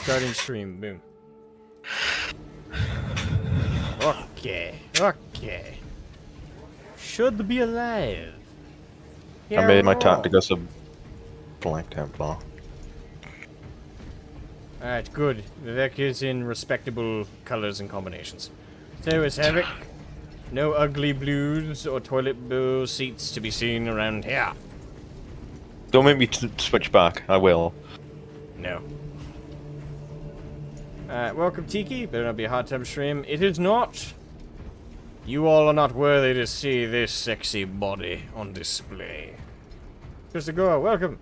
Starting stream. Boom. Okay. Okay. Should be alive. I made my Hero. tacticus a Black Templar. Alright, good. Vivek is in respectable colors and combinations. So is Havoc. No ugly blues or toilet bowl seats to be seen around here. Don't make me switch back. I will. No. Welcome Tiki. Better not be a hot tub stream. It is not. You all are not worthy to see this sexy body on display. Mr. Goa, welcome.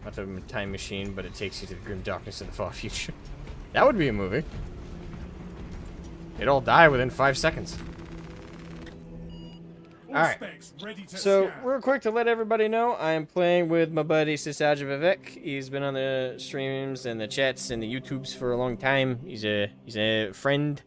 Not a time machine, but it takes you to the grim darkness of the far future. That would be a movie. They'd all die within 5 seconds. Alright, so real quick to let everybody know, I am playing with my buddy Sisaja Vivek. He's been on the streams and the chats and the YouTubes for a long time. He's a friend.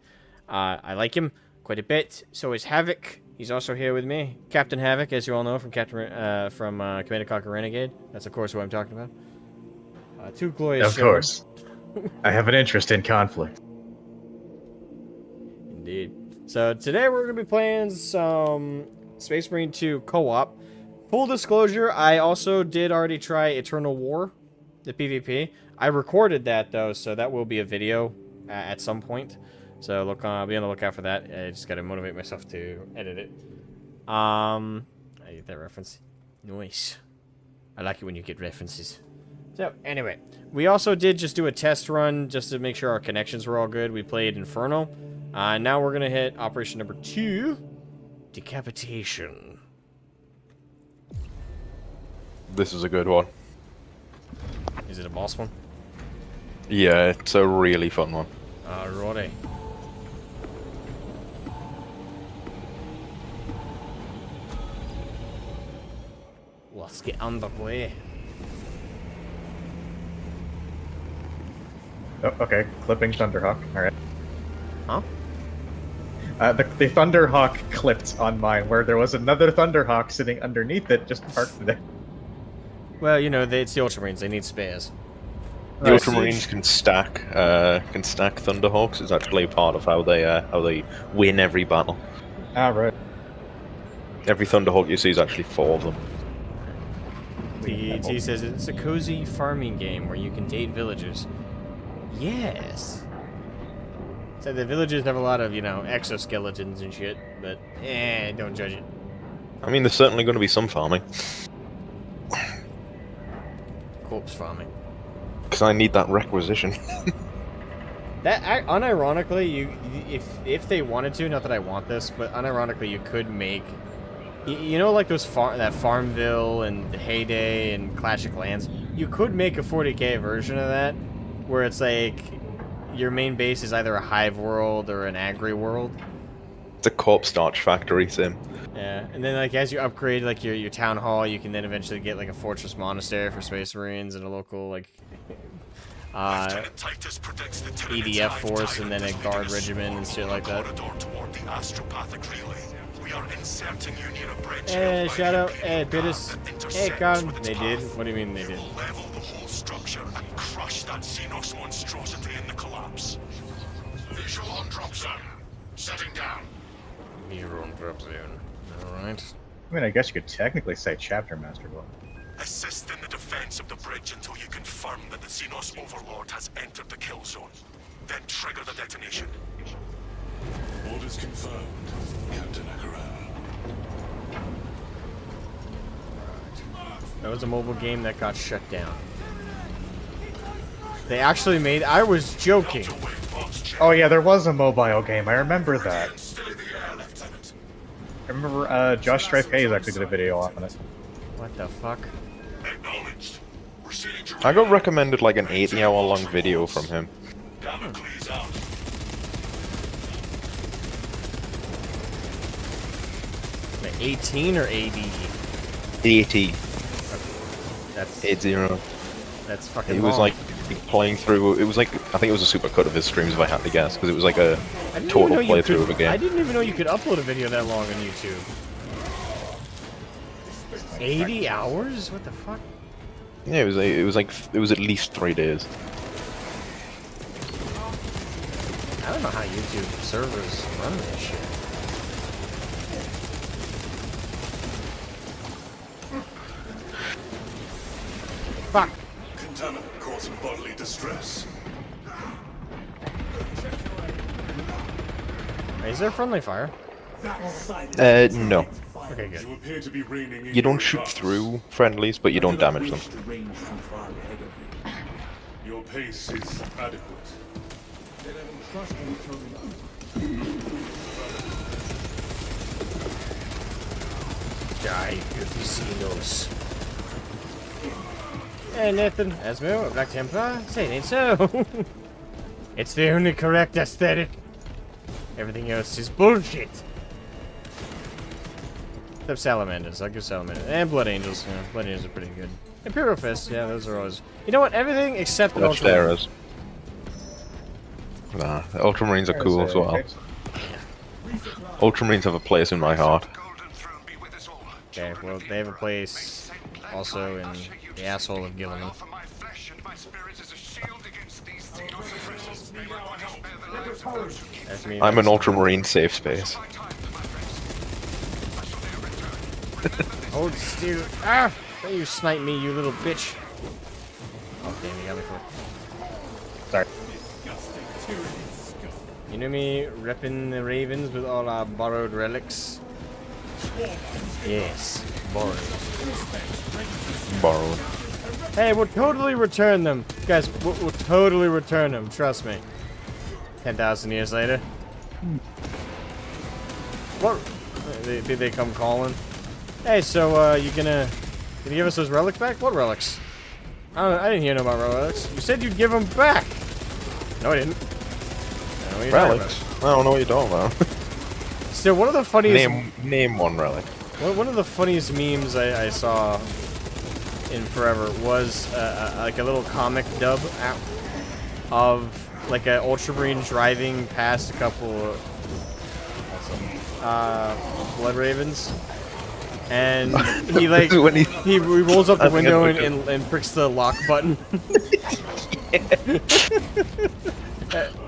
I like him quite a bit. So is Havoc. He's also here with me. Captain Havoc, as you all know from Command & Conquer Renegade. That's of course who I'm talking about. Two glorious Of course. I have an interest in conflict. Indeed. So today we're going to be playing some Space Marine 2 co-op. Full disclosure, I also did already try Eternal War, the PvP. I recorded that though, so that will be a video at some point. So look, I'll be on the lookout for that. I just got to motivate myself to edit it. I get that reference. Nice. I like it when you get references. So anyway, we also did just do a test run just to make sure our connections were all good. We played Inferno. Now we're going to hit Operation number 2, Decapitation. This is a good one. Is it a boss one? Yeah, it's a really fun one. Alrighty. Let's get underway. Oh, okay, clipping Thunderhawk. Alright. Huh? The Thunderhawk clipped on mine, where there was another Thunderhawk sitting underneath it, just parked there. Well, you know, it's the Ultramarines. They need spares. The Ultramarines can stack Thunderhawks. It's actually part of how they win every battle. Ah, right. Every Thunderhawk you see is actually 4 of them. T says it's a cozy farming game where you can date villagers. Yes. So the villagers have a lot of, you know, exoskeletons and shit, but don't judge it. I mean, there's certainly going to be some farming. Corpse farming. Because I need that requisition. That unironically, if they wanted to, not that I want this, but unironically, you could make, you know, like those that Farmville and Heyday and Clash of Clans. You could make a 40k version of that, where it's like your main base is either a hive world or an agri world. It's a corpse starch factory sim. Yeah, and then like as you upgrade like your town hall, you can then eventually get like a fortress monastery for Space Marines and a local like EDF force and then a guard regiment and shit like that. Hey, Shadow. Hey, Bitters. Hey, Con. They did? What do you mean they did? Level the whole structure and crush that Xenos monstrosity in the collapse. Visual on drop zone. Setting down. Mirror on drop zone. Alright. I mean, I guess you could technically say Chapter Master, but... Assist in the defense of the bridge until you confirm that the Xenos Overlord has entered the kill zone. Then trigger the detonation. Orders confirmed, Captain Akara. That was a mobile game that got shut down. They actually made... I was joking. Oh yeah, there was a mobile game, I remember that. I remember Josh Strife Hayes actually did a video off on it. What the fuck? Acknowledged. I got recommended like an 80-hour long video from him. Damocles out. Like 18 or 80? 80. That's 80. That's fucking It was long. like playing through. It was like, I think it was a supercut of his streams if I had to guess, because it was like a total playthrough of a game. I didn't even know you could upload a video that long on YouTube. 80 hours? What the fuck? Yeah, it was at least 3 days. I don't know how YouTube servers run this shit. Fuck. Contaminant causing bodily distress. Is there friendly fire? No. Okay, good. You appear to be reigning in You don't your shoot class. through friendlies, but you don't damage them. Your pace is adequate. Die, you casinos. Hey, Nathan. Asmo, a Black Templar? Say it ain't so. It's the only correct aesthetic. Everything else is bullshit. Except salamanders. I'll give salamanders. And blood angels. Yeah, blood angels are pretty good. Imperial fists. Yeah, those are always... You know what? Everything except the ultra. Arrows. Nah, the Ultramarines are cool as well. Ultramarines have a place in my heart. Okay, well, they have a place also in the asshole of Gilliman. That's me. I'm an Ultramarine safe space. Hold still. Ah! Don't you snipe me, you little bitch. Oh, damn, you got me for. Sorry. You know me repping the Ravens with all our borrowed relics? Yes, borrowed. Borrowed. Hey, we'll totally return them. Guys, we'll totally return them, trust me. 10,000 years later. What? Did they come calling? Hey, so, you gonna give us those relics back? What relics? I didn't hear no about relics. You said you'd give them back. No, I didn't. I don't know what you're talking Relics? I don't know what you're talking about. about. Still, one of the funniest... Name one relic. One of the funniest memes I saw in forever was like a little comic dub app of like an Ultramarine driving past a couple Blood Ravens, and he like When he rolls up the I think window I and pricks the lock button.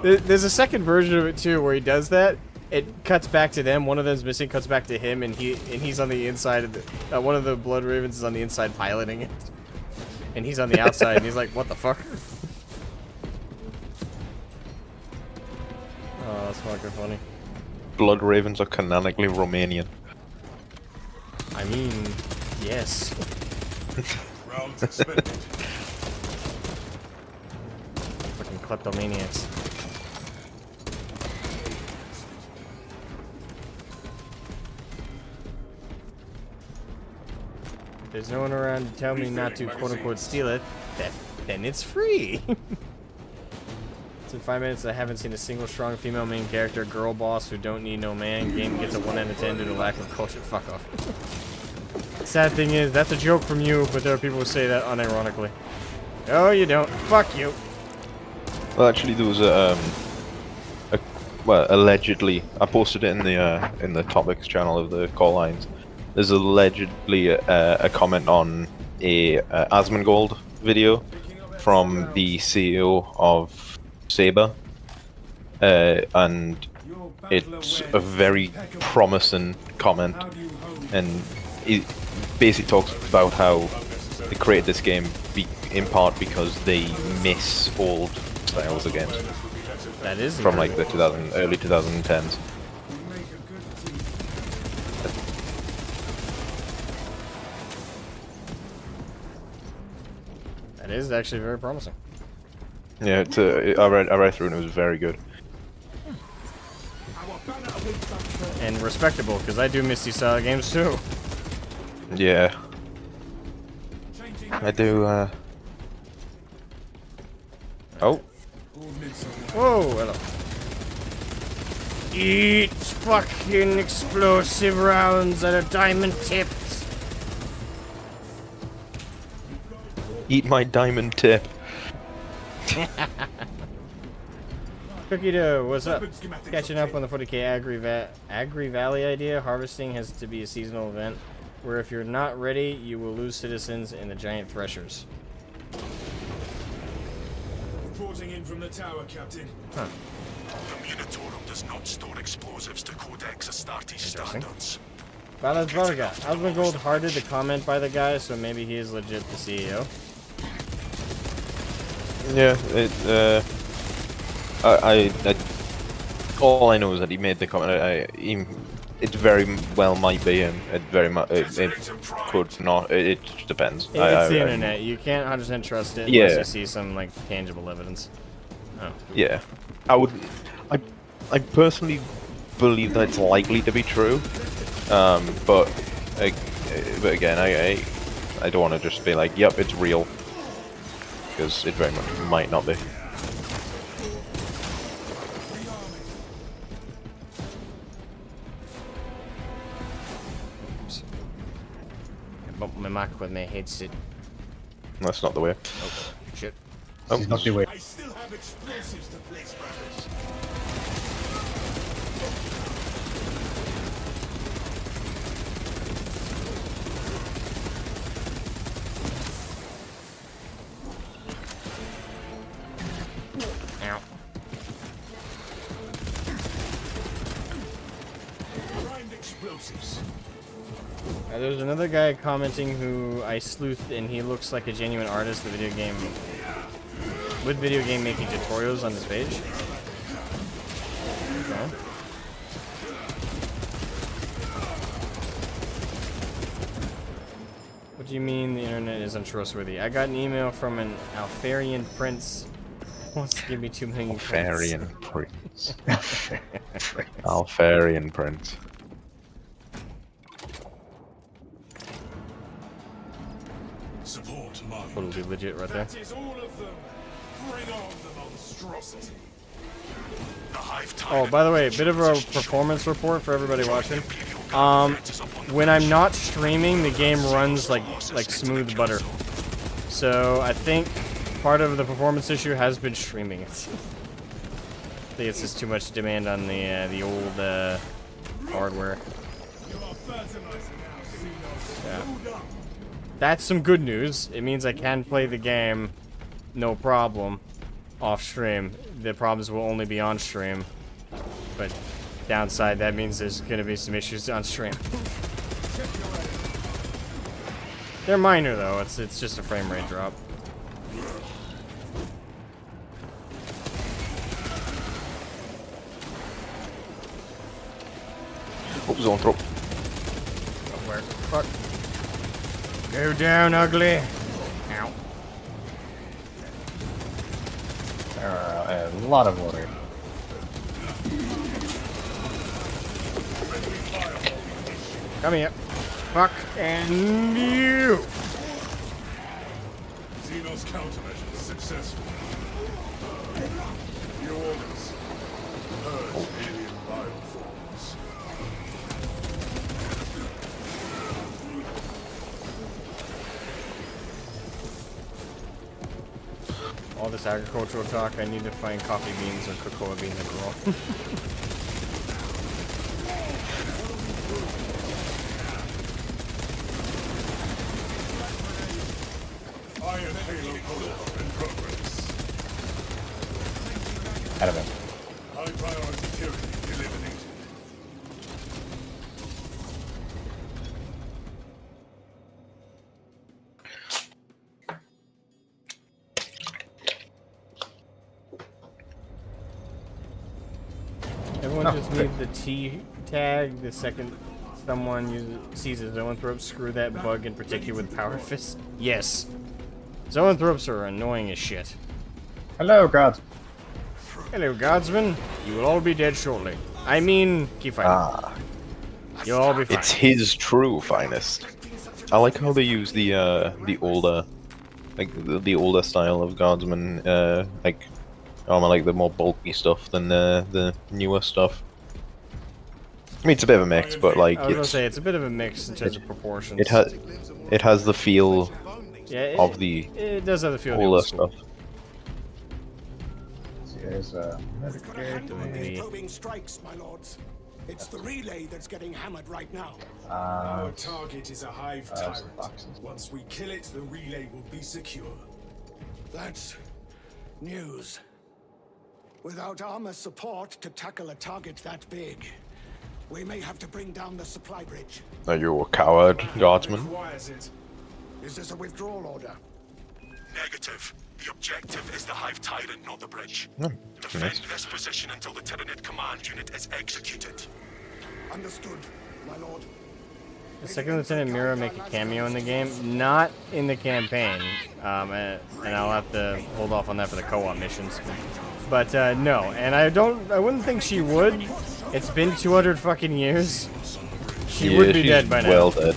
There's a second version of it too where he does that. It cuts back to them. One of them's missing. Cuts back to him, and he's on the inside of the. One of the Blood Ravens is on the inside piloting it, and he's on the outside. And he's like, "What the fuck?" Oh, that's fucking funny. Blood Ravens are canonically Romanian. I mean, yes. Rounds expended. Fucking kleptomaniacs. There's no one around to tell me not to quote-unquote steal it, then it's free. It's in 5 minutes I haven't seen a single strong female main character, girl boss who don't need no man. Game gets a 1 out of 10 due to lack of culture. Fuck off. Sad thing is, that's a joke from you, but there are people who say that unironically. Oh, you don't. Fuck you. Well, actually, there was well, allegedly, I posted it in the topics channel of the call lines. There's allegedly a comment on a Asmongold video from the CEO of Saber, and it's a very promising comment, and it basically talks about how they created this game in part because they miss old styles of games That is from like incredible. the early 2010s. That is actually very promising. Yeah, it's I read through and it was very good. And respectable, because I do miss these style games too. Yeah, I do. Oh, Whoa, hello. Eat fucking explosive rounds that are diamond tipped. eat my diamond tip. Cookie dough, what's up? Catching up on the 40k Agri Valley idea. Harvesting has to be a seasonal event, where if you're not ready, you will lose citizens in the giant threshers. Reporting in from the tower, Captain. Huh. The Munitorum does not store explosives to Codex Astartes standards. Balaz Varga. Asmogold hearted the comment by the guy, so maybe he is legit the CEO. Yeah, all I know is that he made the comment. It very well might be him. It very much. It could not. It just depends. It's the internet. You can't 100% trust it unless you see some like tangible evidence. Oh. Yeah, I personally believe that it's likely to be true. But again, I don't want to just be like, yep, it's real, because it very much might not be. I bumped my mic with my headset. That's not the way. Oh, shit. Oh, He's not the way. I still have explosives to place, brothers. Ow. Primed explosives. There's another guy commenting who I sleuthed, and he looks like a genuine artist. The video game with video game making tutorials on his page. Okay. What do you mean the internet is untrustworthy? I got an email from an Alfarian prince who wants to give me 2 million credits. Alfarian prince. Alfarian prince. Support mine. Totally legit right there. That is all of them. Bring on the monstrosity. The hive Oh, by the way, a bit of a performance report for everybody watching. When I'm not streaming, the game runs like smooth butter. So I think part of the performance issue has been streaming it. I think it's just too much demand on the old hardware. You are fertilizing our Xenos. Yeah. That's some good news. It means I can play the game, no problem, off stream. The problems will only be on stream. But downside, that means there's gonna be some issues on stream. They're minor though. It's just a frame rate drop. Oh, zone throw. Where? Fuck. Go down, ugly. Ow. There are a lot of water. Come here. Fuck and you. Xenos countermeasures successful. Your orders. Purge alien bioforms. All this agricultural talk, I need to find coffee beans or cocoa beans to grow. Iron Halo protocol in progress. Out of it. High priority tyranny eliminated. Everyone just needs the T tag the second someone sees a zoanthrope. Screw that bug in particular with power fist. Yes. Zoanthropes are annoying as shit. Hello, God. Hello, Godsman. You will all be dead shortly. I mean, keep fighting. Ah, You'll all be fine. it's his true finest. I like how they use the older, like the older style of guardsman, like armor, like the more bulky stuff than the newer stuff. I mean, it's a bit of a mix, but like I was gonna say it's a bit of a mix in terms of proportions. it has the feel yeah, of the it does have the feel of the older old school. stuff. Here's The- Probing strikes, my lords. It's the relay that's getting hammered right now. Our target is a hive tyrant. boxes. Once we kill it, the relay will be secure. That's News. Without armor support to tackle a target that big, we may have to bring down the supply bridge. Are you a coward, guardsman? Requires it. Is this a withdrawal order? Negative. The objective is the Hive Tyrant, not the bridge. Oh, Defend nice. this position until the Tyranid command unit is executed. Understood, my lord. The Second Lieutenant Mira make a cameo in the game, not in the campaign, and I'll have to hold off on that for the co-op missions. But no, and I wouldn't think she would. It's been 200 fucking years. She would be she's dead by now. well dead.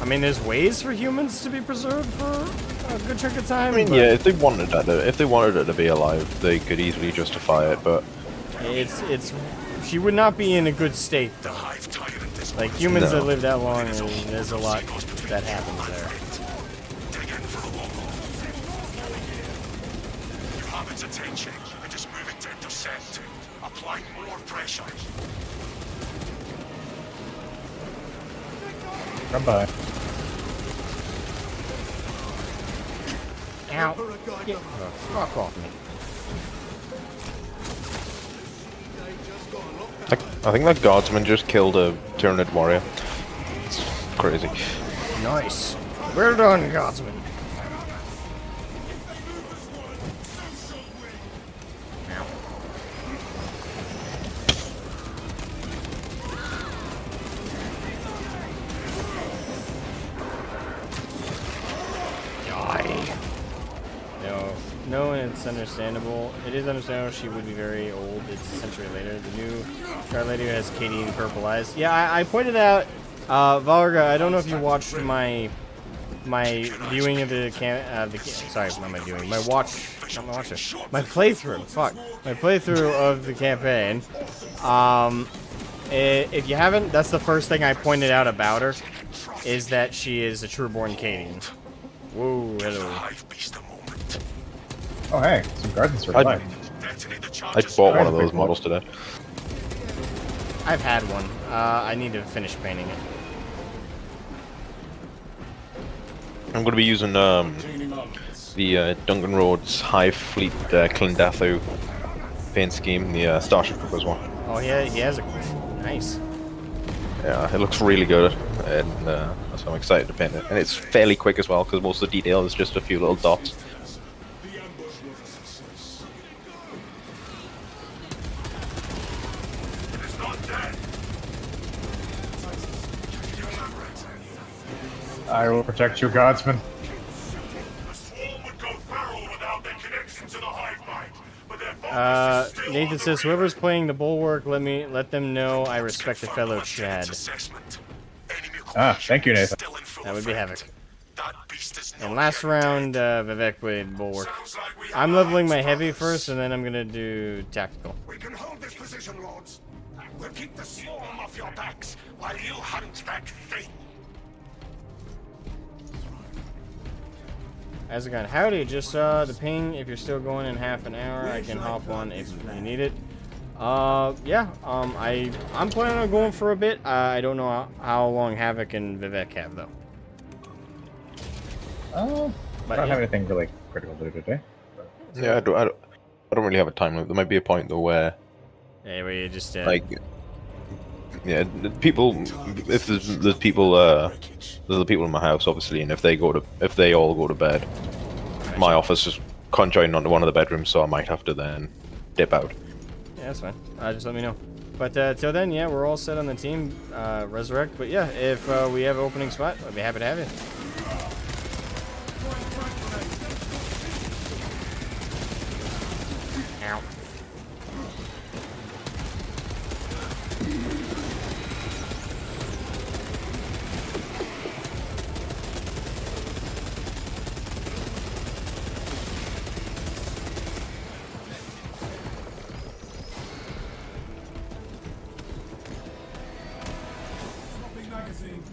I mean, there's ways for humans to be preserved for a good chunk of time. I mean, but yeah, if they wanted her to be alive, they could easily justify it. But it's she would not be in a good state though. Hive Tyrant is Like humans No. that live that long, there's a lot that happens there. dig in for the long haul. You have its attention. It is moving to intercept. Apply more pressure. Come by. Ow! Get the fuck off me! I think that guardsman just killed a Tyranid warrior. It's crazy. Nice. Well done, Godsman. No, and it's understandable. It is understandable she would be very old. It's a century later. The new Guard Lady has Katie in purple eyes. Yeah, I pointed out, Valga, I don't know if you watched my viewing of sorry, not my viewing, my playthrough. Fuck, my playthrough of the campaign. If you haven't, that's the first thing I pointed out about her, is that she is a trueborn Cadian. Whoa, hello. Hive beast a moment. Oh, hey, some gardens I survived. Detonate the I charges. bought one of those models today. I've had one. I need to finish painting it. I'm going to be using the Duncan Roads Hive Fleet Clendathu paint scheme, the Starship Troopers one. Oh, he has a nice. Yeah, it looks really good, and so I'm excited to paint it. And it's fairly quick as well, because most of the detail is just a few little dots. The ambush was a success. It is not dead. I will protect you, Godsman. The swarm would go feral without their connection to the hive mind, but their focus is still Nathan on says, the whoever's playing the Bulwark, let them know I respect a fellow Chad. assessment. Enemy Ah, thank you, cohesion is Nathan. still in full That would be effect. Havoc. That beast is And not last yet round, dead. Vivek played Bulwark. Sounds like we have I'm leveling my allies, heavy brothers. first, and then I'm gonna do tactical. We can hold this position, lords. We'll keep the swarm off your backs while you hunt that thing. Asmogan, howdy, just saw the ping. If you're still going in half an hour, I can hop on if you need it. Yeah, I'm planning on going for a bit. I don't know how long Havoc and Vivek have, though. I But don't yeah. have anything really critical to do today. Yeah, I don't really have a time limit. There might be a point though where, Yeah, where you just, like, yeah, the people. If there's people, there's the people in my house, obviously, and if they all go to bed, my office is conjoined onto one of the bedrooms, so I might have to then dip out. yeah, that's fine. Just let me know. But till then, yeah, we're all set on the team, Resurrect. But yeah, if we have an opening spot, I'd be happy to have you. Ow. Copy magazine.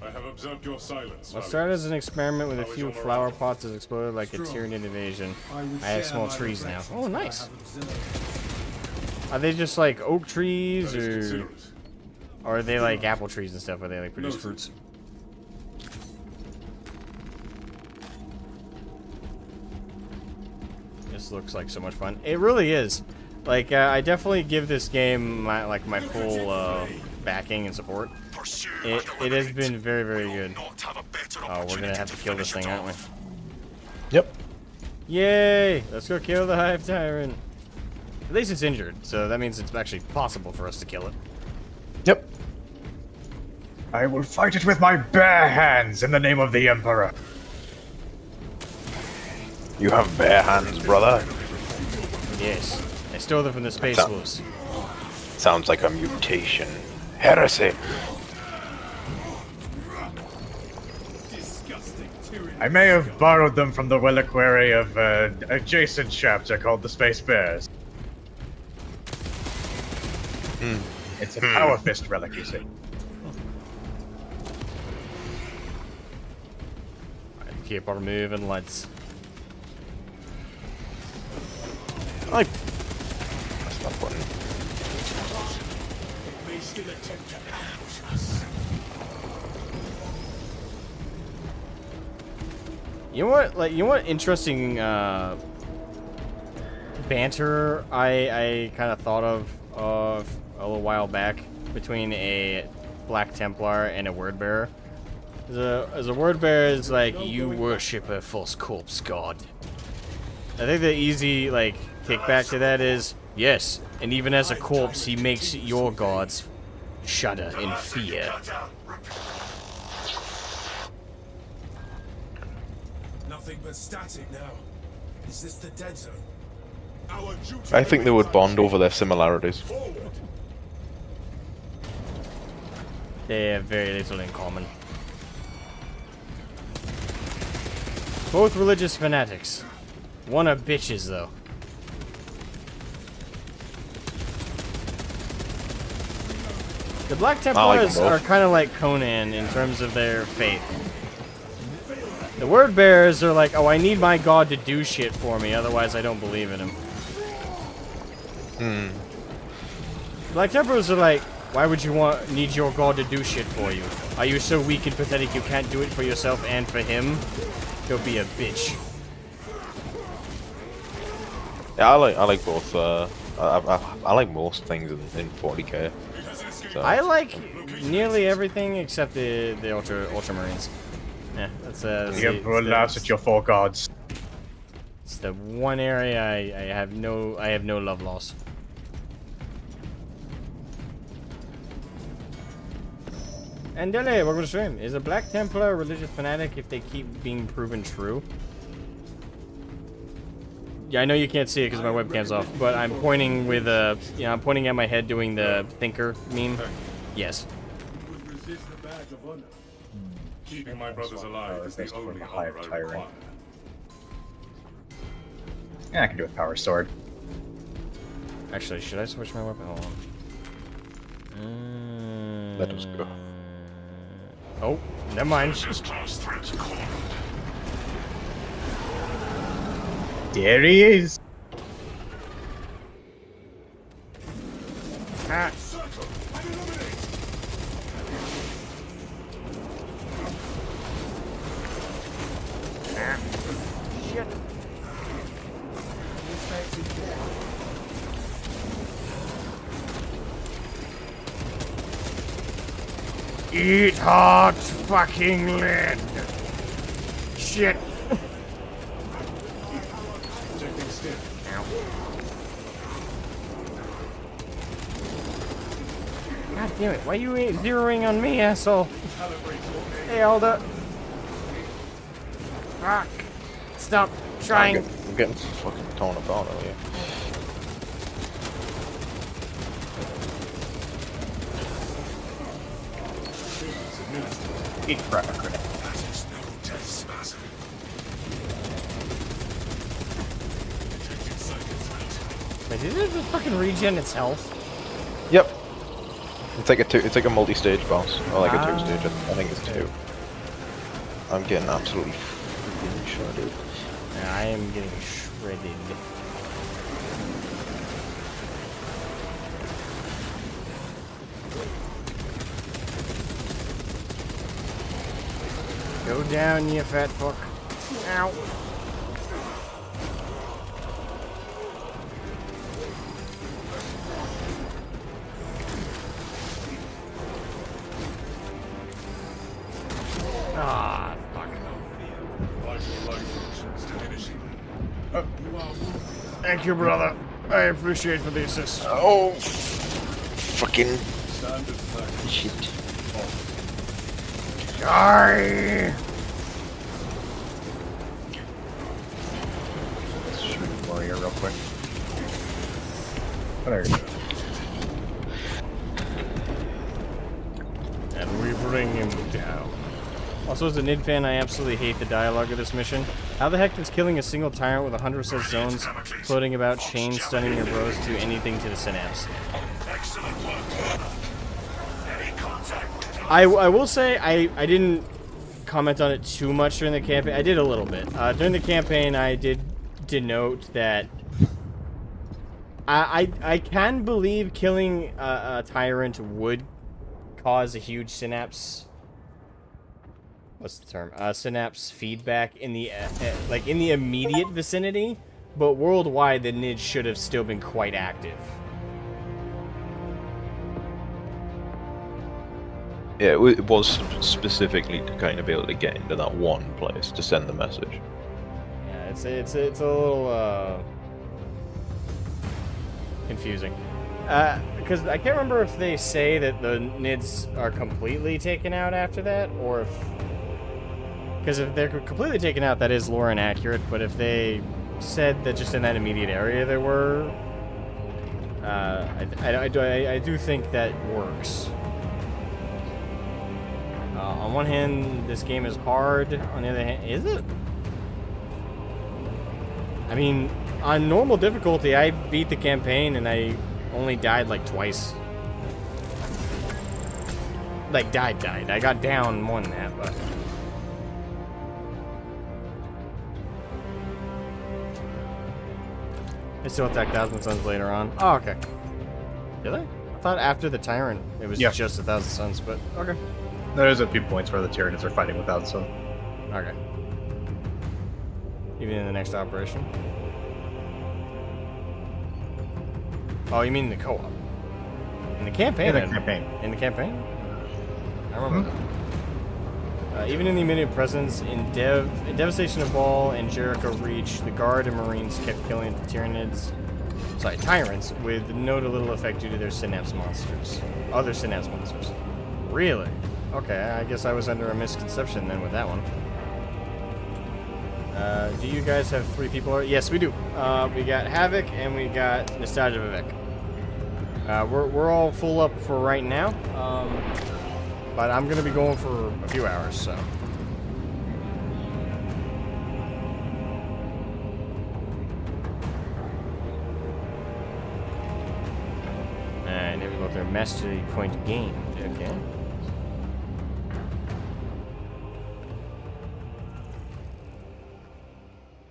I have observed your silence. Let's start as an experiment with a few flower pots that exploded like a Tyranid invasion. I have small trees now. Oh, nice. Are they just like oak trees, or are they like apple trees and stuff where they like produce fruits? This looks like so much fun. It really is. Like, I definitely give this game my full backing and support. It has been very, very good. Oh, we're gonna have to kill this thing, aren't we? Yep. Yay! Let's go kill the Hive Tyrant. At least it's injured, so that means it's actually possible for us to kill it. Yep. I will fight it with my bare hands in the name of the Emperor. You have bare hands, brother. Yes. I stole them from the Space Sound- Wolves. Sounds like a mutation. Heresy. Disgusting tyranny. I may have borrowed them from the reliquary of adjacent chapter called the Space Bears. It's a Power Fist relic, you see. Keep our moving, lads. I like. That's not button. May still attempt to ambush us. You know what? Like, you know what? Interesting banter I kind of thought of a little while back between a Black Templar and a Word Bearer. As a Word Bearer is like, you worship a false corpse god. I think the easy like kickback to that is yes, and even as a corpse, he makes your gods shudder in fear. Nothing but static now. Is this the dead zone? Our duty I think they would remains bond over their similarities. forward. They have very little in common. Both religious fanatics. One are bitches, though. The Black Templars both. are kind of like Conan in terms of their faith. The Word Bearers are like, oh, I need my god to do shit for me, otherwise I don't believe in him. Black Templars are like, why would you need your god to do shit for you? Are you so weak and pathetic you can't do it for yourself and for him? Don't be a bitch. Yeah, I like both. I like most things in 40k. So. I like nearly everything except the Ultramarines. Yeah, that's The Emperor laughs at your four gods. It's the one area I have no love loss. And Dele, welcome to the stream. Is a Black Templar a religious fanatic if they keep being proven true? Yeah, I know you can't see it because my webcam's off, but I'm pointing with I'm pointing at my head doing the thinker meme. Yes. Would resist the badge of honor. Keeping my brothers alive is the only Hive honor I Tyrant. require. Yeah, I can do a power sword. Actually, should I switch my weapon? Hold on. Let us go. Oh, never mind. Class threats called. There he is. Ah. Ah. Shit. Eat hot fucking lead. Shit. God damn it, why are you zeroing on me, asshole? Hey, Alda. Fuck. Stop trying. I'm getting fucking torn apart over here. Eat crap. That is no death spasm. Detecting psychic threat. Wait, did it just fucking regen its health? Yep. It's like a multi-stage boss, or like a two-stage. I think it's two. I'm getting absolutely freaking shredded. Yeah, I am getting shredded. Go down, you fat fuck. Ow. Ah, fuck. Thank you, brother. I appreciate for the assist. Oh, fucking shit. Die! Let's shoot warrior real quick. Oh, there you go. And we bring him down. Also, as a Nid fan, I absolutely hate the dialogue of this mission. How the heck does killing a single tyrant with 100% zones floating about, chain stunning your bros do anything to the synapse? Excellent work. Any contact with I will say I didn't comment on it too much during the campaign. I did a little bit. During the campaign, I did denote that I can believe killing a tyrant would cause a huge synapse. What's the term? Synapse feedback in the like in the immediate vicinity, but worldwide the Nid should have still been quite active. Yeah, it was specifically to kind of be able to get into that one place to send the message. Yeah, it's a little confusing. Because I can't remember if they say that the Nids are completely taken out after that, or if... Because if they're completely taken out, that is lore inaccurate, but if they said that just in that immediate area there were... I do think that works. On one hand, this game is hard. On the other hand, is it? I mean, on normal difficulty, I beat the campaign and I only died like twice. Like, died. I got down more than that, but... They still attack Thousand Suns later on. Oh, okay. Did they? I thought after the Tyrant, it was just 1,000 Suns, but okay. There's a few points where the Tyranids are fighting without sun. Okay. Even in the next operation? Oh, you mean the co-op? In the campaign? In the campaign. In the campaign? I remember that. Even in the immediate presence, in Devastation of Ball and Jericho Reach, the Guard and Marines kept killing Tyranids, Tyrants, with no to little effect due to their synapse monsters. Other synapse monsters. Really? Okay, I guess I was under a misconception then with that one. Do you guys have 3 people? Yes, we do. We got Havoc and we got Nostalgia Vivek. We're all full up for right now. But I'm gonna be going for a few hours, so. And then we go through Mastery Point gained. Okay.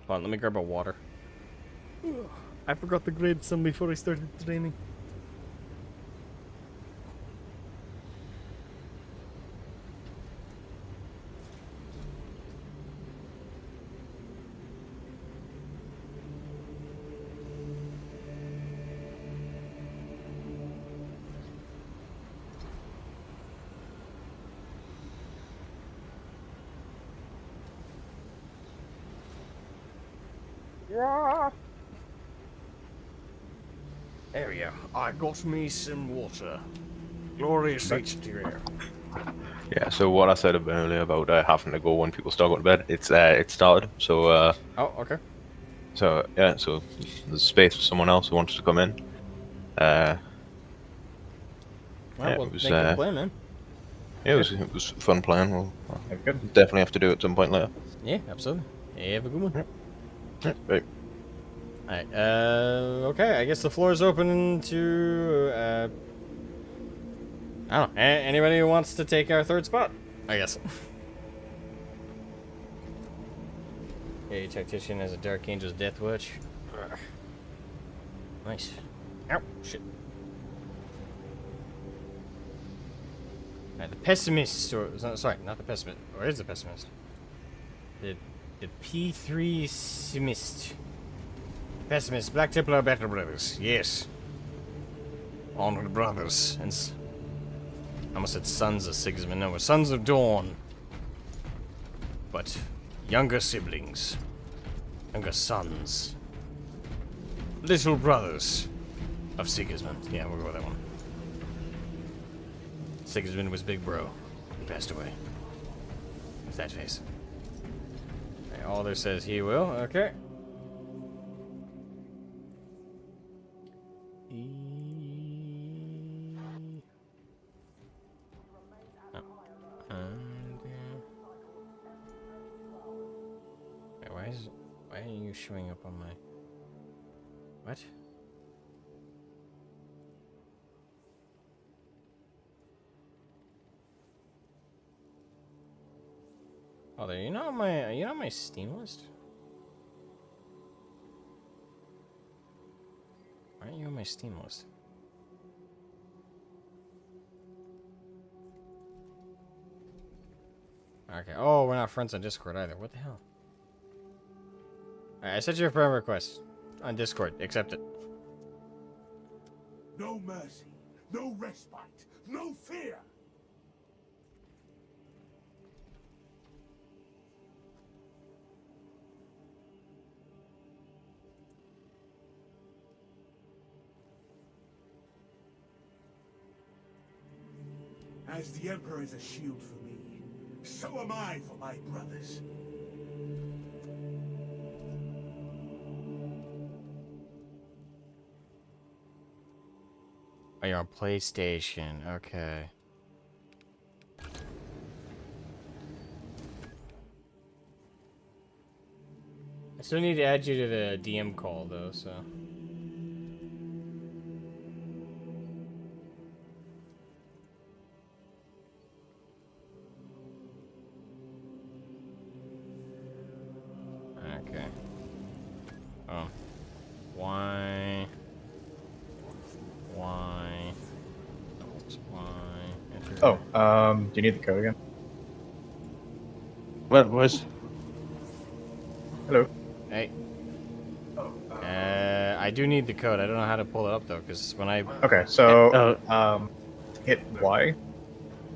Hold on, let me grab a water. I forgot to grab some before I started training. There we go. I got me some water. Glorious HDR. Yeah, so what I said earlier about having to go when people start going to bed, it started. So Oh, okay. so yeah, so there's space for someone else who wants to come in. Well, Yeah, we'll it was, make a plan, man. Yeah, it was fun playing. We'll Good. definitely have to do it at some point later. Yeah, absolutely. Have a good one. Yeah, right. Alright, okay, I guess the floor is open to, I don't know, anybody who wants to take our 3rd spot, I guess. Hey, Tactician has a Dark Angel's Death Watch. Ugh. Nice. Ow, shit. Alright, the Pessimist, or, sorry, not the Pessimist, or is the Pessimist? The P3 Simist. Pessimist, Black Templar Battle Brothers, yes. Honored brothers, and I almost said Sons of Sigismund, no, we're Sons of Dawn. but younger siblings, younger sons, little brothers of Sigismund. Yeah, we'll go with that one. Sigismund was big bro. He passed away. With that face. Okay, Alder says he will. Okay. Why are you showing up on my... What? Oh, are you not on my Steam list? Why aren't you on my Steam list? Okay. Oh, we're not friends on Discord either. What the hell? Alright, I sent you a friend request on Discord. Accept it. No mercy, no respite, no fear. As the Emperor is a shield for me, so am I for my brothers. Oh, you're on PlayStation. Okay. I still need to add you to the DM call, though, so... Okay. Oh. Why? Oh, do you need the code again? What was? Hello. Hey. I do need the code. I don't know how to pull it up though, because when I... Okay, so hit Y,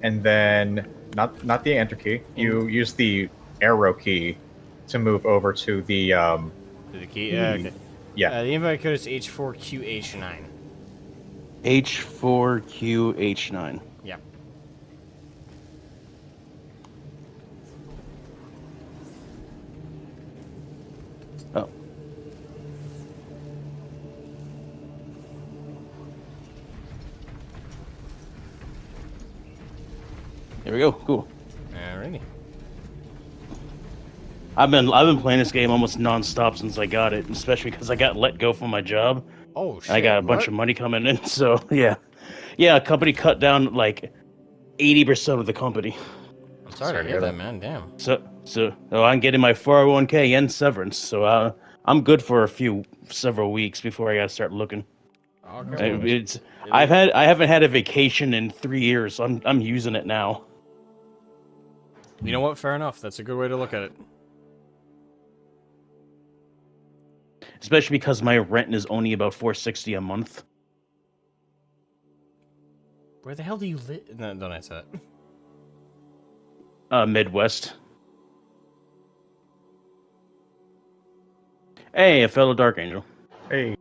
and then not the enter key. You use the arrow key to move over to the The key? Okay. yeah. The invite code is H4QH9. H4QH9. Yeah. Oh. There we go. Cool. Alrighty. I've been playing this game almost non-stop since I got it, especially because I got let go from my job. Oh, shit. I got a bunch of money coming in, so yeah. Yeah, a company cut down like 80% of the company. I'm sorry to hear that, man. Damn. So I'm getting my 401k and severance, so I'm good for several weeks before I gotta start looking. Okay. I haven't had a vacation in 3 years. So I'm using it now. You know what? Fair enough. That's a good way to look at it. Especially because my rent is only about $460 a month. Where the hell do you live? No, don't answer that. Midwest. Hey, a fellow Dark Angel. Hey.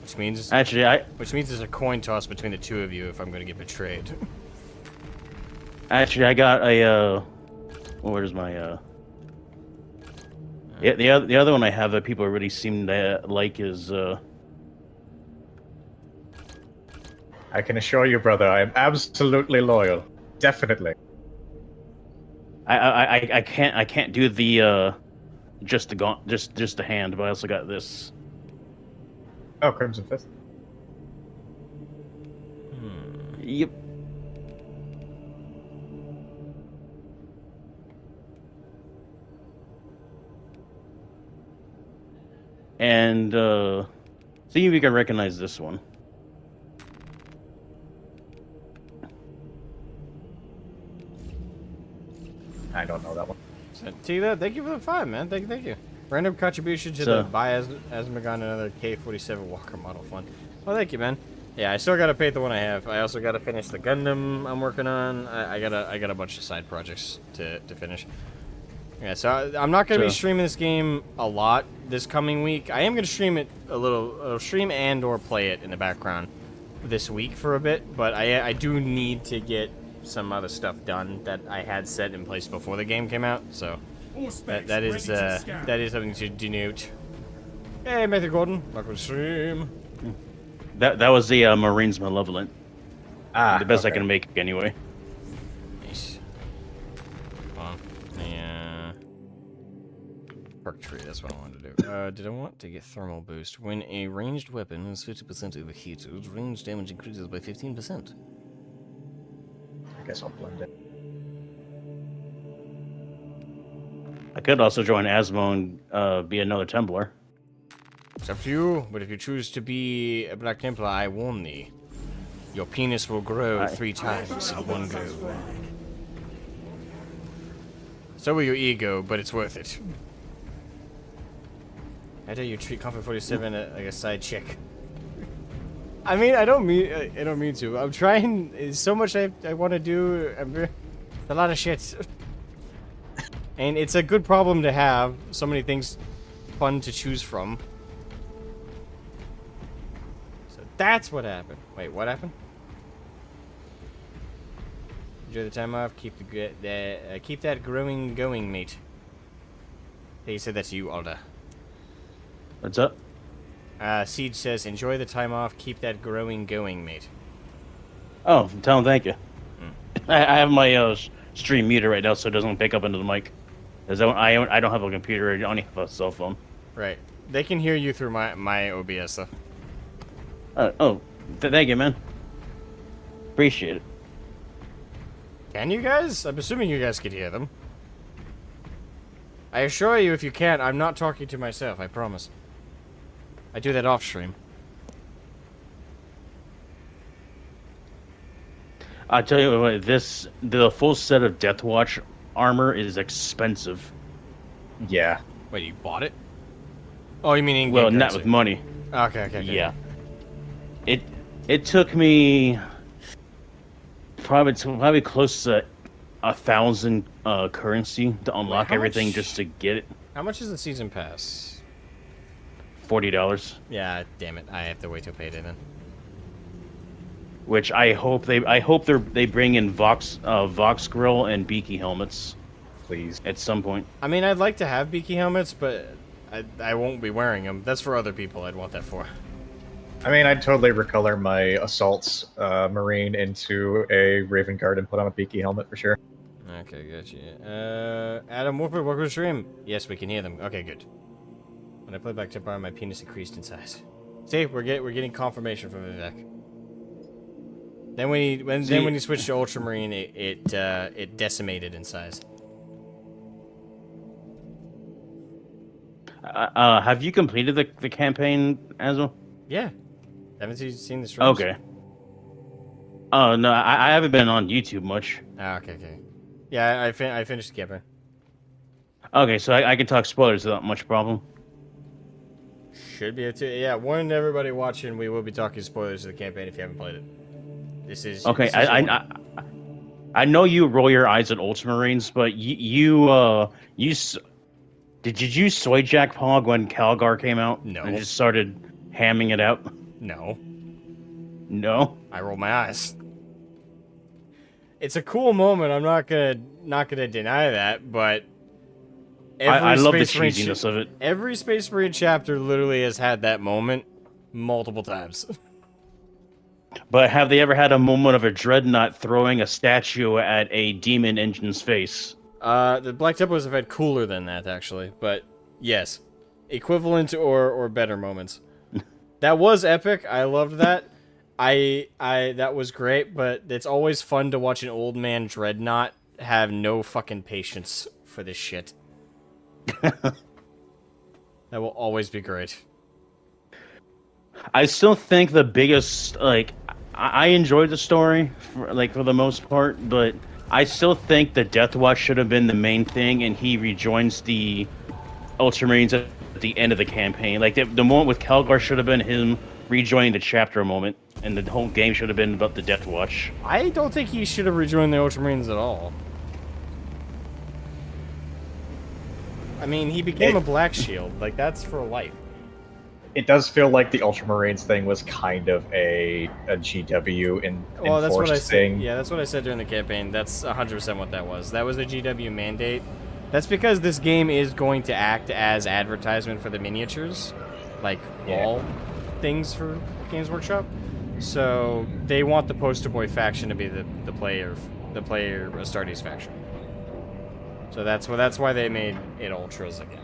Which means there's a coin toss between the two of you if I'm going to get betrayed. Actually, I got a where's my yeah, the other one I have that people really seem to like is I can assure you, brother, I am absolutely loyal. Definitely. I can't do the just the hand, but I also got this. Oh, Crimson Fist. Yep. And see if you can recognize this one. I don't know that one. See that? Thank you for the 5, man. Thank you. Random contribution to the buy Asmogan another K-47 Walker model fund. Well, thank you, man. Yeah, I still gotta pay the one I have. I also gotta finish the Gundam I'm working on. I got a bunch of side projects to finish. Yeah, so I'm not gonna be streaming this game a lot this coming week. I am gonna stream it a little, stream and or play it in the background this week for a bit. But I do need to get some other stuff done that I had set in place before the game came out. So that is something to denote. Hey, Matthew Gordon, welcome to stream. That was the Marines Malevolent. The best I okay. can make anyway. Nice. Hold on. The perk tree, that's what I wanted to do. Did I want to get thermal boost? When a ranged weapon is 50% overheated, range damage increases by 15%. I guess I'll blend it. I could also join Asmo and be another Templar. It's up to you, but if you choose to be a Black Templar, I warn thee. Your penis will grow 3 times in one go. So will your ego, but it's worth it. How dare you treat Comfort 47 like a side chick? I mean, I don't mean to. I'm trying. There's so much I want to do. It's a lot of shit. And it's a good problem to have. So many things fun to choose from. So that's what happened. Wait, what happened? Enjoy the time off. Keep keep that growing going, mate. He said that to you, Alda. What's up? Siege says, enjoy the time off. Keep that growing going, mate. Oh, tell him thank you. I have my stream muted right now, so it doesn't pick up into the mic. Cause I don't have a computer. I don't even have a cell phone. Right. They can hear you through my OBS though. Thank you, man. Appreciate it. Can you guys? I'm assuming you guys could hear them. I assure you, if you can't, I'm not talking to myself. I promise. I do that off stream. I tell you what, the full set of Death Watch armor is expensive. Yeah. Wait, you bought it? Oh, you mean in-game Well, not currency. with money. Okay. Yeah. It took me probably close to 1,000 currency to unlock how everything much? just to get it. How much is the season pass? $40. Yeah, damn it. I have to wait till payday then. Which I hope they bring in Vox Grill and Beaky helmets, Please. at some point. I mean, I'd like to have beaky helmets, but I won't be wearing them. That's for other people I'd want that for. I mean, I'd totally recolor my Assault's Marine into a Raven Guard and put on a beaky helmet for sure. Okay, gotcha. Adam Warford, welcome to the stream. Yes, we can hear them. Okay, good. When I play Black Templar, my penis increased in size. See, we're getting confirmation from Vivek. Then when you switched to Ultramarine, it decimated in size. Have you completed the campaign, Asmo? Yeah. Haven't you seen the streams? Okay. Oh no, I haven't been on YouTube much. Ah, okay. Yeah, I finished the campaign. Okay, so I can talk spoilers without much problem. Should be able to. Yeah, warn everybody watching. We will be talking spoilers of the campaign if you haven't played it. This is Okay. this is I know you roll your eyes at Ultramarines, but did you soy jack Pog when Calgar came out? No. And just started hamming it out? No. No? I roll my eyes. It's a cool moment. I'm not gonna deny that, but I love the Space Marine cheesiness of it. Every Space Marine chapter literally has had that moment multiple times. But have they ever had a moment of a dreadnought throwing a statue at a demon engine's face? The Black Templars have had cooler than that, actually. But yes, equivalent or better moments. That was epic. I loved that. That was great. But it's always fun to watch an old man dreadnought have no fucking patience for this shit. That will always be great. I still think the biggest, I enjoyed the story, for the most part, but I still think the Death Watch should have been the main thing, and he rejoins the Ultramarines at the end of the campaign. The moment with Calgar should have been him rejoining the chapter moment, and the whole game should have been about the Death Watch. I don't think he should have rejoined the Ultramarines at all. I mean, he became a Black Shield. Like, that's for life. It does feel like the Ultramarines thing was kind of a GW Well, that's what I enforced said. thing. Yeah, that's what I said during the campaign. That's 100% what that was. That was a GW mandate. That's because this game is going to act as advertisement for the miniatures, like wall things for Games Workshop. So they want the poster boy faction to be the player Astartes faction. So that's why they made it Ultras again.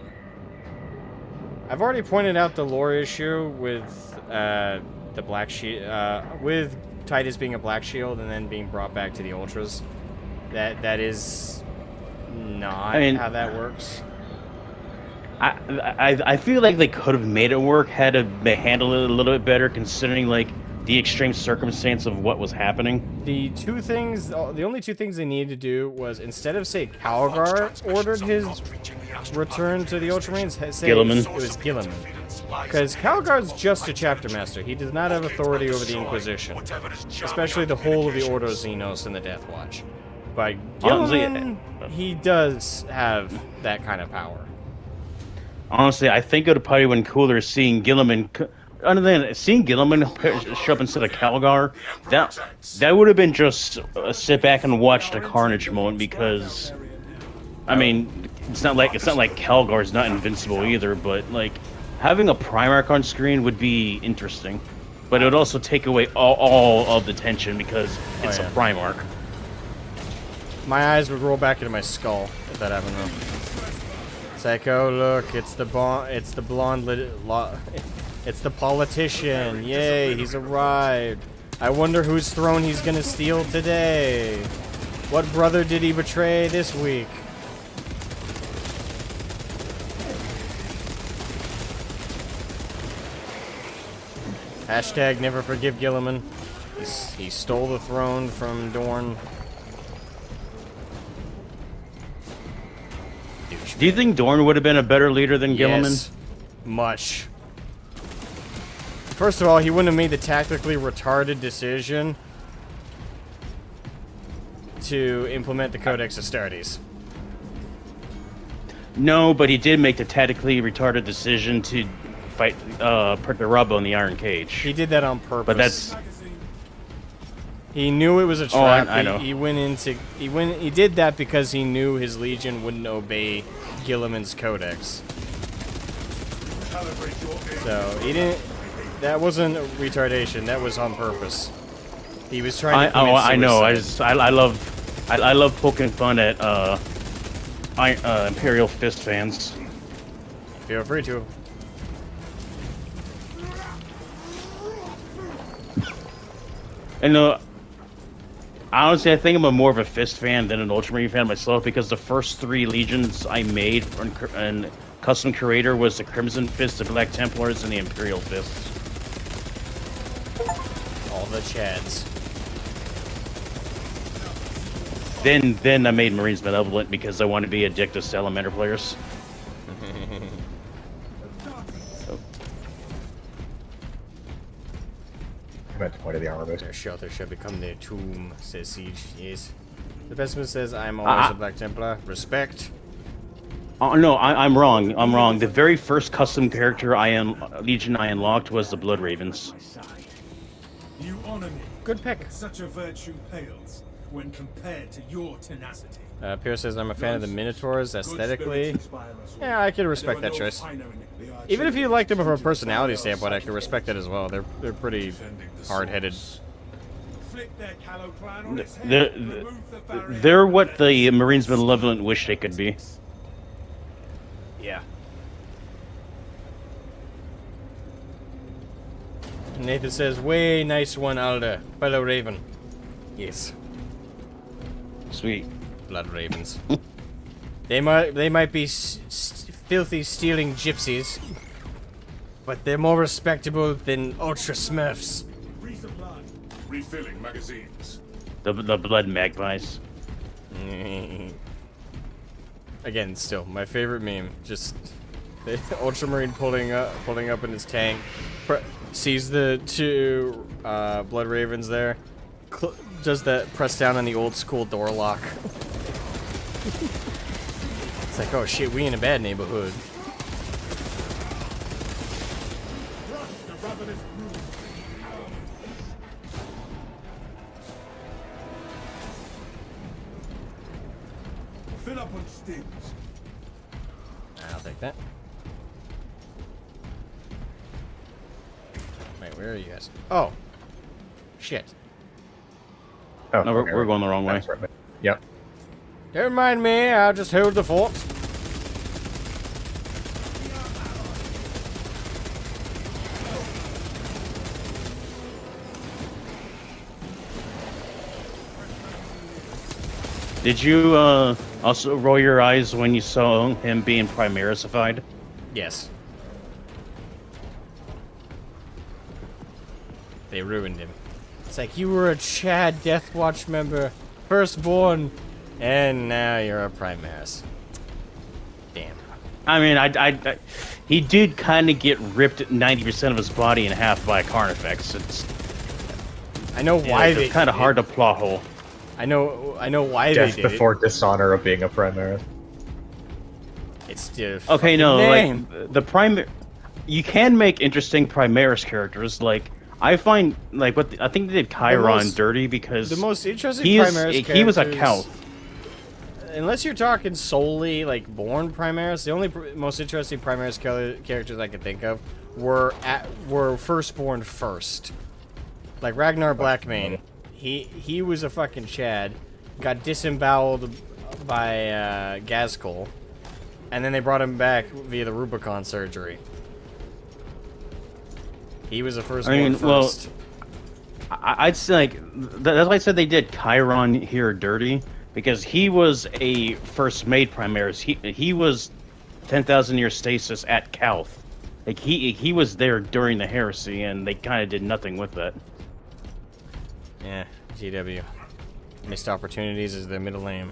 I've already pointed out the lore issue with the Black Shield, with Titus being a Black Shield and then being brought back to the Ultras. That is not how that works. I feel like they could have made it work had they handled it a little bit better, considering like the extreme circumstance of what was happening. The only two things they needed to do was, instead of say Calgar ordered his return to the Ultramarines, say Gilliman. it was Gilliman. Because Calgar's just a chapter master. He does not have authority over the Inquisition, especially the whole of the Ordo Xenos and the Death Watch. But Gilliman, he does have that kind of power. Honestly, I think it would probably been cooler seeing Gilliman. Other than seeing Gilliman show up instead of Calgar, that would have been just a sit back and watch the carnage moment, because, I mean, it's not like Calgar's not invincible either, but like having a Primarch on screen would be interesting, but it would also take away all of the tension because it's a Primarch. My eyes would roll back into my skull if that happened. It's like, oh look, it's the it's the politician. Yay, he's arrived. I wonder whose throne he's gonna steal today. What brother did he betray this week? Hashtag never forgive Gilliman. He stole the throne from Dorne. Do you think Dorne would have been a better leader than Gilliman? Yes, much. First of all, he wouldn't have made the tactically retarded decision to implement the Codex Astartes. No, but he did make the tactically retarded decision to fight put the rub on the Iron Cage. He did that on purpose. But that's... He knew it was a trap. I know. He did that because he knew his legion wouldn't obey Gilliman's codex. So he didn't. That wasn't retardation. That was on purpose. He was trying to commit suicide. I know. I love poking fun at Imperial Fist fans. Feel free to. And honestly, I think I'm more of a Fist fan than an Ultramarine fan myself, because the first 3 legions I made and custom creator was the Crimson Fist, the Black Templars, and the Imperial Fists. All the Chads. Then I made Marines Benevolent because I wanted to be a dick to Salamander players. I meant to point of the armor boost. Their shelter shall become their tomb, says Siege. Yes. The pessimist says, I'm always a Black Templar. Respect. No, I'm wrong. I'm wrong. The very first custom character Legion I unlocked was the Blood Ravens. You honor me. Good pick. Such a virtue pales when compared to your tenacity. Pierce says, I'm a fan of the Minotaurs aesthetically. Yeah, I can respect that choice. Even if you like them from a personality standpoint, I can respect that as well. They're pretty hard-headed. They're what the Marines Benevolent wish they could be. Yeah. Nathan says, way nice one, Alda. Fellow Raven. Yes. Sweet. Blood Ravens. They might be filthy stealing gypsies, but they're more respectable than Ultra Smurfs. Resupply. Refilling magazines. The Blood Magpies. Again, still my favorite meme. Just the Ultramarine pulling up in his tank, sees the two blood ravens there, does that press down on the old school door lock. It's like, oh shit, we in a bad neighborhood. Fill up on stings. I'll take that. Wait, where are you guys? Oh. Shit. Oh, No, okay, we're going the wrong way. that's right. Yep. Don't mind me, I'll just hold the fort. Did you also roll your eyes when you saw him being Primarisified? Yes. They ruined him. It's like, you were a Chad Death Watch member, firstborn, and now you're a Primaris. Damn. I mean, he did kind of get ripped 90% of his body in half by a Carnifex. I know why it's they kind of did hard it. to plot hole. I know why Death they did before dishonor of being a Primaris. it. It's the Okay, fucking no, name. like the Primar, you can make interesting Primaris characters. Like I find, like I think they did Chiron most- dirty because the most interesting he Primaris he was a characters- Count. Unless you're talking solely like born Primaris, the only most interesting Primaris characters I could think of were firstborn first. Like Ragnar Blackmane, he was a fucking Chad, got disemboweled by Gazkul, and then they brought him back via the Rubicon surgery. He was a firstborn first. I'd say like that's why I said they did Chiron here dirty because he was a first made Primaris. He was 10,000 year stasis at Calth. Like he was there during the heresy, and they kind of did nothing with that. Yeah, GW. Missed opportunities is their middle name.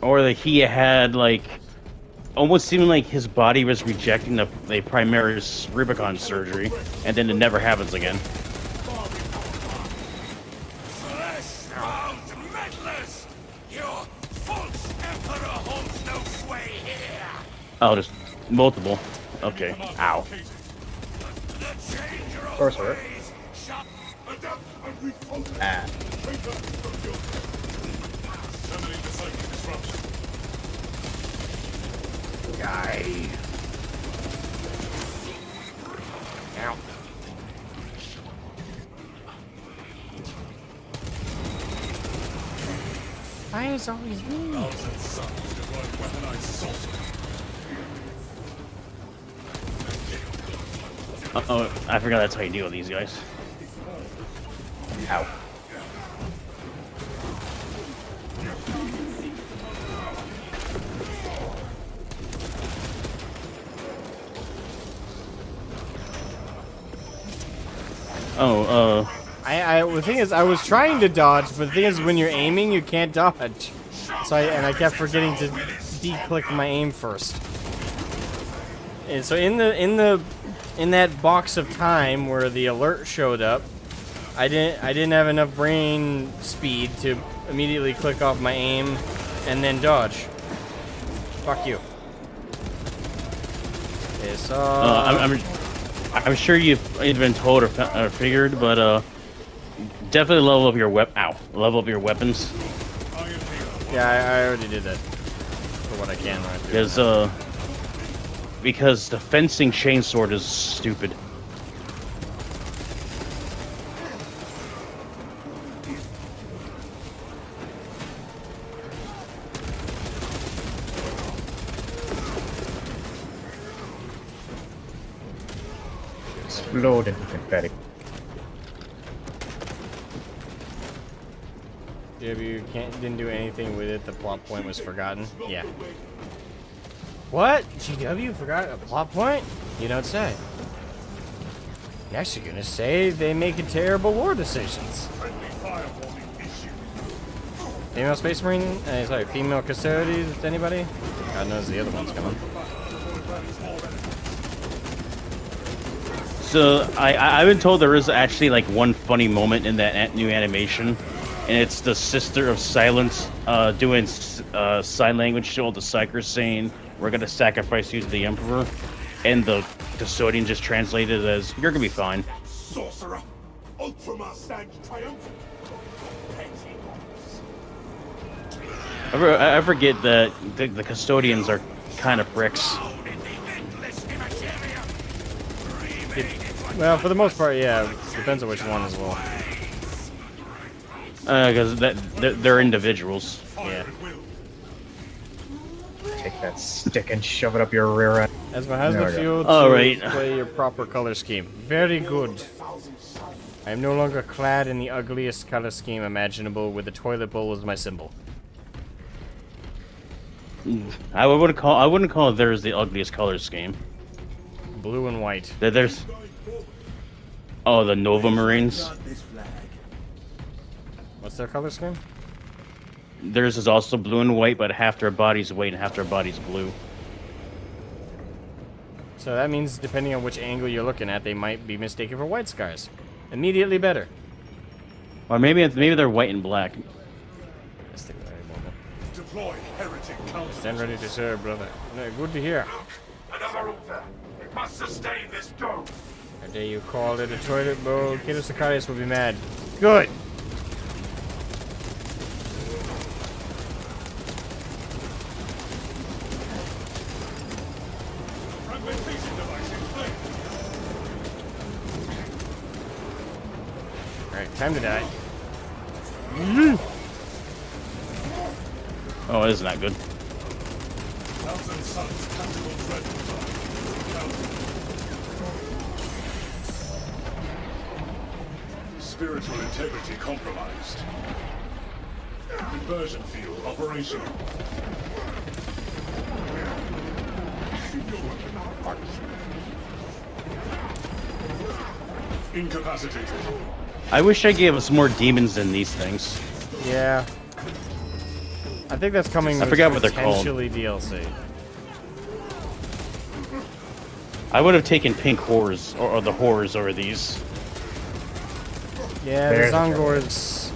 Or that he had like almost seeming like his body was rejecting the Primaris Rubicon surgery, and then it never happens again. Fleshbound meddlers! Your false emperor holds no sway here! Oh, just multiple. Okay. Ow. The changer of Sorcerer. ways shall Adapt and refocus. Ah. Summoning the psychic disruption. Guy. Ow. Why is always me? Thousand suns deploying weaponized sorcery. Oh, I forgot that's how you deal with these guys. Ow. The thing is, I was trying to dodge, but the thing is, when you're aiming, you can't dodge. So I kept forgetting to de-click my aim first. And so in that box of time where the alert showed up, I didn't have enough brain speed to immediately click off my aim and then dodge. Fuck you. Piss off. I'm sure you've either been told or figured, but definitely level up your level up your weapons Yeah, I already did that. For what I can right through. because the fencing chainsword is stupid. Explode into confetti. You didn't do anything with it. The plot point was forgotten. Yeah. What? GW forgot a plot point? You don't say. Next, you're gonna say they make terrible war decisions. Friendly fireballing issue. Female Space Marine? Sorry, female custodies? Anybody? God knows the other one's coming. I've been told there is actually like one funny moment in that new animation, and it's the Sister of Silence doing sign language to all the psychers saying, "We're gonna sacrifice you to the Emperor," and the custodian just translated it as, "You're gonna be fine." Sorcerer, Ultramar stands triumphant. Petty hogs. I forget that the custodians are kind of pricks. Well, for the most part, yeah. Depends on which one as well. Because they're individuals. Yeah. Take that stick and shove it up your rear end. Asmo, how's There the we go. fuel to Alright. play your proper color scheme? Very good. I am no longer clad in the ugliest color scheme imaginable with the toilet bowl as my symbol. I wouldn't call theirs the ugliest color scheme. Blue and white. There's the Nova Marines. What's their color scheme? Theirs is also blue and white, but half their body's white and half their body's blue. So that means, depending on which angle you're looking at, they might be mistaken for white scars. Immediately better. Or maybe they're white and black. Deploy heretic counter. Stand ready to serve, brother. No, good to hear. Another altar. It must sustain this dome. How dare you call it a toilet bowl? Kiddo Sicarius will be mad. Good. Fragmentation device in place. Alright, time to die. Oh, isn't that good? Thousand Suns tactical threat. Spiritual integrity compromised. Conversion field operational. Incapacitated. I wish I gave us more demons than these things. Yeah. I think that's coming I forgot what they're potentially DLC. I would have taken pink horrors or the horrors over these. Yeah, There's the a Zongors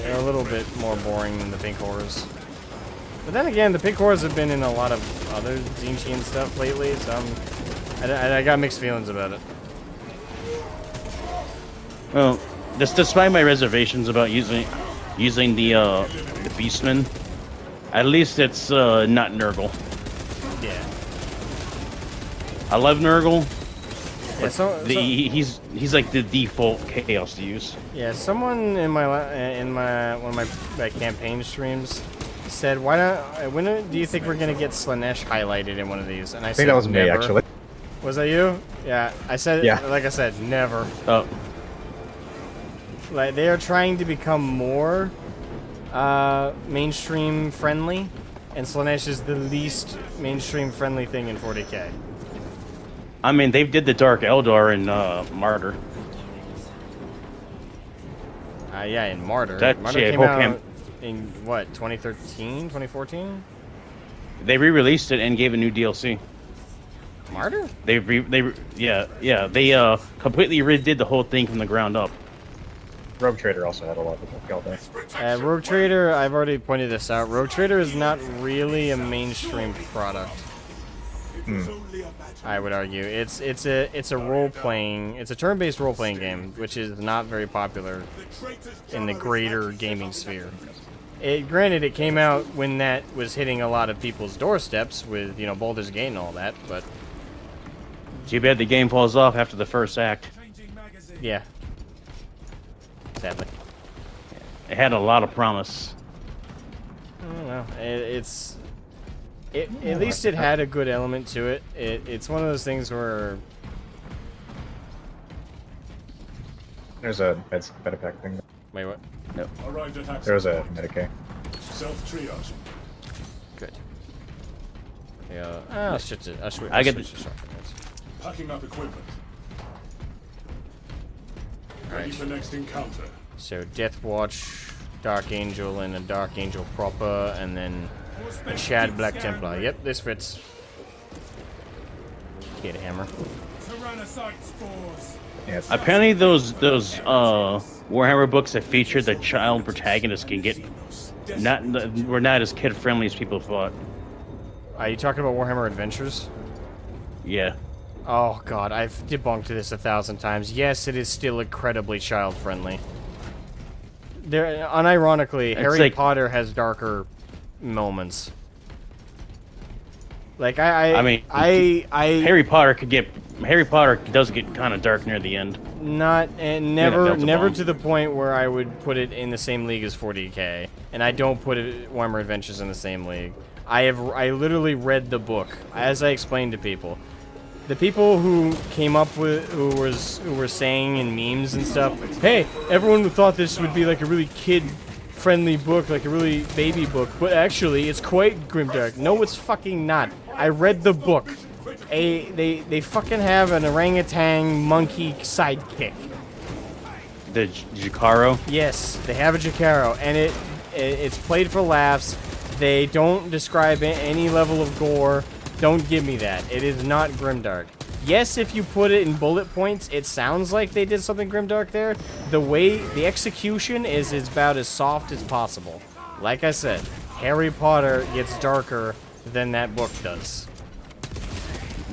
are a little bit more boring than the pink horrors. But then again, the pink horrors have been in a lot of other Zinchi and stuff lately, so I got mixed feelings about it. Well, despite my reservations about using the Beastman, at least it's not Nurgle. Yeah. I love Nurgle. Yeah, He's like the default chaos to use. yeah, someone in one of my campaign streams said, "Why not? When do you think we're gonna get Slanesh highlighted in one of these?" And I said, think that was me, "Never." actually. Was that you? Yeah, I said. Yeah. Like I said, never. Oh, Like they are trying to become more mainstream friendly, and Slanesh is the least mainstream friendly thing in 40k. I mean, they did the Dark Eldar in Martyr. Yeah, in Martyr. That Martyr shit, came whole out in what, 2013, 2014? They re-released it and gave a new DLC. Martyr? They completely redid the whole thing from the ground up. Rogue Trader also had a lot of skill there. Rogue Trader, I've already pointed this out. Rogue Trader is not really a mainstream product. I would argue it's a role-playing, it's a turn-based role-playing game, which is not very popular in the greater gaming sphere. Granted, it came out when that was hitting a lot of people's doorsteps with, you know, Baldur's Gate and all that, but Too bad the game falls off after the first act. yeah, sadly. It had a lot of promise. I don't know. At least it had a good element to it. It's one of those things where There's a medipack thing. wait, what? Arrived at access. There's a Medicaid. Self-triage. Good. Yeah. I'll switch it. I get switch to shotgun. Packing up equipment. Ready Alright. for next encounter. So Death Watch, Dark Angel, and a Dark Angel proper, and then a Shad Black Templar. Yep, this fits. Get a hammer. Parasite spores. Yes. Apparently, those Warhammer books that feature the child protagonist can get were not as kid friendly as people thought. Are you talking about Warhammer Adventures? Yeah. Oh god, I've debunked this 1,000 times. Yes, it is still incredibly child-friendly. There, unironically, Harry like- Potter has darker moments. Like Harry Potter does get kind of dark near the end. Not and Delta never Bomb. to the point where I would put it in the same league as 40k, and I don't put Warhammer Adventures in the same league. I literally read the book as I explained to people. The people who came up with who were saying in memes and stuff, hey, everyone thought this would be like a really kid-friendly book, like a really baby book, but actually it's quite grimdark. No, it's fucking not. I read the book. They fucking have an orangutan monkey sidekick. The Jacaro. Yes, they have a Jacaro, and it's played for laughs. They don't describe any level of gore. Don't give me that. It is not grimdark. Yes, if you put it in bullet points, it sounds like they did something grimdark there. The execution is about as soft as possible. Like I said, Harry Potter gets darker than that book does.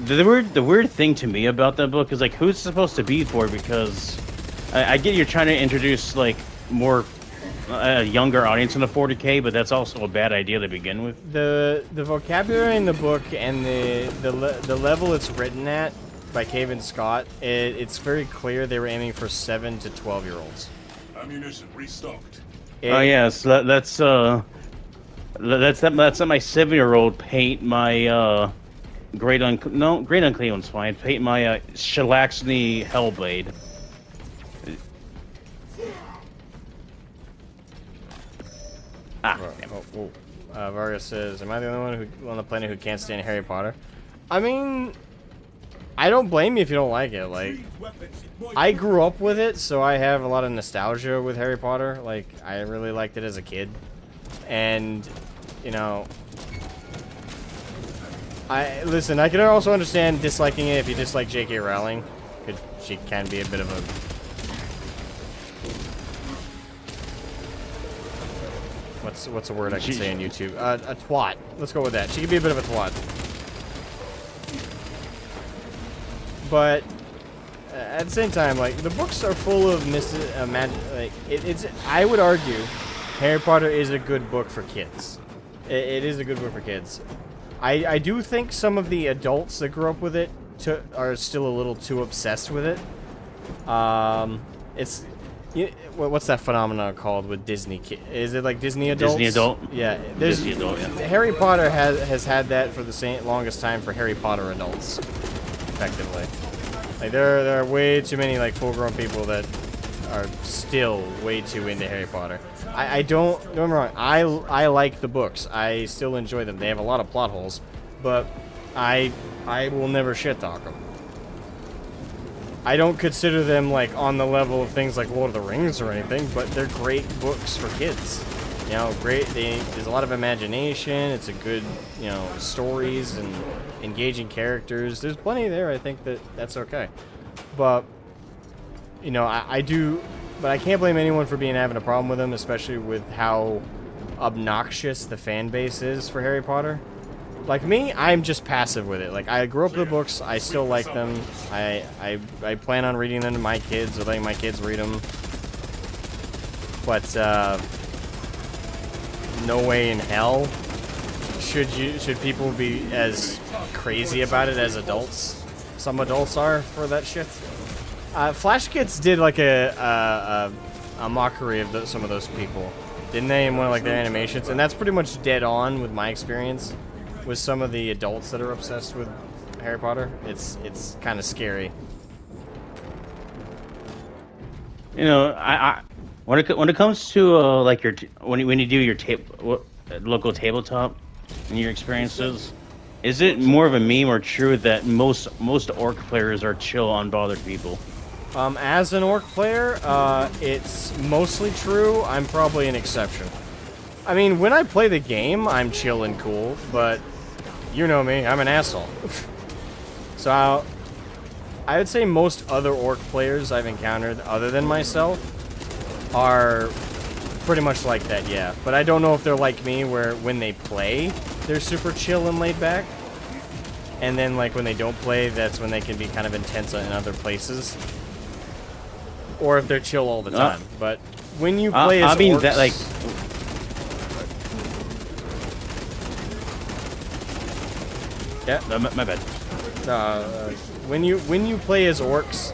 The weird thing to me about that book is like, who's it supposed to be for? Because I get you're trying to introduce like more younger audience in the 40k, but that's also a bad idea to begin with. The vocabulary in the book and the level it's written at by Cavan Scott, it's very clear they were aiming for 7 to 12-year-olds. Ammunition restocked. Oh yes, let's let my 7-year-old paint my great unclean one's fine. Paint my Shalaxny Hellblade. Vargas says, am I the only one on the planet who can't stand Harry Potter? I mean, I don't blame you if you don't like it. Like, I grew up with it, so I have a lot of nostalgia with Harry Potter. Like, I really liked it as a kid. And, you know, listen, I can also understand disliking it if you dislike J.K. Rowling, because she can be a bit of a... What's a word I can say on YouTube? A twat. Let's go with that. She can be a bit of a twat. But at the same time, like, the books are full of I would argue Harry Potter is a good book for kids. It is a good book for kids. I do think some of the adults that grew up with it are still a little too obsessed with it. What's that phenomenon called with Disney? Is it like Disney adults? Disney adult. Yeah, Disney adult. Yeah. Harry Potter has had that for the longest time for Harry Potter adults, effectively. Like there are way too many like full-grown people that are still way too into Harry Potter. Don't get me wrong. I like the books. I still enjoy them. They have a lot of plot holes, but I will never shit talk them. I don't consider them like on the level of things like Lord of the Rings or anything, but they're great books for kids. You know, there's a lot of imagination. It's a good, you know, stories and engaging characters. There's plenty there. I think that's okay. But, you know, but I can't blame anyone for having a problem with them, especially with how obnoxious the fan base is for Harry Potter. Like me, I'm just passive with it. Like, I grew up with the books. I still like them. I plan on reading them to my kids or letting my kids read them. But, no way in hell should people be as crazy about it as adults. Some adults are for that shit. Flash Kids did like a mockery of some of those people, didn't they? In one of like their animations, and that's pretty much dead on with my experience with some of the adults that are obsessed with Harry Potter. It's kind of scary. You know, when it comes to like when you do your local tabletop and your experiences, is it more of a meme or true that most orc players are chill, unbothered people? As an orc player, it's mostly true. I'm probably an exception. I mean, when I play the game, I'm chill and cool, but you know me, I'm an asshole. So I would say most other orc players I've encountered, other than myself, are pretty much like that, yeah. But I don't know if they're like me, where when they play, they're super chill and laid back. And then, like, when they don't play, that's when they can be kind of intense in other places. Or if they're chill all the time. But when you play as orcs... that, like... Yeah, no, my bad. When you play as orcs,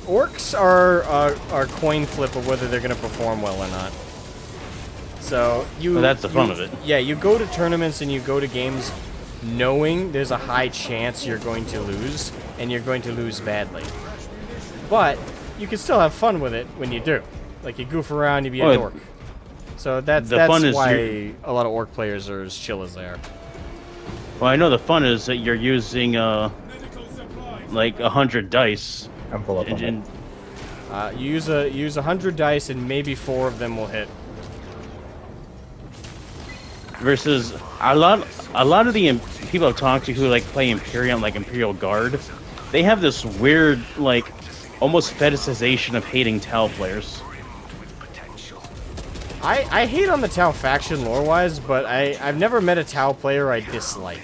orcs are coin flip of whether they're gonna perform well or not. So well, that's the fun of it. Yeah, you go to tournaments and you go to games knowing there's a high chance you're going to lose, and you're going to lose badly. But you can still have fun with it when you do. Like, you goof around, you be a dork. So that's why a lot of orc players are as chill as they are. Well, I know the fun is that you're using like 100 dice. I'm full up on and you use 100 dice and maybe 4 of them will hit. Versus a lot of the people I've talked to who like play Imperial, like Imperial Guard, they have this weird like almost fetishization of hating Tau players. I hate on the Tau faction lore-wise, but I've never met a Tau player I dislike.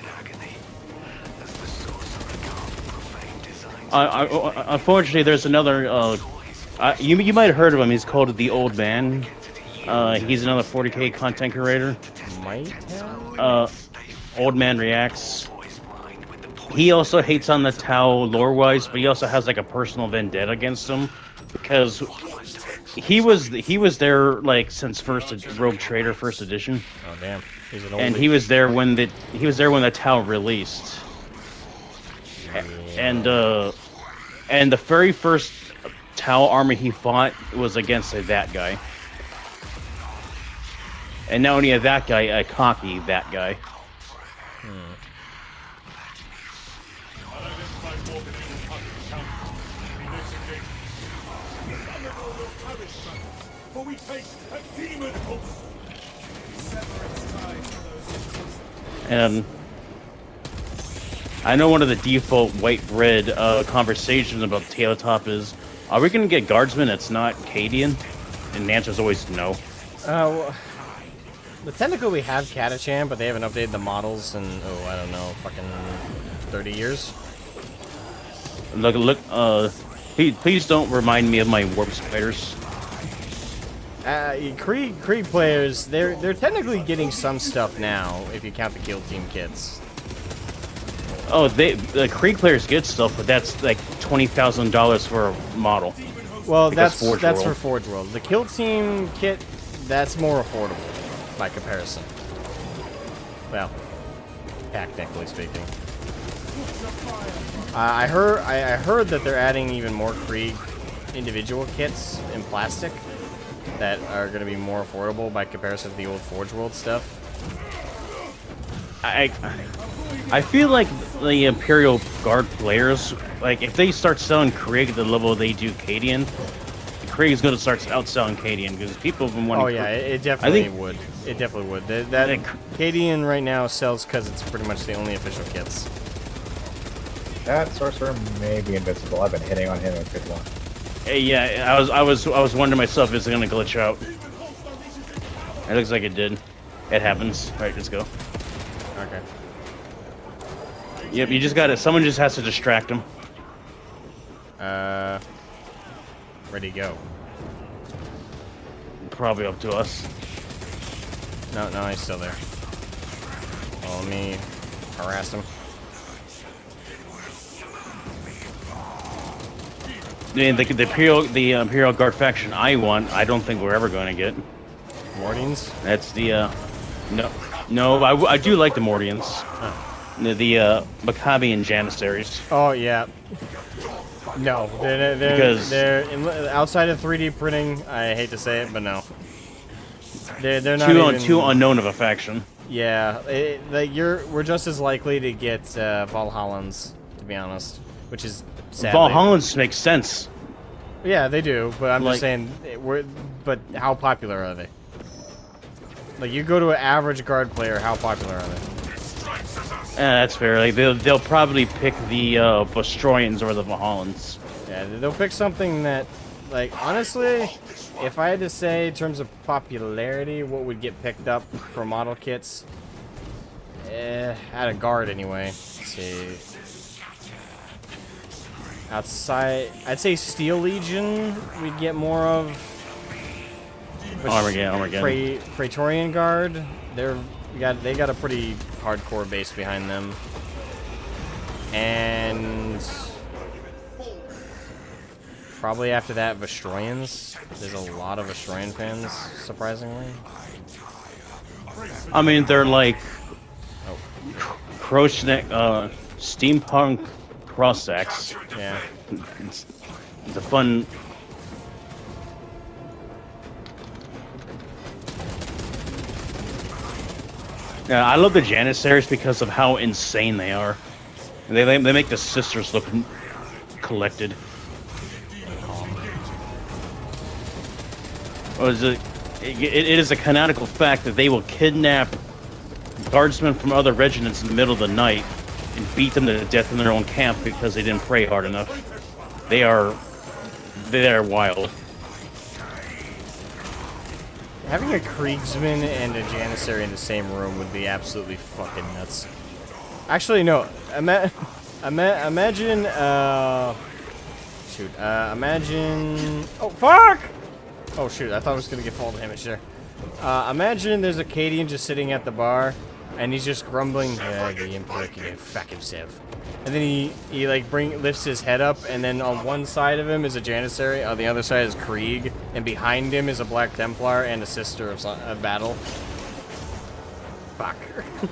Unfortunately, there's another. You might have heard of him. He's called the Old Man. He's another 40k content creator. Might have? Old Man Reacts. He also hates on the Tau lore-wise, but he also has like a personal vendetta against them because he was there like since Rogue Trader first edition. Oh damn! He's an old. And he was there when the Tau released. And the very first Tau army he fought was against that guy. And not only that guy, a cocky that guy. And I know one of the default white bread conversations about tabletop is, are we going to get guardsmen that's not Cadian? And the answer is always no. Well, technically we have Catachan, but they haven't updated the models in, I don't know, fucking 30 years. Look, please don't remind me of my warp spiders. Krieg players, they're technically getting some stuff now, if you count the Guild Team kits. Oh, the Krieg players get stuff, but that's like $20,000 for a model. Well, that's for Forge World. The Kill Team kit, that's more affordable by comparison. Well, technically speaking. I heard that they're adding even more Krieg individual kits in plastic that are going to be more affordable by comparison to the old Forge World stuff. I feel like the Imperial Guard players, like if they start selling Krieg at the level they do Cadian, Krieg is going to start outselling Cadian because people have been wanting. Oh yeah, it definitely would. It definitely would. That Cadian right now sells because it's pretty much the only official kits. That sorcerer may be invincible. I've been hitting on him a good one. Hey, yeah, I was wondering myself, is it going to glitch out? It looks like it did. It happens. All right, let's go. Okay. Yep, you just got it. Someone just has to distract him. Where'd he go? Probably up to us. No, he's still there. Well, let me harass him. The Imperial Guard faction I want, I don't think we're ever going to get. Mordians? That's the, No, I do like the Mordians. Huh. The Maccabi and Janissaries. Oh, yeah. No, they're outside of 3D printing. I hate to say it, but no. They're not too unknown of a faction. Yeah, we're just as likely to get Valhallans, to be honest, which is sad. Valhallans makes sense. Yeah, they do, but I'm just saying, but how popular are they? Like, you go to an average guard player, how popular are they? That's fair. Like they'll probably pick the Vostroyans or the Valhallans. Yeah, they'll pick something that, like, honestly, if I had to say in terms of popularity, what would get picked up for model kits, at a guard anyway. Let's see. Outside, I'd say Steel Legion we'd get more of. Armageddon. Praetorian Guard, they got a pretty hardcore base behind them. And probably after that, Vostroyans. There's a lot of Vostroyan fans, surprisingly. I mean, they're like steampunk cross-sex. Yeah. It's a fun. Yeah, I love the Janissaries because of how insane they are. They make the sisters look collected. Or is it is a canonical fact that they will kidnap guardsmen from other regiments in the middle of the night and beat them to death in their own camp because they didn't pray hard enough. They are wild. Having a Kriegsman and a Janissary in the same room would be absolutely fucking nuts. Actually, no. Imagine. Imagine. Oh fuck! Oh shoot! I thought I was gonna get fall damage there. Imagine there's a Cadian just sitting at the bar, and he's just grumbling, "Yeah, the Emperor can fuck himself." And then he like lifts his head up, and then on one side of him is a Janissary, on the other side is Krieg, and behind him is a Black Templar and a Sister of Battle. Fuck.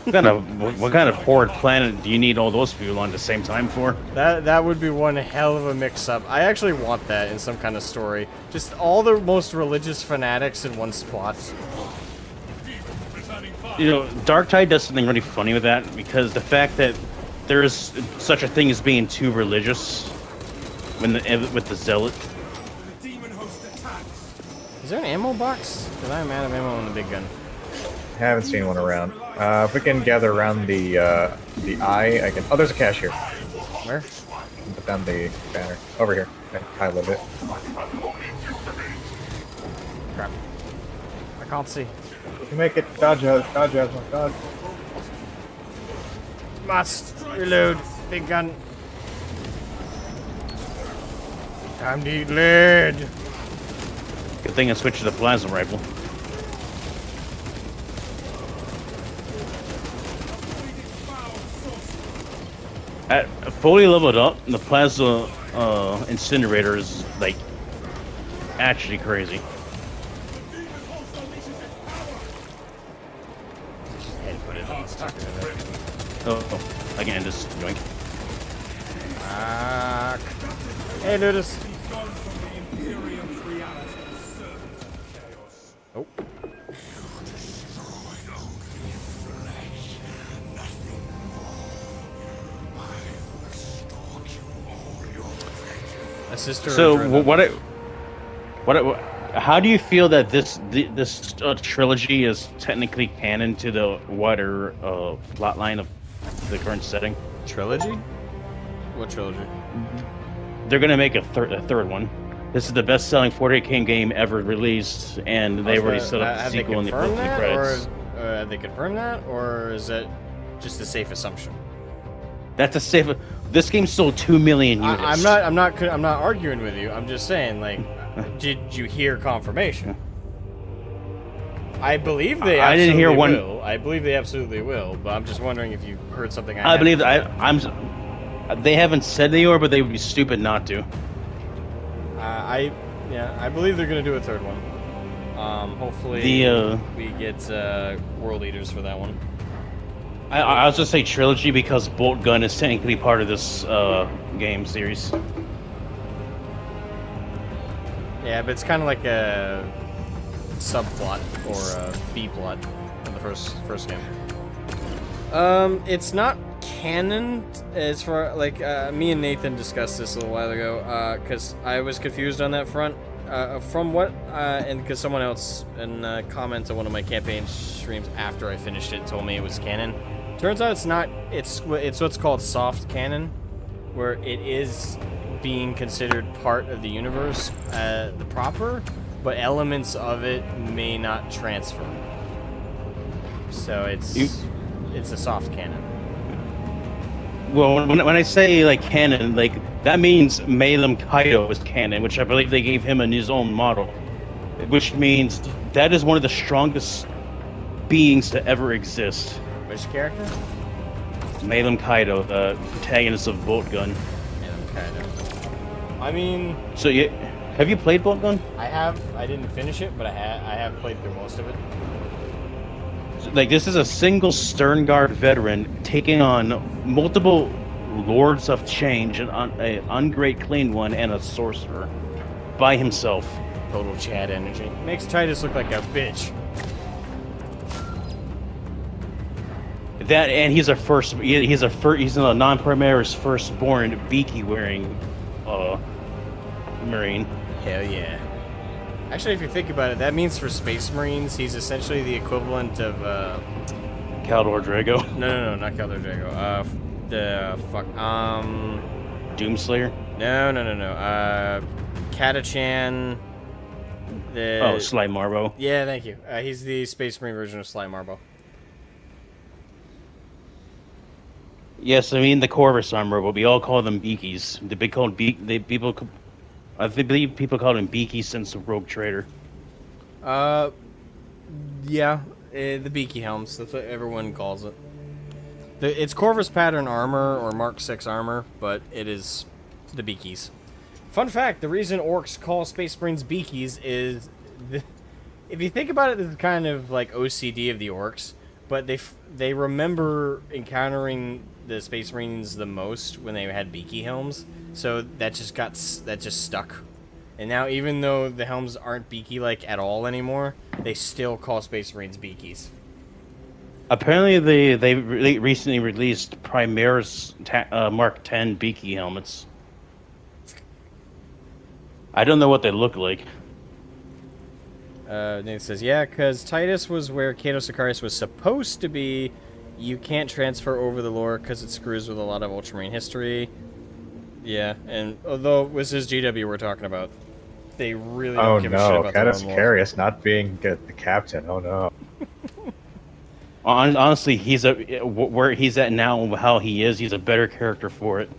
What kind of horrid planet do you need all those people on at the same time for? That would be one hell of a mix-up. I actually want that in some kind of story. Just all the most religious fanatics in one spot. You know, Darktide does something really funny with that, because the fact that there is such a thing as being too religious with the Zealot. Is there an ammo box? Because I'm out of ammo on the big gun. Haven't seen one around. If we can gather around the eye, I can. Oh, there's a cache here. Where? Put down the banner. Over here. I highlighted it. Crap. I can't see. You can make it. Dodge out. Dodge out. Dodge. Must reload. Big gun. Time to eat lead. Good thing I switched to the plasma rifle. At fully leveled up, the plasma incinerator is like actually crazy. Oh, again, just yoink. Hey, Ludus. Oh. A sister. So how do you feel that this trilogy is technically canon to the wider plot line of the current setting? Trilogy? What trilogy? They're gonna make a third one. This is the best-selling 48K game ever released, and they've already set up the sequel in the opening credits. Have they confirmed that, or is that just a safe assumption? That's a safe. This game sold 2 million units. I'm not arguing with you. I'm just saying, like, did you hear confirmation? I believe they. I didn't hear one. Will. I believe they absolutely will, but I'm just wondering if you heard something. I believe that I'm. They haven't said they are, but they would be stupid not to. I believe they're gonna do a third one. Hopefully we get World Eaters for that one. I was just say trilogy because Bolt Gun is technically part of this game series. Yeah, but it's kind of like a subplot or a B plot in the first game. It's not canon as far like me and Nathan discussed this a little while ago because I was confused on that front. From what and because someone else in comment on one of my campaign streams after I finished it told me it was canon. Turns out it's not. It's what's called soft canon, where it is being considered part of the universe, the proper, but elements of it may not transfer. So it's a soft canon. Well, when I say like canon, like that means Malum Kaido is canon, which I believe they gave him in his own model, which means that is one of the strongest beings to ever exist. Which character? Malum Kaido, the protagonist of Bolt Gun. Malum Kaido. I mean, So have you played Bolt Gun? I have. I didn't finish it, but I have played through most of it. Like, this is a single Sterngard veteran taking on multiple Lords of Change, an Ungreat Clean One, and a Sorcerer by himself. Total Chad energy. Makes Titus look like a bitch. That, and he's a he's a non-Primaris firstborn beaky wearing Marine. Hell yeah. Actually, if you think about it, that means for Space Marines, he's essentially the equivalent of, Caldor Drago. No, not Keldor Drago. Doomslayer? No. Katachan. Sly Marbo. Yeah, thank you. He's the Space Marine version of Sly Marbo. Yes, I mean the Corvus armor, but we all call them beakies. I believe people call him Beaky since the Rogue Trader. Yeah, the Beaky Helms. That's what everyone calls it. It's Corvus pattern armor or Mark 6 armor, but it is the Beakies. Fun fact, the reason orcs call Space Marines Beakies is... if you think about it, it's kind of like OCD of the orcs, but they remember encountering the Space Marines the most when they had Beaky Helms, so that just stuck. And now, even though the helms aren't beaky-like at all anymore, they still call Space Marines Beakies. Apparently, they recently released Primaris Mark 10 beaky helmets. I don't know what they look like. Nathan says, yeah, because Titus was where Cato Sicarius was supposed to be. You can't transfer over the lore because it screws with a lot of Ultramarine history. Yeah, and although this is GW we're talking about, they really don't give a shit about Cato their own lore. Sicarius not being the captain. Oh no. Honestly, where he's at now, how he is, he's a better character for it.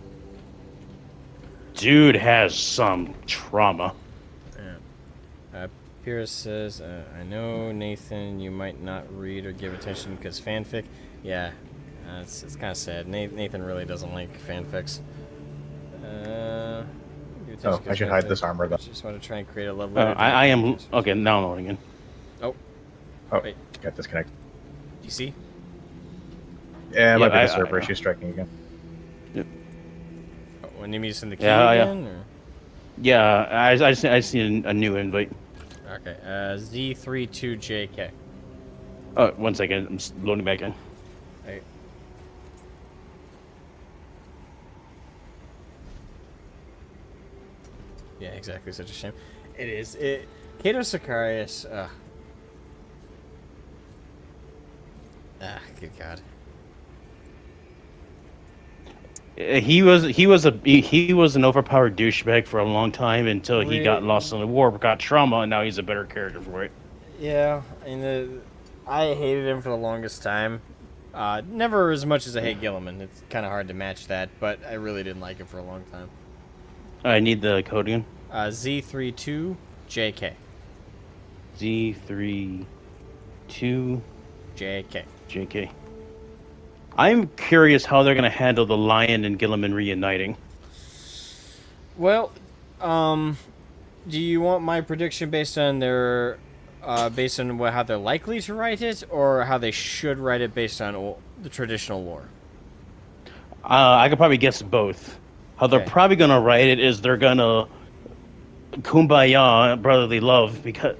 Dude has some trauma. Pierce says, I know, Nathan, you might not read or give attention because fanfic. Yeah, it's kind of sad. Nathan really doesn't like fanfics. I should hide this armor, though. Just want to try and create a level. I am... Okay, now I'm loading in. Oh, wait. Got disconnected. Do you see? Yeah, it might be the server issue striking again. Yep. Oh, when you mean send the key again? Or? Yeah, I just need a new invite. Okay, Z32JK. Oh, 1 second. I'm loading back in. Right. Yeah, exactly. Such a shame. It is. Cato Sicarius. Good God. He was an overpowered douchebag for a long time until he got lost in the war, got trauma, and now he's a better character for it. Yeah, and I hated him for the longest time. Never as much as I hate Gilliman. It's kind of hard to match that, but I really didn't like him for a long time. I need the code again. Z32JK. Z32JK. JK. I'm curious how they're going to handle the Lion and Gilliman reuniting. Well, do you want my prediction based on their, how they're likely to write it, or how they should write it based on the traditional lore? I could probably guess both. How they're probably going to write it is they're going to kumbaya brotherly love because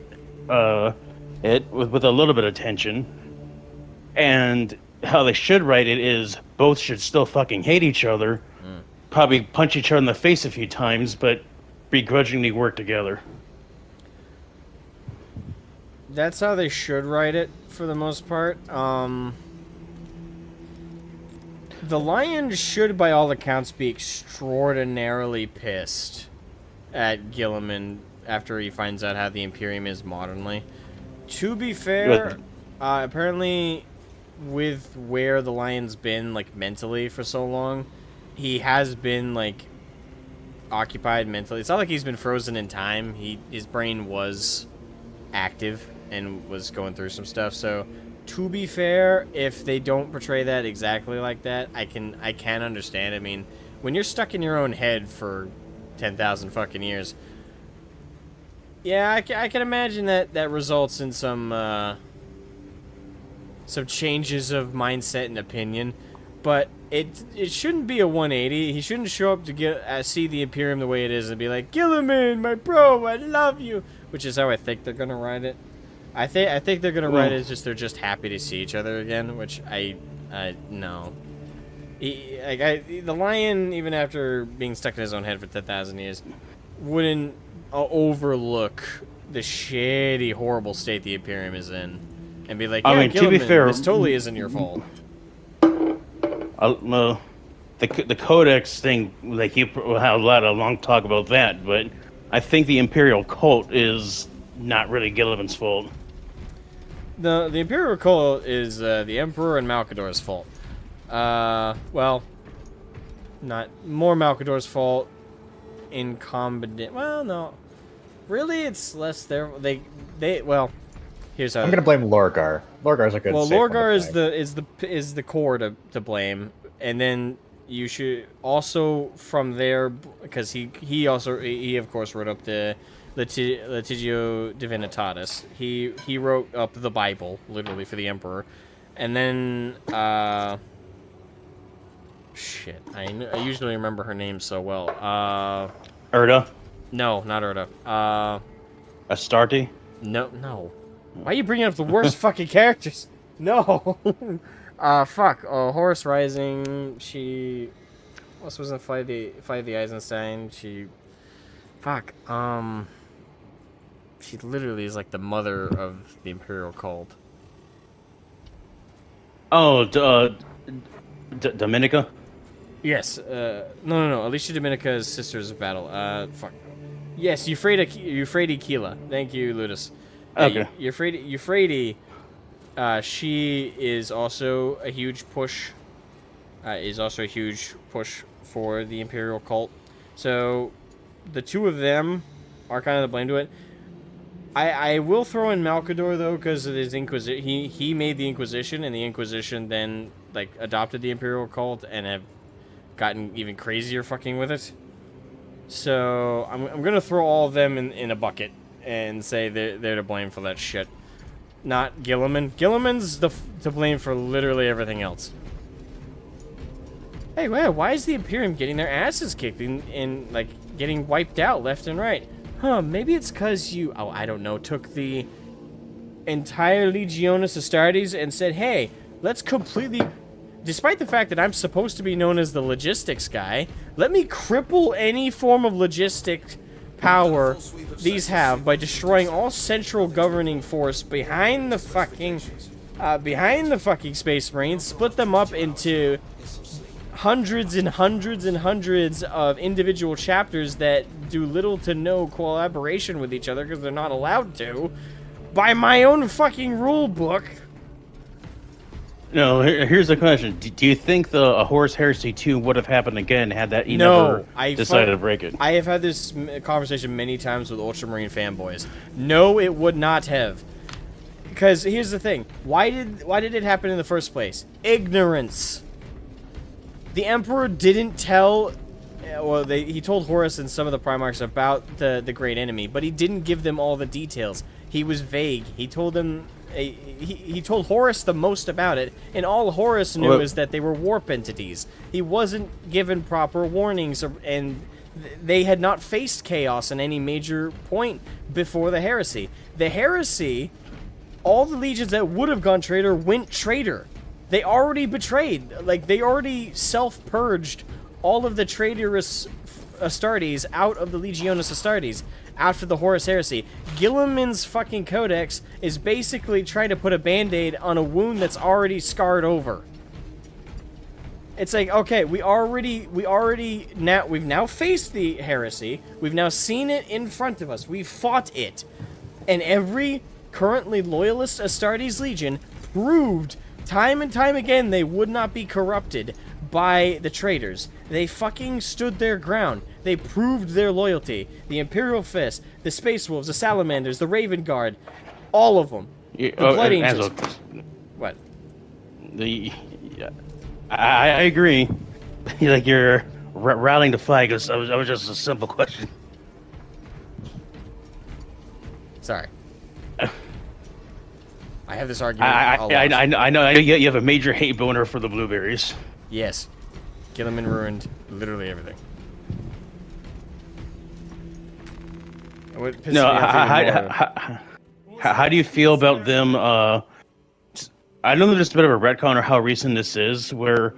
with a little bit of tension, and how they should write it is both should still fucking hate each other, probably punch each other in the face a few times, but begrudgingly work together. That's how they should write it for the most part. The Lion should, by all accounts, be extraordinarily pissed at Gilliman after he finds out how the Imperium is modernly. To be fair, apparently, with where the Lion's been, like, mentally for so long, he has been, like, occupied mentally. It's not like he's been frozen in time. His brain was active and was going through some stuff, so to be fair, if they don't portray that exactly like that, I can understand. I mean, when you're stuck in your own head for 10,000 fucking years, yeah, I can imagine that results in some changes of mindset and opinion, but it shouldn't be a 180. He shouldn't show up to see the Imperium the way it is and be like, Gilliman, my bro, I love you, which is how I think they're gonna write it. I think they're gonna write it as they're just happy to see each other again, which no. The Lion, even after being stuck in his own head for 10,000 years, wouldn't overlook the shitty, horrible state the Imperium is in, and be like, yeah, I mean, Gilliman, to be fair, this totally isn't your fault. Well, the Codex thing, like, we'll have a lot of long talk about that, but I think the Imperial cult is not really Gilliman's fault. The Imperial cult is the Emperor and Malcador's fault. Well, not more Malcador's fault in combination. Well, no, really, it's less their. Well, here's how. I'm gonna blame Lorgar. Lorgar's a good. Well, Lorgar is the core to blame, and then you should also from there, because he of course wrote up the Litigio Divinitatis. He wrote up the Bible, literally, for the Emperor. And then, shit, I usually remember her name so well. Erda? No, not Erda. Astarte? No. Why are you bringing up the worst fucking characters? No. Fuck. Horus Rising, she... Also wasn't Fight of the Eisenstein, Fuck, she literally is like the mother of the Imperial cult. Oh, Dominica? Yes, no. Alicia Dominica's Sisters of Battle. Fuck. Yes, Euphrates Keela. Thank you, Ludus. Okay. Euphrates, she is also a huge push. For the Imperial cult. So, the two of them are kind of the blame to it. I will throw in Malcador, though, because of his Inquisition. He made the Inquisition, and the Inquisition then, like, adopted the Imperial cult and have gotten even crazier fucking with it. So, I'm going to throw all of them in a bucket and say they're to blame for that shit. Not Gilliman. Gilliman's to blame for literally everything else. Hey, why is the Imperium getting their asses kicked and like, getting wiped out left and right? Maybe it's because you, I don't know, took the entire Legionis Astartes and said, hey, let's completely, despite the fact that I'm supposed to be known as the logistics guy, let me cripple any form of logistic power these have by destroying all central governing force behind the fucking Space Marines, split them up into hundreds and hundreds and hundreds of individual chapters that do little to no collaboration with each other because they're not allowed to, by my own fucking rule book. No, here's the question. Do you think the Horus Heresy 2 would have happened again had that never decided to break it? I have had this conversation many times with Ultramarine fanboys. No, it would not have. Because here's the thing. Why did it happen in the first place? Ignorance. The Emperor didn't tell... Well, he told Horus and some of the Primarchs about the Great Enemy, but he didn't give them all the details. He was vague. He told them... He told Horus the most about it, and all Horus knew is that they were warp entities. He wasn't given proper warnings, and they had not faced chaos in any major point before the heresy. The heresy, all the legions that would have gone traitor went traitor. They already betrayed. Like, they already self-purged all of the traitorous Astartes out of the Legionis Astartes after the Horus Heresy. Gilliman's fucking codex is basically trying to put a band-aid on a wound that's already scarred over. It's like, okay, we've now faced the heresy. We've now seen it in front of us. We've fought it. And every currently loyalist Astartes Legion proved time and time again they would not be corrupted by the traitors. They fucking stood their ground. They proved their loyalty. The Imperial Fist, the Space Wolves, the Salamanders, the Raven Guard, all of them. The Blood Angels. What? I agree. Like you're rallying the flag. That was just a simple question. Sorry. I have this argument. I know you have a major hate boner for the blueberries. Yes. Gilliman ruined literally everything. What pisses me off how do you feel about them? I don't know if there's a bit of a retcon or how recent this is, where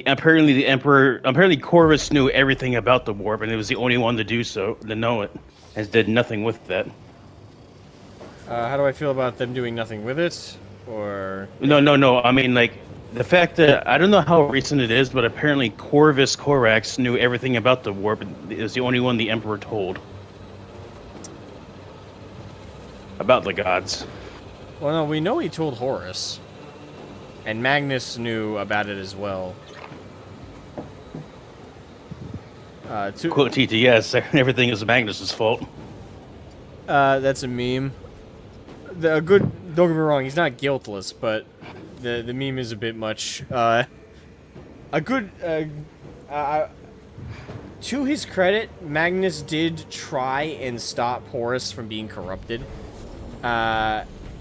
apparently Corvus knew everything about the warp, and it was the only one to know it, and did nothing with that. How do I feel about them doing nothing with it? Or No. I mean, like the fact that I don't know how recent it is, but apparently Corvus Corax knew everything about the warp, and is the only one the Emperor told about the gods. Well, no, we know he told Horus. And Magnus knew about it as well. Quote TTS, everything is Magnus's fault. That's a meme. Don't get me wrong, he's not guiltless, but the meme is a bit much. To his credit, Magnus did try and stop Horus from being corrupted.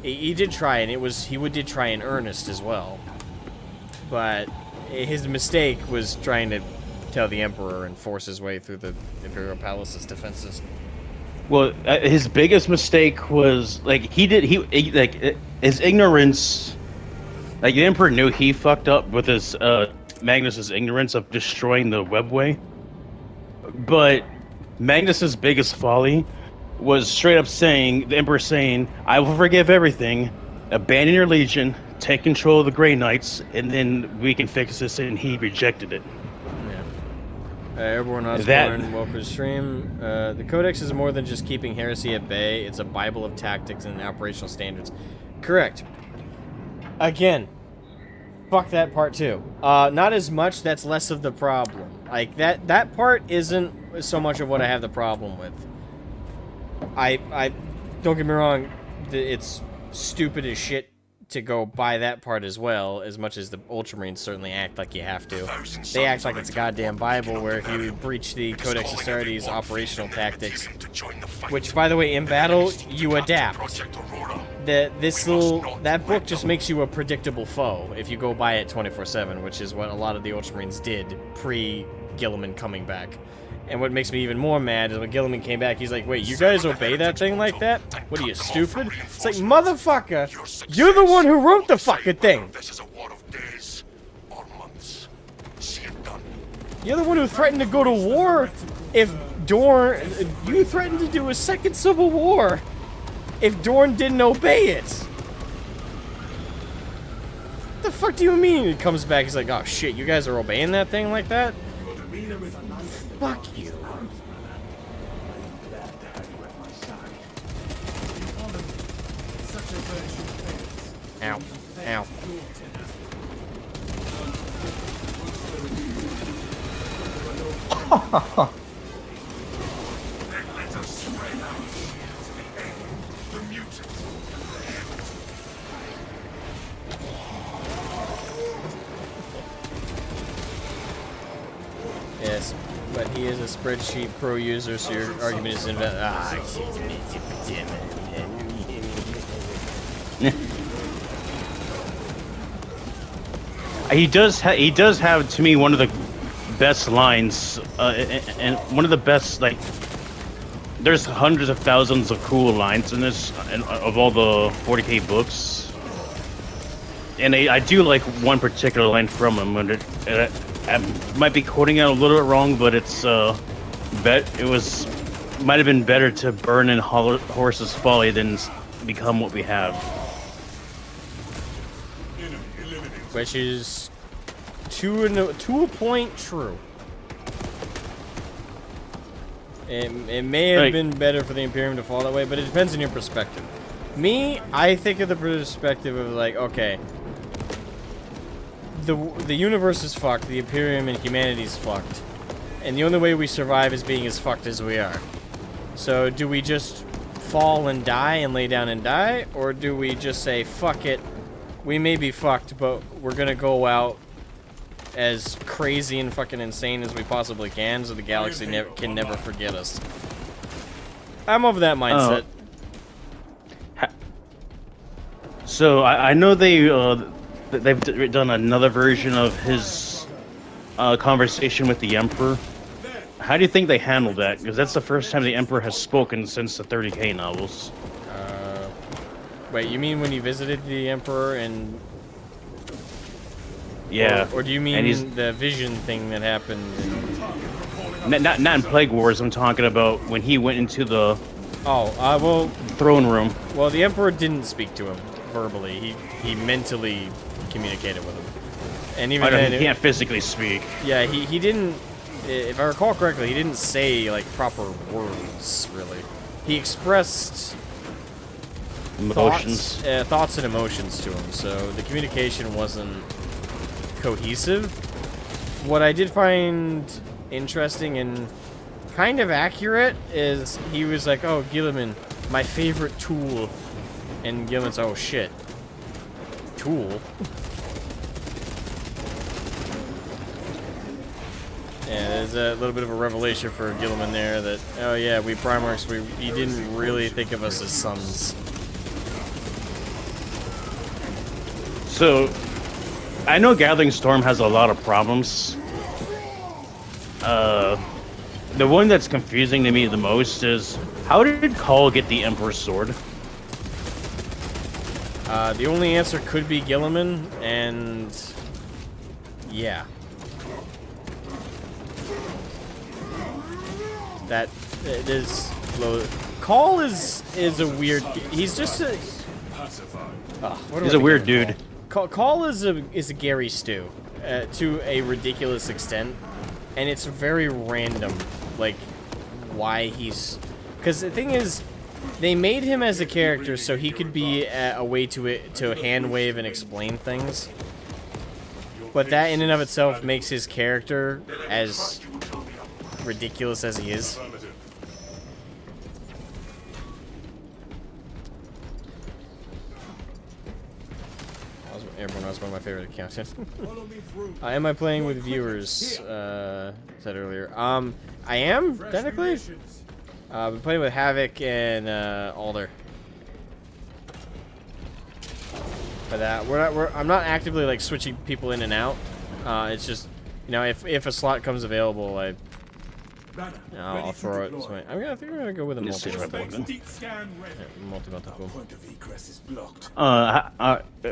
He did try, and he did try in earnest as well. But his mistake was trying to tell the Emperor and force his way through the Imperial Palace's defenses. Well, his biggest mistake was his ignorance. Like the Emperor knew he fucked up with his Magnus's ignorance of destroying the webway. But Magnus's biggest folly was straight up the Emperor saying, "I will forgive everything, abandon your legion, take control of the Grey Knights, and then we can fix this," and he rejected it. Yeah. Airborne Osborne, welcome to the stream. The Codex is more than just keeping heresy at bay. It's a Bible of tactics and operational standards. Correct. Again, fuck that part too. Not as much, that's less of the problem. Like, that part isn't so much of what I have the problem with. I don't get me wrong, it's stupid as shit to go buy that part as well, as much as the Ultramarines certainly act like you have to. They act like it's a goddamn Bible, where if you breach the Codex Astartes operational tactics, which, by the way, in battle, you adapt. That book just makes you a predictable foe if you go by it 24/7, which is what a lot of the Ultramarines did pre-Gilliman coming back. And what makes me even more mad is when Gilliman came back, he's like, wait, you guys obey that thing like that? What are you, stupid? It's like, motherfucker, you're the one who wrote the fucking thing. You're the one who threatened to go to war if Dorn... You threatened to do a second civil war if Dorn didn't obey it. What the fuck do you mean? He comes back, he's like, oh shit, you guys are obeying that thing like that? Fuck you. Ow. Ow. Yes, but he is a spreadsheet pro user, so your argument is invalid. He does have, to me, one of the best lines, and one of the best, like, there's hundreds of thousands of cool lines in this, of all the 40k books. And I do like one particular line from him, and I might be quoting it a little bit wrong, but it's might have been better to burn in Horus's folly than become what we have. Which is to a point, true. It may have been better for the Imperium to fall that way, but it depends on your perspective. Me, I think of the perspective of like, okay, the universe is fucked, the Imperium and humanity's fucked, and the only way we survive is being as fucked as we are. So do we just fall and die and lay down and die, or do we just say, fuck it, we may be fucked, but we're gonna go out as crazy and fucking insane as we possibly can, so the galaxy can never forget us. I'm of that mindset. So I know they've done another version of his conversation with the Emperor. How do you think they handled that? Because that's the first time the Emperor has spoken since the 30K novels. Wait, you mean when he visited the Emperor and... Yeah. Or do you mean the vision thing that happened in... Not in Plague Wars, I'm talking about when he went into the... well... throne room. Well, the Emperor didn't speak to him verbally. He mentally communicated with him. And even then... He can't physically speak. Yeah, he didn't... If I recall correctly, he didn't say, like, proper words, really. He expressed... Emotions. Thoughts and emotions to him, so the communication wasn't cohesive. What I did find interesting and kind of accurate is he was like, oh, Gilliman, my favorite tool. And Gilliman's, oh, shit. Tool? Yeah, there's a little bit of a revelation for Gilliman there that, oh yeah, we Primarchs, he didn't really think of us as sons. So, I know Gathering Storm has a lot of problems. The one that's confusing to me the most is, how did Call get the Emperor's sword? The only answer could be Gilliman, and... yeah. That is low. Call is a weird... He's just a... He's a weird dude. Call is a Gary Stew, to a ridiculous extent, and it's very random, like, why he's... Because the thing is, they made him as a character so he could be a way to hand wave and explain things, but that in and of itself makes his character as ridiculous as he is. Everyone knows one of my favorite accounts. Am I playing with viewers? Said earlier. I am technically. I've been playing with Havoc and Alder. But I'm not actively like switching people in and out. It's just, you know, if a slot comes available, I'll throw it. So I think I'm gonna go with a multi-multi.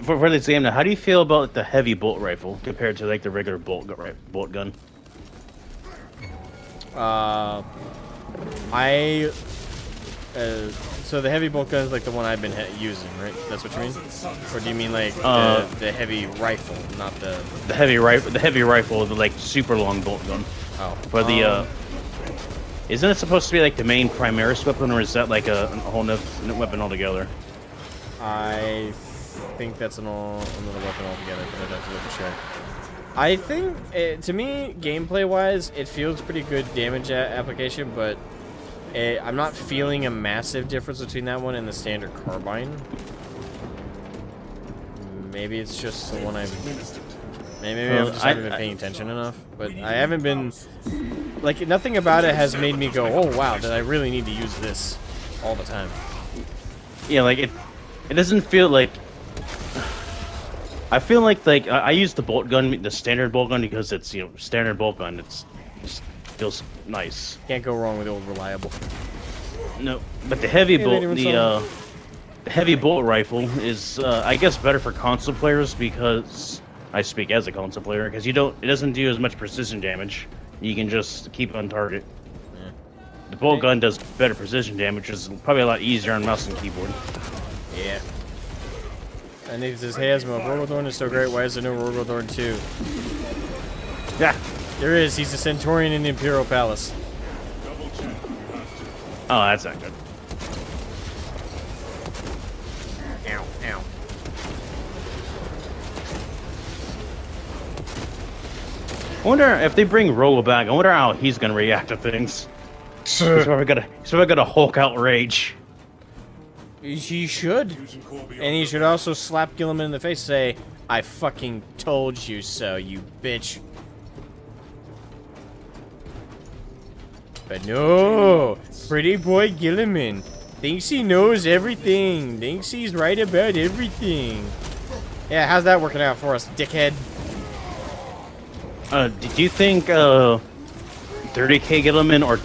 For this game now, how do you feel about the heavy bolt rifle compared to like the regular bolt gun? So the heavy bolt gun is like the one I've been using, right? That's what you mean? Or do you mean like the heavy rifle, not the heavy rifle? The heavy rifle, the like super long bolt gun. Oh, for the isn't it supposed to be like the main Primaris weapon, or is that like a whole new weapon altogether? I think that's another weapon altogether, but I'd have to look to check. I think, to me, gameplay-wise, it feels pretty good damage application, but I'm not feeling a massive difference between that one and the standard carbine. Maybe it's just the one maybe I just haven't been paying attention enough, but I haven't been... Like, nothing about it has made me go, oh wow, that I really need to use this all the time. Yeah, like, it doesn't feel like... I feel like I use the bolt gun, the standard bolt gun, because it's, you know, standard bolt gun. It feels nice. Can't go wrong with the old reliable. No, but the heavy bolt, the heavy bolt rifle is, I guess, better for console players because I speak as a console player because it doesn't do as much precision damage. You can just keep on target. Yeah. The bolt gun does better precision damage, which is probably a lot easier on mouse and keyboard. Yeah. And he says, hey Asmo, Rogaldorn is so great, why is there no Rogaldorn 2? There is. He's a Centaurian in the Imperial Palace. Oh, that's not good. Ow, ow. I wonder if they bring Rolo back. I wonder how he's gonna react to things. He's probably gonna Hulk out rage. He should. And he should also slap Gilliman in the face and say, I fucking told you so, you bitch. But no, pretty boy Gilliman thinks he knows everything. Thinks he's right about everything. Yeah, how's that working out for us, dickhead? Do you think 30k Gilliman or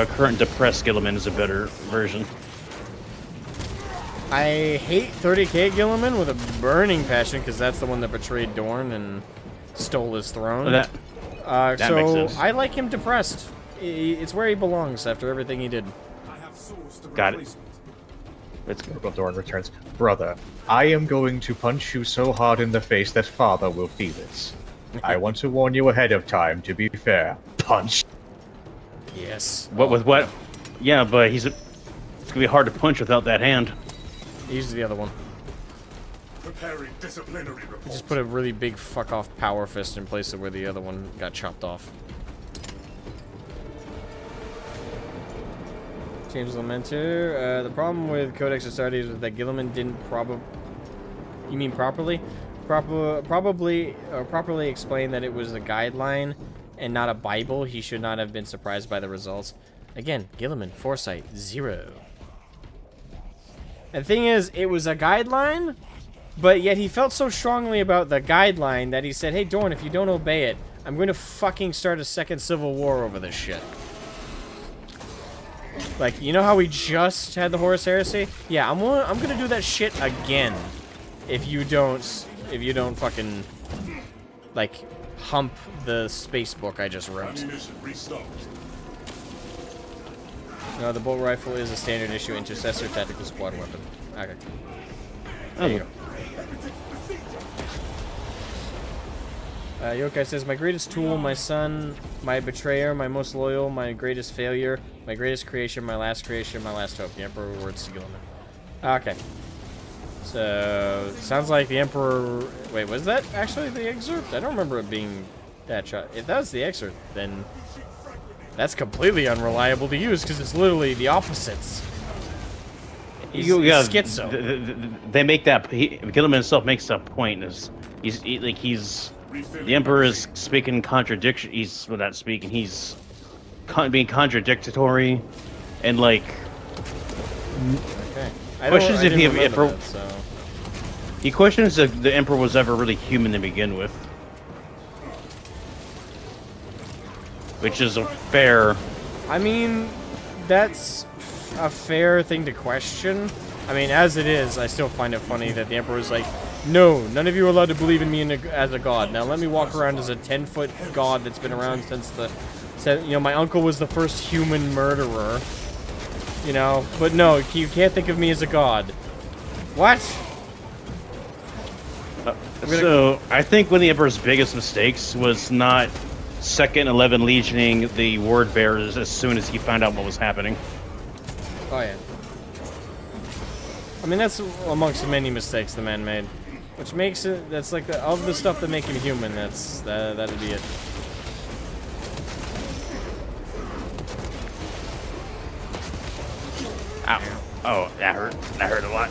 current depressed Gilliman is a better version? I hate 30k Gilliman with a burning passion because that's the one that betrayed Dorn and stole his throne. That makes So sense. I like him depressed. It's where he belongs after everything he did. Got it. Let's go. Dorn returns. Brother, I am going to punch you so hard in the face that father will feel it. I want to warn you ahead of time, to be fair. Punch. Yes. What with what? Yeah, but it's gonna be hard to punch without that hand. Use the other one. Preparing disciplinary report. Just put a really big fuck off power fist in place of where the other one got chopped off. James Lamenter. The problem with Codex Astartes is that Gilliman didn't You mean properly? Properly explain that it was a guideline and not a Bible. He should not have been surprised by the results. Again, Gilliman, foresight, 0. And the thing is, it was a guideline, but yet he felt so strongly about the guideline that he said, hey, Dorn, if you don't obey it, I'm going to fucking start a second civil war over this shit. Like, you know how we just had the Horus Heresy? Yeah, I'm gonna do that shit again. If you don't fucking, like, hump the space book I just wrote. Ammunition restocked. No, the bolt rifle is a standard issue intercessor tactical squad weapon. Okay. There you go. Yokai says, my greatest tool, my son, my betrayer, my most loyal, my greatest failure, my greatest creation, my last hope. The Emperor words to Gilliman. Okay. So, sounds like the Emperor... Wait, was that actually the excerpt? I don't remember it being that shot. If that was the excerpt, then that's completely unreliable to use because it's literally the opposites. He's schizo. They make that... Gilliman himself makes that point. The Emperor is speaking contradiction. He's not speaking. He's being contradictory, and like. Okay. Questions if he questions if the Emperor was ever really human to begin with, which is a fair. I mean, that's a fair thing to question. I mean, as it is, I still find it funny that the Emperor's like, no, none of you are allowed to believe in me as a god. Now let me walk around as a 10-foot god that's been around since my uncle was the first human murderer. You know, but no, you can't think of me as a god. What? So, I think one of the Emperor's biggest mistakes was not second 11 legioning the word bearers as soon as he found out what was happening. Oh yeah. I mean, that's amongst many mistakes the man made. Which makes it, that's like, of the stuff that make him human, that'd be it. Ow. Oh, that hurt. That hurt a lot.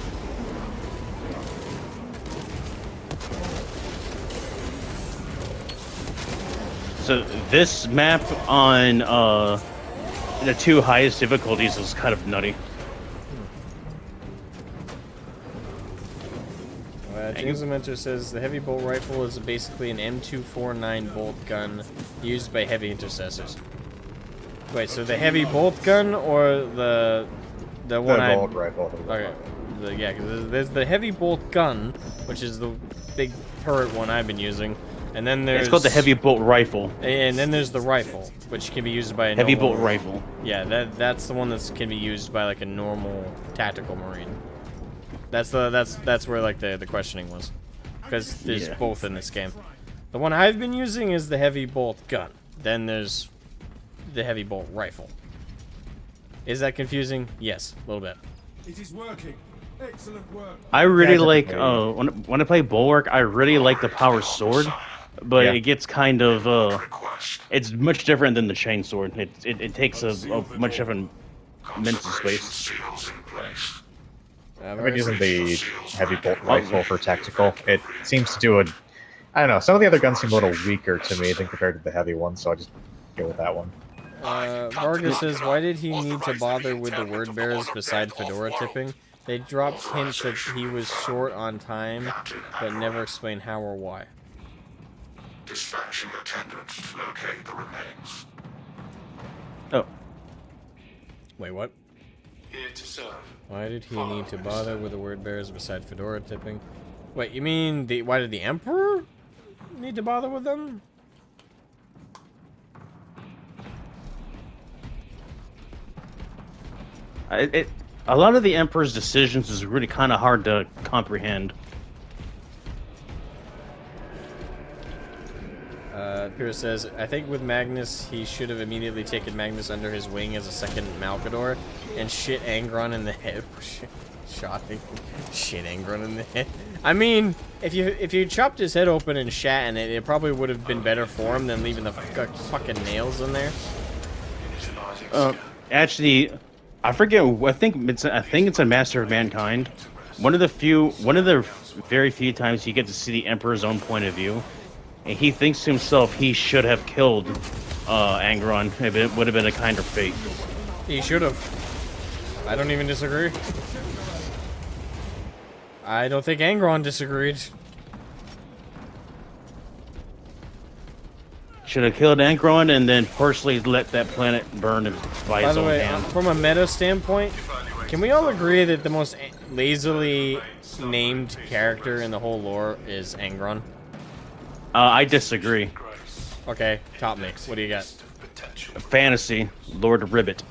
So, this map on, the 2 highest difficulties is kind of nutty. James Mentor says the heavy bolt rifle is basically an M249 bolt gun used by heavy intercessors. Wait, so the heavy bolt gun or the one I... bolt rifle. Okay, yeah, because there's the heavy bolt gun, which is the big turret one I've been using, and then there's... It's called the heavy bolt rifle. And then there's the rifle, which can be used by a heavy normal, bolt rifle. Yeah, that's the one that can be used by like a normal tactical marine. That's where like the questioning was, because there's both in this game. The one I've been using is the heavy bolt gun, then there's the heavy bolt rifle. Is that confusing? Yes, a little bit. It is working. Excellent work. I really Yeah, like definitely. when I play Bulwark. I really like the power sword, but Yeah. it gets kind of it's much different than the chain sword. It takes a much different mental space. Seals in place. I've been using the heavy bolt rifle for tactical. It seems to do a... I don't know, some of the other guns seem a little weaker to me than compared to the heavy one, so I just go with that one. Vargas says, why did he need to bother with the word bearers beside fedora tipping? They dropped hints that he was short on time, but never explained how or why. Dispatching attendants to locate the remains. Oh, Wait, what? Here to serve. Why did he need to bother with the word bearers beside fedora tipping? Wait, you mean why did the Emperor need to bother with them? a lot of the Emperor's decisions is really kind of hard to comprehend. Pierce says, I think with Magnus, he should have immediately taken Magnus under his wing as a second Malkador and shit Angron in the head. Shit Angron in the head. I mean, if you chopped his head open and shat in it, it probably would have been better for him than leaving the fucking nails in there. Actually, I forget. I think it's a Master of Mankind. One of the very few times you get to see the Emperor's own point of view, and he thinks to himself he should have killed Angron if it would have been a kinder fate. He should have. I don't even disagree. I don't think Angron disagreed. Should have killed Angron and then personally let that planet burn by By his the own way, hand. from a meta standpoint, can we all agree that the most lazily named character in the whole lore is Angron? I disagree. Okay, top me. What do you got? Fantasy, Lord Ribbit.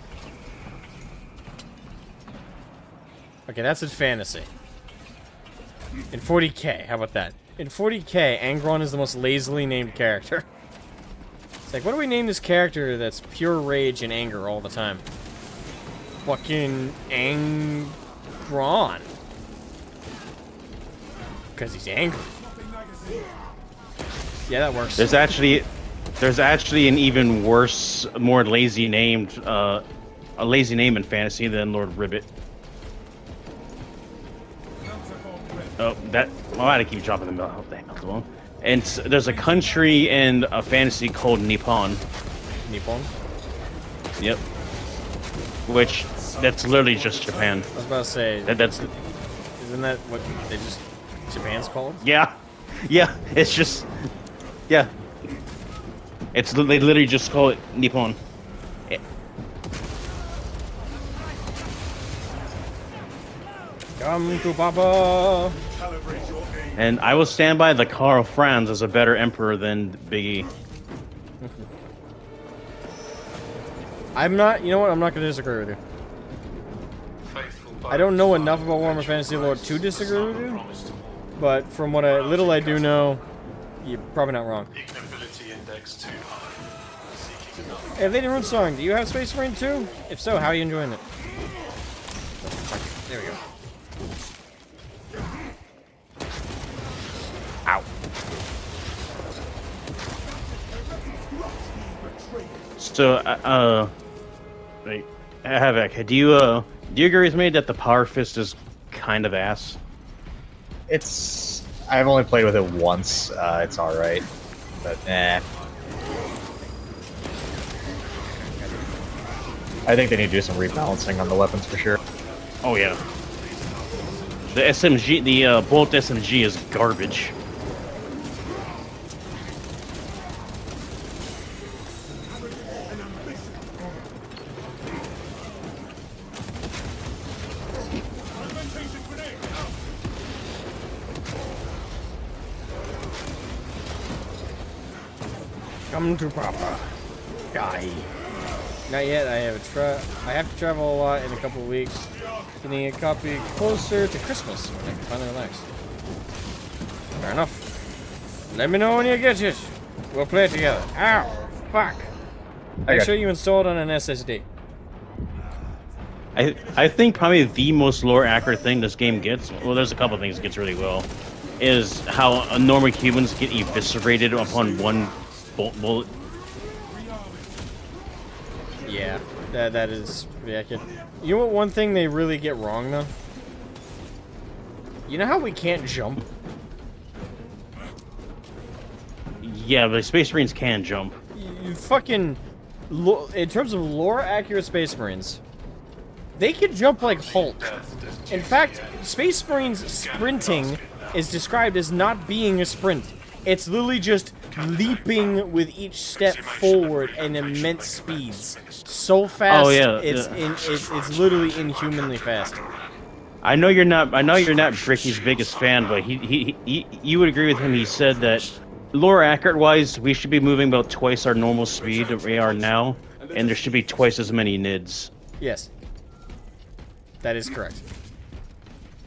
Okay, that's in fantasy. In 40k, how about that? In 40k, Angron is the most lazily named character. It's like, what do we name this character that's pure rage and anger all the time? Fucking Angron. Because he's angry. Yeah, that works. There's actually an even worse, more lazy named, a lazy name in fantasy than Lord Ribbit. Oh, that. Well, I had to keep dropping them out. Oh, dang, not alone. And there's a country in a fantasy called Nippon. Nippon? Yep. Which, that's literally just Japan. I was about to say, That's. isn't that what they just Japan's called? Yeah. Yeah. It's just. Yeah. They literally just call it Nippon. Come to Papa. And I will stand by the Karl Franz as a better emperor than Biggie. I'm not. You know what? I'm not going to disagree with you. I don't know enough about Warhammer Fantasy Lore to disagree with you, but from what little I do know, you're probably not wrong. Hey, Lady Rune Song, do you have Space Marine 2? If so, how are you enjoying it? There we go. Ow. So, wait, Havoc, do you agree with me that the Power Fist is kind of ass? I've only played with it once. It's alright. But, I think they need to do some rebalancing on the weapons for sure. Oh yeah. The SMG, the Bolt SMG is garbage. Come to Papa. Die. Not yet. I have to travel a lot in a couple of weeks. Getting a copy closer to Christmas when I can finally relax. Fair enough. Let me know when you get it. We'll play it together. Ow! Fuck. I Make got sure you install it on an SSD. I think probably the most lore accurate thing this game gets, well, there's a couple of things it gets really well, is how normal humans get eviscerated upon one bullet. Yeah, that is pretty accurate. You know what one thing they really get wrong, though? You know how we can't jump? Yeah, but Space Marines can jump. You fucking... In terms of lore-accurate Space Marines, they can jump like Hulk. In fact, Space Marines sprinting is described as not being a sprint. It's literally just leaping with each step forward at immense speeds. So fast, Oh, yeah, it's literally inhumanly fast. I know you're not Bricky's biggest fan, but you would agree with him. He said that lore accurate wise, we should be moving about twice our normal speed that we are now, and there should be twice as many NIDs. Yes. That is correct.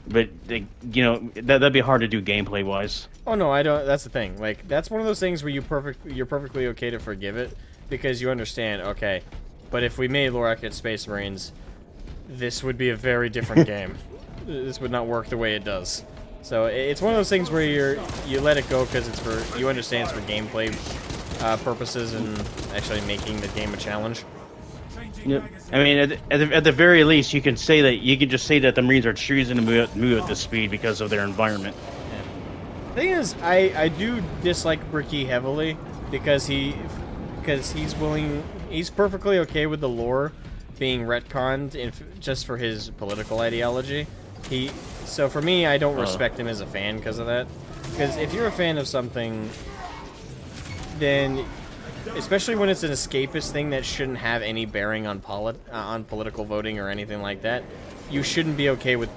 But you know, that'd be hard to do gameplay wise. Oh no, I don't. That's the thing. Like, that's one of those things where you're perfectly okay to forgive it because you understand. Okay, but if we made lore accurate Space Marines, this would be a very different game. This would not work the way it does. So it's one of those things where you let it go because it's for, you understand it's for gameplay purposes and actually making the game a challenge. Yep. I mean, at the very least, you can just say that the Marines are choosing to move at this speed because of their environment. The thing is, I do dislike Bricky heavily because he's perfectly okay with the lore being retconned just for his political ideology. So for me, I don't respect him as a fan because of that. Because if you're a fan of something, then, especially when it's an escapist thing that shouldn't have any bearing on political voting or anything like that, you shouldn't be okay with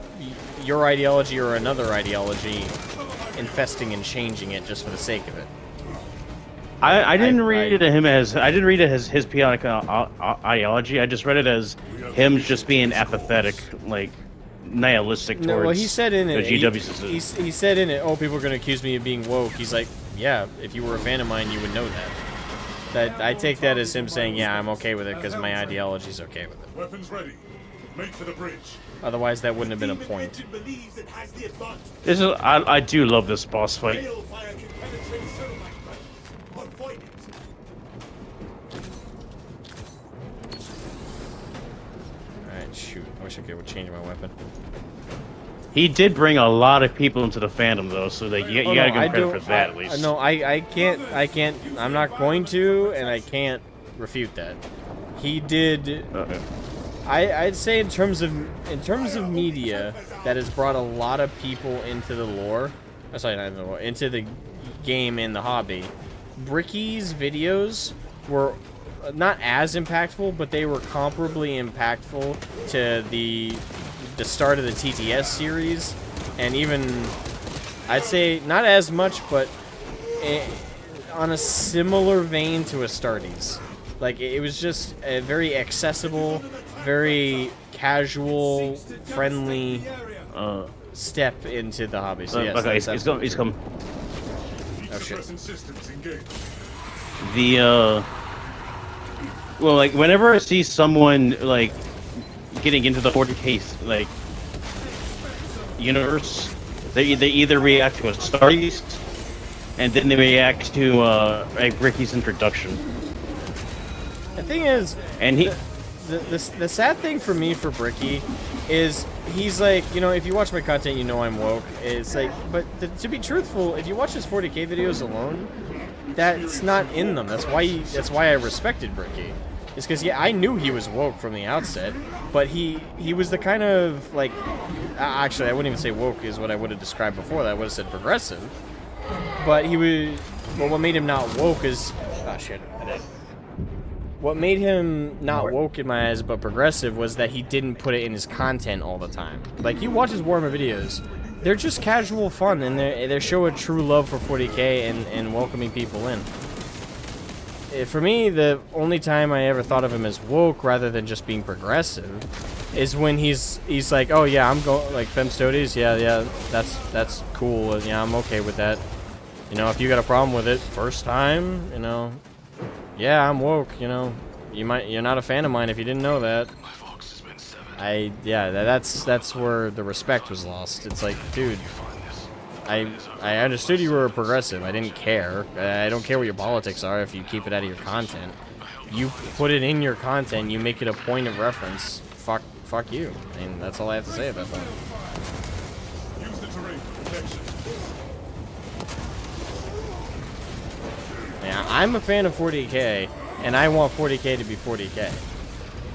your ideology or another ideology infesting and changing it just for the sake of it. I didn't read it as his chaotic ideology. I just read it as him just being apathetic, like nihilistic towards. No, well, he said in it. GW He said in it, "Oh, people are going to accuse me of being woke." He's like, "Yeah, if you were a fan of mine, you would know that." That I take that as him saying, "Yeah, I'm okay with it because my ideology's okay with it." Weapons ready. Make for the bridge. Otherwise, that wouldn't have been a point. This is I do love this boss fight. Balefire can penetrate Thermite, but avoid it. Alright, shoot. I wish I could change my weapon. He did bring a lot of people into the fandom, though, so that you gotta give him credit for that at least. No, I can't. I'm not going to, and I can't refute that. He did. I'd say in terms of media that has brought a lot of people into the lore. Sorry, not into the lore, into the game and the hobby. Bricky's videos were not as impactful, but they were comparably impactful to the start of the TTS series, and even I'd say not as much, but on a similar vein to Astartes. Like, it was just a very accessible, very casual, friendly step into the hobby. So yes, okay, he's coming. Oh shit. Well, like, whenever I see someone like getting into the 40K like universe, they either react to Astartes, and then they react to like Ricky's introduction. The thing is, and the sad thing for me for Bricky is he's like, you know, if you watch my content, you know I'm woke. It's like, but to be truthful, if you watch his 40K videos alone, that's not in them. That's why I respected Bricky. It's because, yeah, I knew he was woke from the outset, but he was the kind of, like, actually, I wouldn't even say woke is what I would have described before that. I would have said progressive. But he was, well, what made him not woke is, oh shit, I did. What made him not woke in my eyes but progressive was that he didn't put it in his content all the time. Like, you watch his Warhammer videos, they're just casual fun, and they show a true love for 40K and welcoming people in. For me, the only time I ever thought of him as woke rather than just being progressive is when he's like, oh yeah, I'm going, like, Femstodes, yeah, that's cool, yeah, I'm okay with that. You know, if you got a problem with it first time, you know, Yeah, I'm woke, you know. You're not a fan of mine if you didn't know that. My fox has been severed. Yeah, that's where the respect was lost. It's like, dude, Find this. I understood you were a progressive. I didn't care. I don't care what your politics are if you keep it out of your content. You put it in your content, you make it a point of reference. Fuck you. I mean, that's all I have to say about that. Use the terrain for protection. Yeah, I'm a fan of 40k, and I want 40k to be 40k.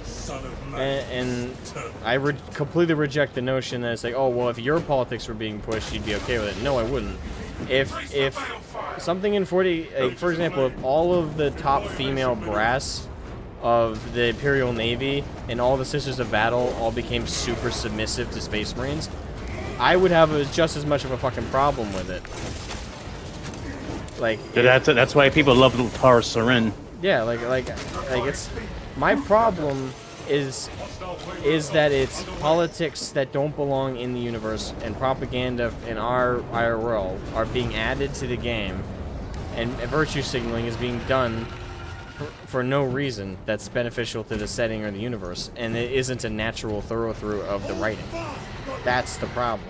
Son of man. And I completely reject the notion that it's like, oh, well, if your politics were being pushed, you'd be okay with it. No, I wouldn't. If something in 40, like, for example, if all of the top female brass of the Imperial Navy and all the Sisters of Battle all became super submissive to Space Marines, I would have just as much of a fucking problem with it. Like, That's why people love Tar Sarin. yeah, like it's my problem is that it's politics that don't belong in the universe and propaganda in our world are being added to the game, and virtue signaling is being done for no reason that's beneficial to the setting or the universe, and it isn't a natural through of the writing. That's the problem.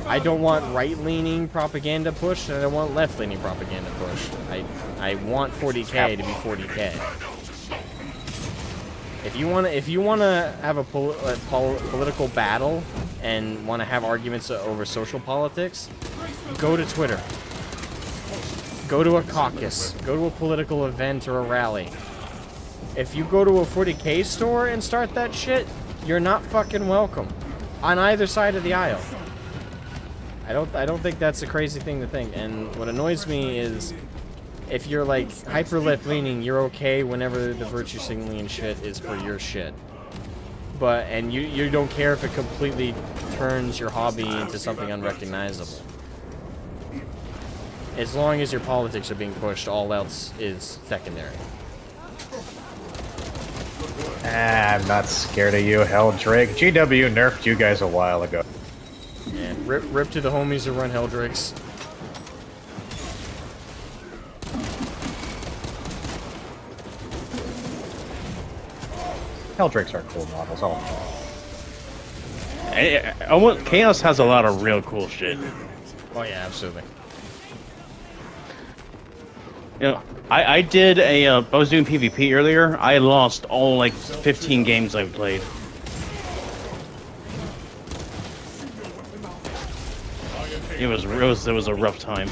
I don't want right-leaning propaganda push, and I don't want left-leaning propaganda push. I want 40k to be 40k. If you wanna have a political battle and want to have arguments over social politics, go to Twitter. Go to a caucus. Go to a political event or a rally. If you go to a 40k store and start that shit, you're not fucking welcome on either side of the aisle. I don't think that's a crazy thing to think. And what annoys me is if you're like hyper left leaning, you're okay whenever the virtue signaling shit is for your shit. And you don't care if it completely turns your hobby into something unrecognizable. As long as your politics are being pushed, all else is secondary. I'm not scared of you, Helldrake. GW nerfed you guys a while ago. Yeah, rip to the homies who run Helldrakes. Helldrakes are cool models. Chaos has a lot of real cool shit. Oh yeah, absolutely. You know, I did I was doing PvP earlier. I lost all like 15 games I've played. It was a rough time.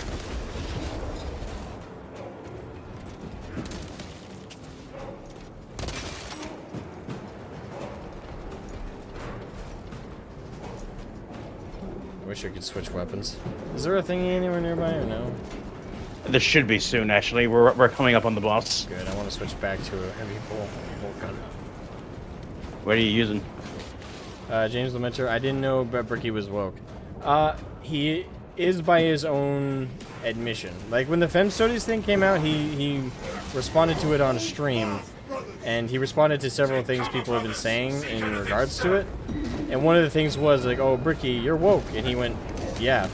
Wish I could switch weapons. Is there a thingy anywhere nearby or no? This should be soon, actually. We're coming up on the boss. Good, I want to switch back to a heavy bolt gun. What are you using? James Lamenter, I didn't know Bricky was woke. He is by his own admission. Like, when the Fem Studies thing came out, he responded to it on stream, and he responded to several things people have been saying in regards to it. And one of the things was, like, oh, Bricky, you're woke. And he went, yeah,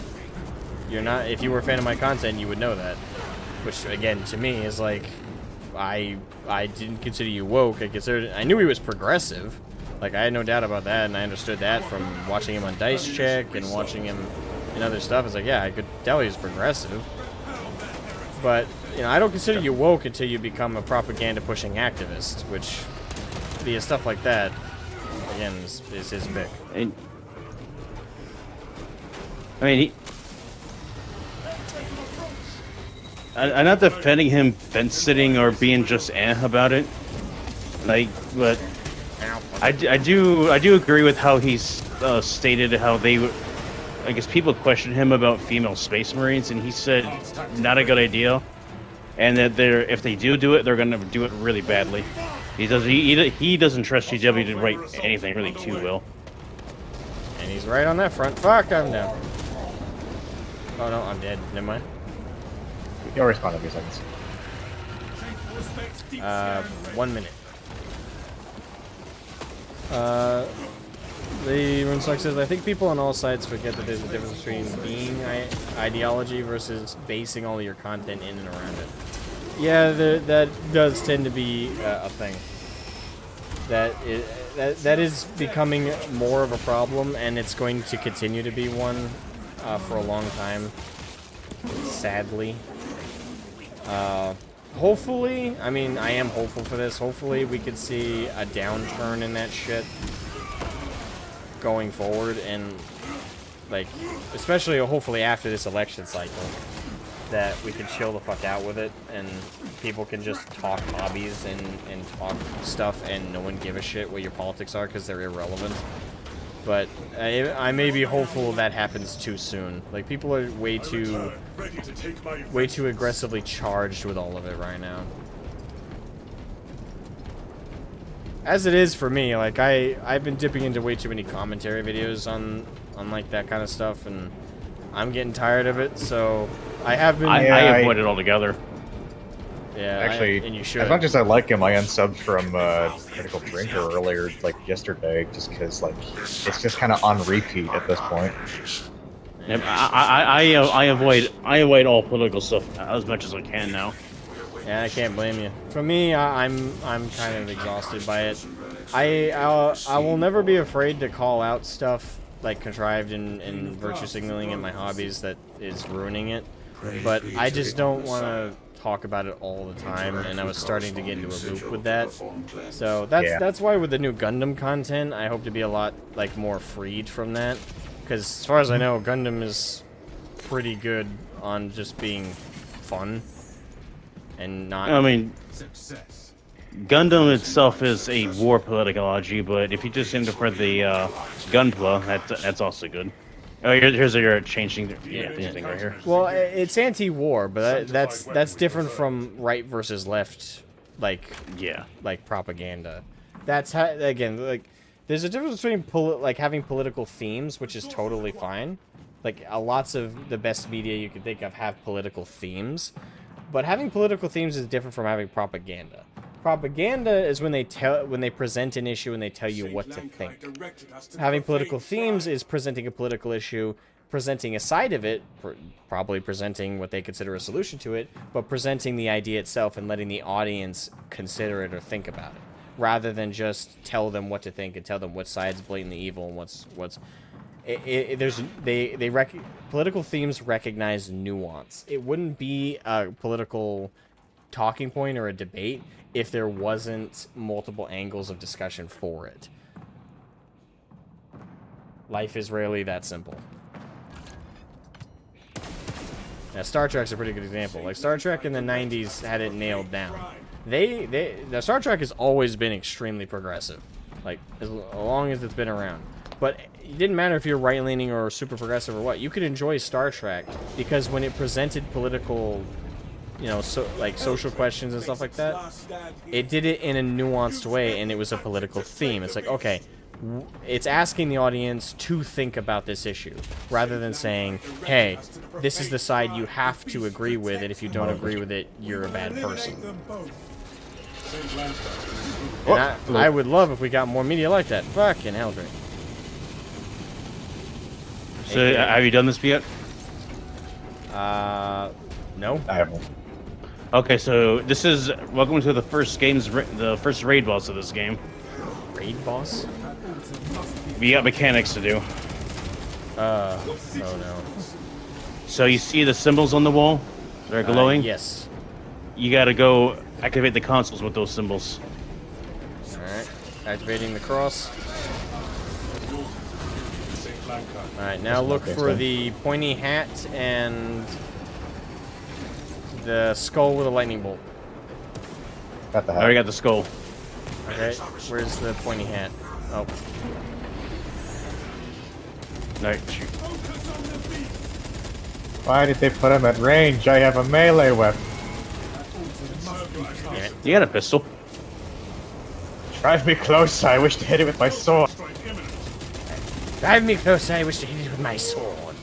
you're not. If you were a fan of my content, you would know that. Which, again, to me is like, I didn't consider you woke. I knew he was progressive. Like, I had no doubt about that, and I understood that from watching him on Dice Check and watching him in other stuff. It's like, yeah, I could tell he was progressive. But, you know, I don't consider you woke until you become a propaganda-pushing activist, which, via stuff like that, again, is his pick. I'm not defending him fence-sitting or being just about it. Like, but I do agree with how he's stated how I guess people questioned him about female space marines, and he said not a good idea, and that if they do it, they're gonna do it really badly. He doesn't trust GW to write anything really too well. And he's right on that front. Fuck, I'm down. Oh no, I'm dead. Never mind. You'll respond in a few seconds. 1 minute. The Runesuck says, I think people on all sides forget that there's a difference between being ideology versus basing all your content in and around it. Yeah, that does tend to be a thing. That is becoming more of a problem, and it's going to continue to be one for a long time. Sadly. Hopefully, I mean, I am hopeful for this. Hopefully, we could see a downturn in that shit going forward, and like, especially hopefully after this election cycle, that we can chill the fuck out with it, and people can just talk hobbies and talk stuff, and no one give a shit what your politics are because they're irrelevant. But I may be hopeful that happens too soon. Like, people are way too aggressively charged with all of it right now. As it is for me, like, I've been dipping into way too many commentary videos on like that kind of stuff, and I'm getting tired of it, so I have been... I avoid it altogether. Yeah, actually, and you should. as much as I like him, I unsubbed from Critical Drinker earlier, like yesterday, just because like it's just kind of on repeat at this point. Yep, I avoid all political stuff as much as I can now. Yeah, I can't blame you. For me, I'm kind of exhausted by it. I will never be afraid to call out stuff like contrived and virtue signaling in my hobbies that is ruining it, but I just don't want to talk about it all the time, and I was starting to get into a loop with that. So that's why with the new Gundam content, I hope to be a lot like more freed from that, because as far as I know, Gundam is pretty good on just being fun and not... I mean, Gundam itself is a war politicology, but if you just into for the Gunpla, that's also good. Oh, here's your changing thing right here. Well, it's anti-war, but that's different from right versus left, like propaganda. That's how, again, like, there's a difference between having political themes, which is totally fine. Like, lots of the best media you can think of have political themes, but having political themes is different from having propaganda. Propaganda is when they present an issue and they tell you what to think. Having political themes is presenting a political issue, presenting a side of it, probably presenting what they consider a solution to it, but presenting the idea itself and letting the audience consider it or think about it, rather than just tell them what to think and tell them what side's blatantly evil and what's. Political themes recognize nuance. It wouldn't be a political talking point or a debate if there wasn't multiple angles of discussion for it. Life is rarely that simple. Now, Star Trek's a pretty good example. Like, Star Trek in the 90s had it nailed down. The Star Trek has always been extremely progressive, like, as long as it's been around. But it didn't matter if you're right-leaning or super progressive or what. You could enjoy Star Trek because when it presented political, you know, social questions and stuff like that, it did it in a nuanced way, and it was a political theme. It's like, okay, it's asking the audience to think about this issue, rather than saying, hey, this is the side you have to agree with, and if you don't agree with it, you're a bad person. And I would love if we got more media like that. Fucking hell, great. So, have you done this yet? No. I haven't. Okay, so this is welcome to the first raid boss of this game. Raid boss? We got mechanics to do. Oh no. So you see the symbols on the wall? They're glowing? Yes. You gotta go activate the consoles with those symbols. Alright. Activating the cross. Alright, now look for the pointy hat and the skull with a lightning bolt. Got the I hat. already got the skull. Okay, where's the pointy hat? Oh. Alright, shoot. Why did they put him at range? I have a melee weapon. Damn it. You got a pistol. Drive me close. I wish to hit it with my sword. Drive me close, I wish to hit it with my sword.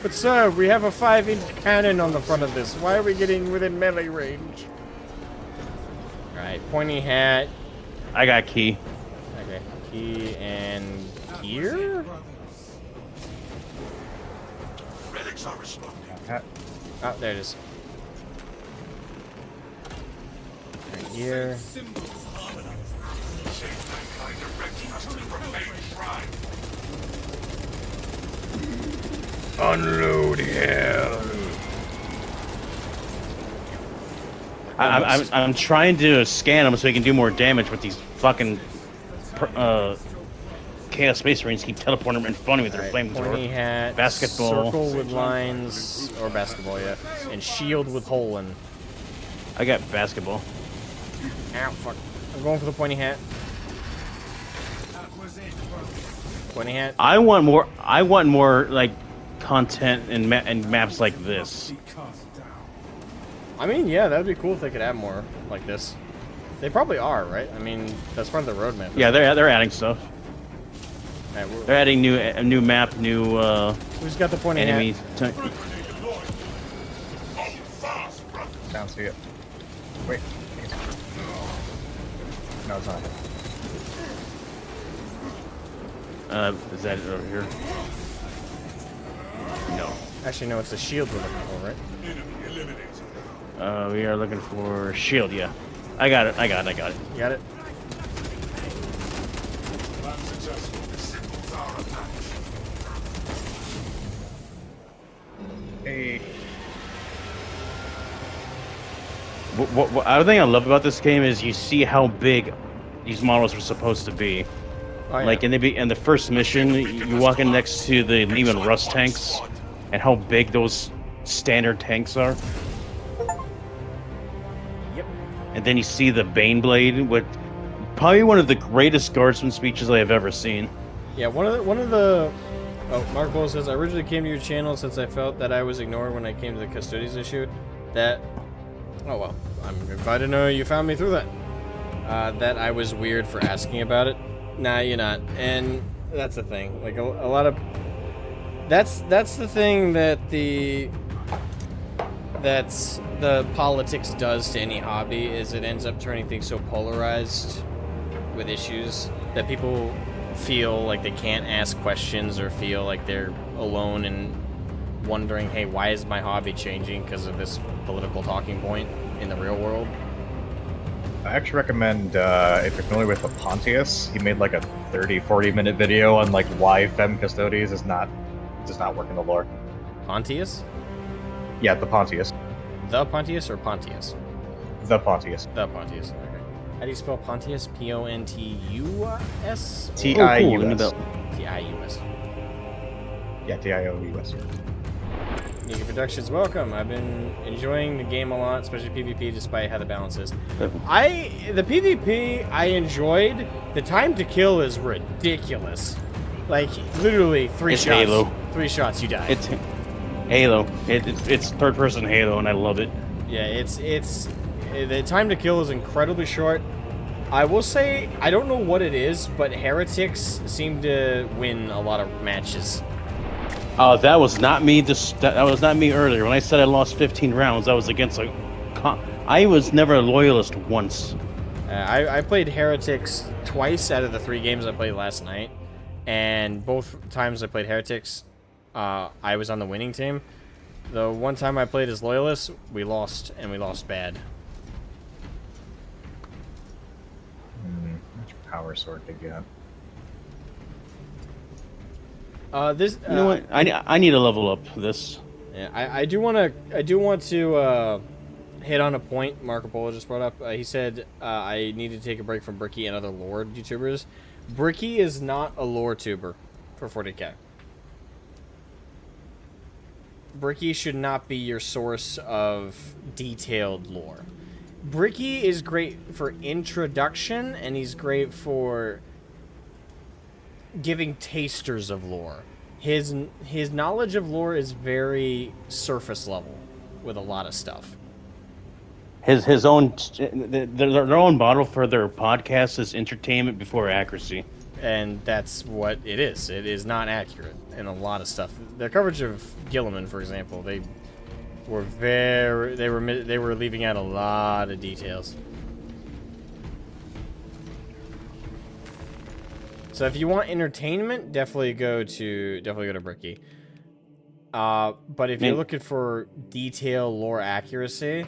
But sir, we have a 5-inch cannon on the front of this. Why are we getting within melee range? Alright, pointy hat. I got key. Okay, key and gear? Relics are responding. Hat. Oh, there it is. here. Unload hell. I'm trying to scan them so he can do more damage, but these fucking Chaos Space Marines keep teleporting in front of me with their Pointy flamethrower. hat, Basketball. circle with lines, or basketball, yeah, and shield with hole in. I got basketball. Ow, fuck. I'm going for the pointy hat. Pointy hat. I want more like content and maps like this. I mean, yeah, that'd be cool if they could add more like this. They probably are, right? I mean, that's part of the roadmap. Yeah, they're adding stuff. Right, They're adding a new map, new who's got the pointy enemy. hat? Down, see it. Wait. No, it's not. Is that it over here? No. Actually, no, it's the shield we're looking for, right? We are looking for shield. Yeah, I got it. You got it? Hey. What other thing I love about this game is you see how big these models are supposed to be. Oh, yeah. Like in the first mission, you walk in next to the Lehman Russ tanks, and how big those standard tanks are. Yep. And then you see the Baneblade with probably one of the greatest guardsman speeches I have ever seen. Yeah, one of the. Oh, Mark Bull says I originally came to your channel since I felt that I was ignored when I came to the Custodies issue. That. Oh well, I'm glad to know you found me through that. That I was weird for asking about it. Nah, you're not, and that's the thing. Like a lot of. That's the thing that the politics does to any hobby is it ends up turning things so polarized with issues that people feel like they can't ask questions or feel like they're alone in wondering, hey, why is my hobby changing because of this political talking point in the real world? I actually recommend, if you're familiar with the Pontius, he made like a 30-40 minute video on like why Fem Custodies does not work in the lore. Pontius? Yeah, the Pontius. The Pontius or Pontius? The Pontius. The Pontius. Okay. How do you spell Pontius? Pontius? T-I-U-S. T-I-U-S. Yeah, T-I-O-U-S. Nigga Productions, welcome. I've been enjoying the game a lot, especially PvP, despite how the balance is. The PvP I enjoyed. The time to kill is ridiculous. Like literally three It's shots. Halo. 3 shots, you die. It's Halo. It's third-person Halo, and I love it. Yeah, it's the time to kill is incredibly short. I will say I don't know what it is, but heretics seem to win a lot of matches. That was not me. That was not me earlier. When I said I lost 15 rounds, I was against like. I was never a loyalist once. I played heretics twice out of the 3 games I played last night, and both times I played heretics, I was on the winning team. The one time I played as loyalists, we lost, and we lost bad. Which power sword to get? This. You know what? I need to level up this. Yeah, I do want to hit on a point Marco Polo just brought up. He said I need to take a break from Bricky and other lore YouTubers. Bricky is not a lore tuber for 40k. Bricky should not be your source of detailed lore. Bricky is great for introduction, and he's great for giving tasters of lore. His knowledge of lore is very surface level with a lot of stuff. His own their own model for their podcast is entertainment before accuracy. And that's what it is. It is not accurate in a lot of stuff. Their coverage of Gilliman, for example, they were leaving out a lot of details. So if you want entertainment, definitely go to Bricky. But if you're looking for detail, lore accuracy,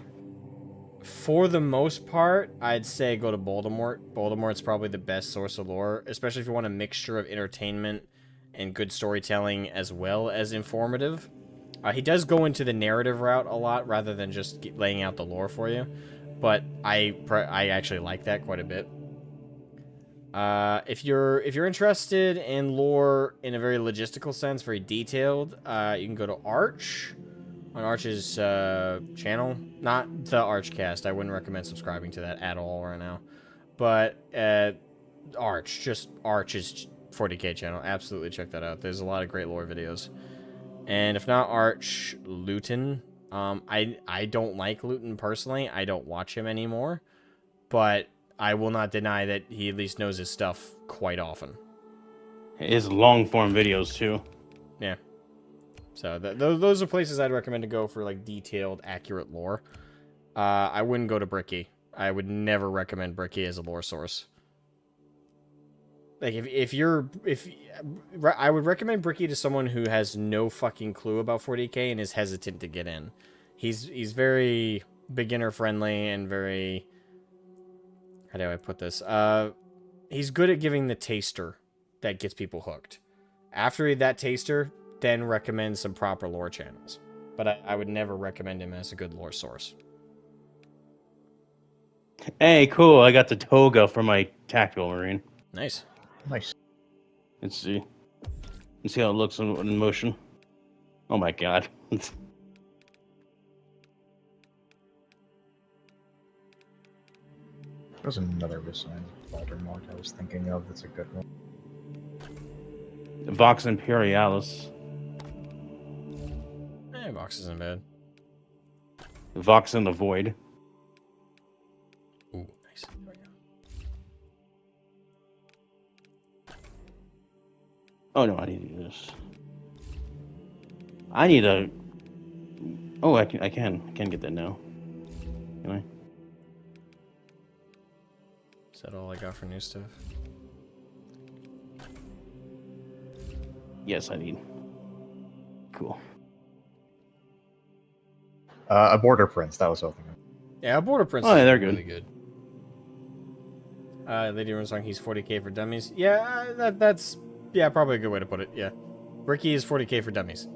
For the most part, I'd say go to Voldemort. Voldemort's probably the best source of lore, especially if you want a mixture of entertainment and good storytelling as well as informative. He does go into the narrative route a lot rather than just laying out the lore for you, but I actually like that quite a bit. If you're interested in lore in a very logistical sense, very detailed, you can go to Arch. On Arch's channel. Not the Archcast. I wouldn't recommend subscribing to that at all right now. But Arch. Just Arch's 40k channel. Absolutely check that out. There's a lot of great lore videos. And if not Arch, Luton. I don't like Luton personally. I don't watch him anymore. But I will not deny that he at least knows his stuff quite often. His long form videos too. Yeah. So those are places I'd recommend to go for like detailed, accurate lore. I wouldn't go to Bricky. I would never recommend Bricky as a lore source. Like I would recommend Bricky to someone who has no fucking clue about 40k and is hesitant to get in. He's very beginner friendly and very, how do I put this? He's good at giving the taster that gets people hooked. After that taster, then recommend some proper lore channels. But I would never recommend him as a good lore source. Hey, cool. I got the toga for my tactical marine. Nice. Nice. Let's see. Let's see how it looks in motion. Oh my god. There's another design Voldemort I was thinking of that's a good one. Vox Imperialis. Vox isn't bad. Vox in the Void. Ooh, nice. There we go. Oh no, I need to do this. I need a. Oh, I can get that now. Can I? Is that all I got for new stuff? Yes, I need. Cool. A Border Prince, that was something. Yeah, Border Prince Oh, yeah, is they're really good. Lady Runesong, he's 40k for dummies. Yeah, that's probably a good way to put it. Yeah, Bricky is 40k for dummies.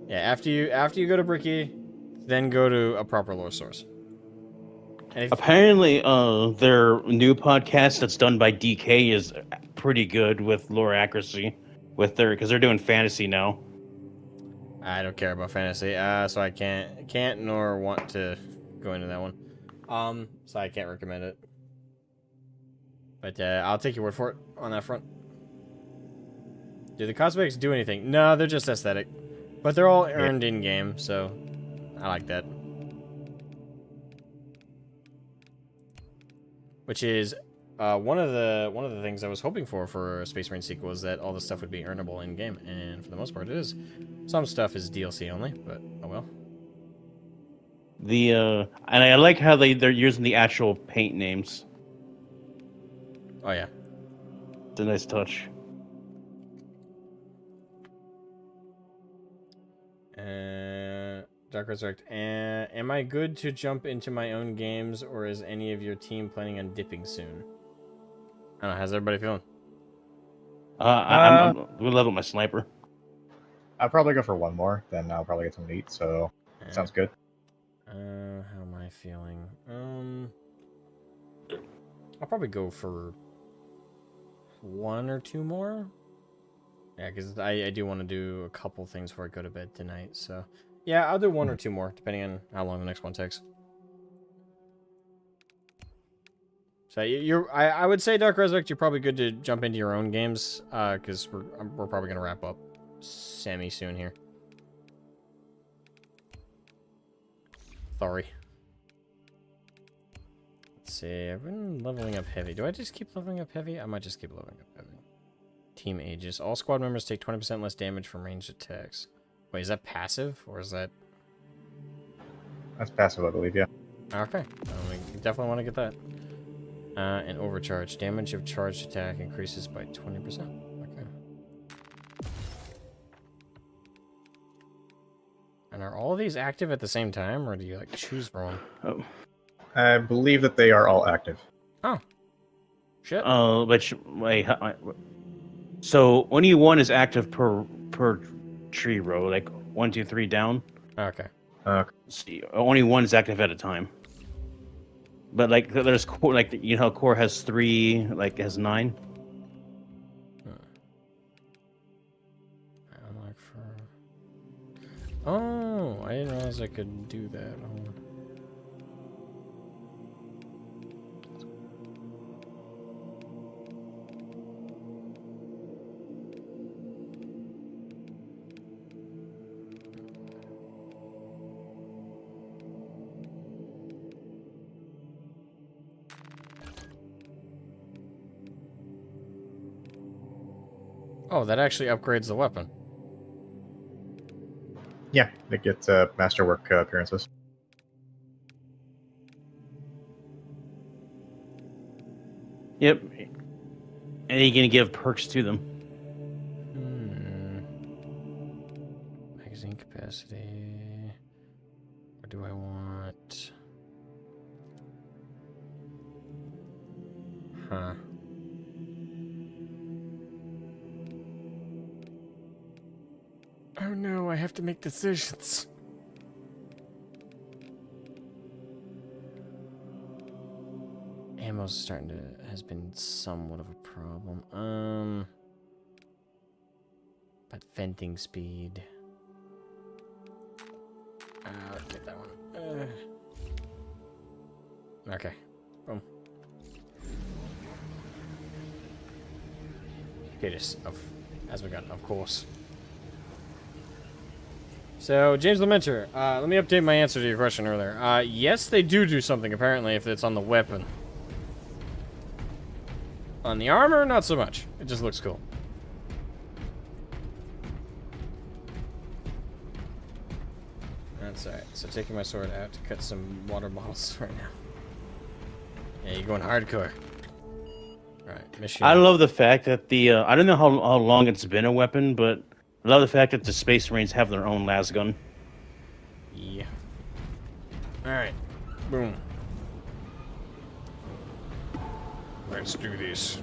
Yeah, after you go to Bricky, then go to a proper lore source. And Apparently, their new podcast that's done by DK is pretty good with lore accuracy. Because they're doing fantasy now. I don't care about fantasy, so I can't nor want to go into that one. So I can't recommend it. But I'll take your word for it on that front. Do the cosmetics do anything? No, they're just aesthetic. But they're all earned in-game, so I like that. Which is one of the things I was hoping for a Space Marine sequel is that all the stuff would be earnable in-game, and for the most part it is. Some stuff is DLC only, but oh well. And I like how they're using the actual paint names. Oh yeah. It's a nice touch. Dark Resurrect. Am I good to jump into my own games, or is any of your team planning on dipping soon? I don't know. How's everybody feeling? I'm gonna level my sniper. I'll probably go for one more, then I'll probably get something to eat, so sounds good. How am I feeling? I'll probably go for one or two more. Yeah, because I do want to do a couple things before I go to bed tonight, so... Yeah, I'll do one or two more, depending on how long the next one takes. So I would say, Dark Resurrect, you're probably good to jump into your own games, because we're probably gonna wrap up semi soon here. Sorry. Let's see. I've been leveling up heavy. Do I just keep leveling up heavy? I might just keep leveling up heavy. Team Aegis. All squad members take 20% less damage from ranged attacks. Wait, is that passive, or is that... That's passive, I believe, yeah. Okay. We definitely want to get that. And overcharge. Damage of charged attack increases by 20%. Okay. And are all of these active at the same time, or do you, like, choose from them? Oh. I believe that they are all active. Oh. Shit. Which wait, so only one is active per tree row, like 1, 2, 3 down. Okay. See, only one is active at a time. But like, there's core, like you know, core has 3, like has 9. Unlock for. Oh, I didn't realize I could do that. Hold on. Oh, that actually upgrades the weapon. Yeah, it gets masterwork appearances. Yep. And you can give perks to them. Magazine capacity. What do I want? Huh. Oh no, I have to make decisions. Ammo's has been somewhat of a problem. But venting speed. I'll get that one. Okay. Boom. Okay, just Asmogan, of course. So, James Lamenter, let me update my answer to your question earlier. Yes, they do something, apparently, if it's on the weapon. On the armor, not so much. It just looks cool. That's alright. So, taking my sword out to cut some water bottles right now. Yeah, you're going hardcore. Alright, mission. I love the fact that the I don't know how long it's been a weapon, but I love the fact that the Space Marines have their own las gun. Yeah. Alright. Boom. Let's do this.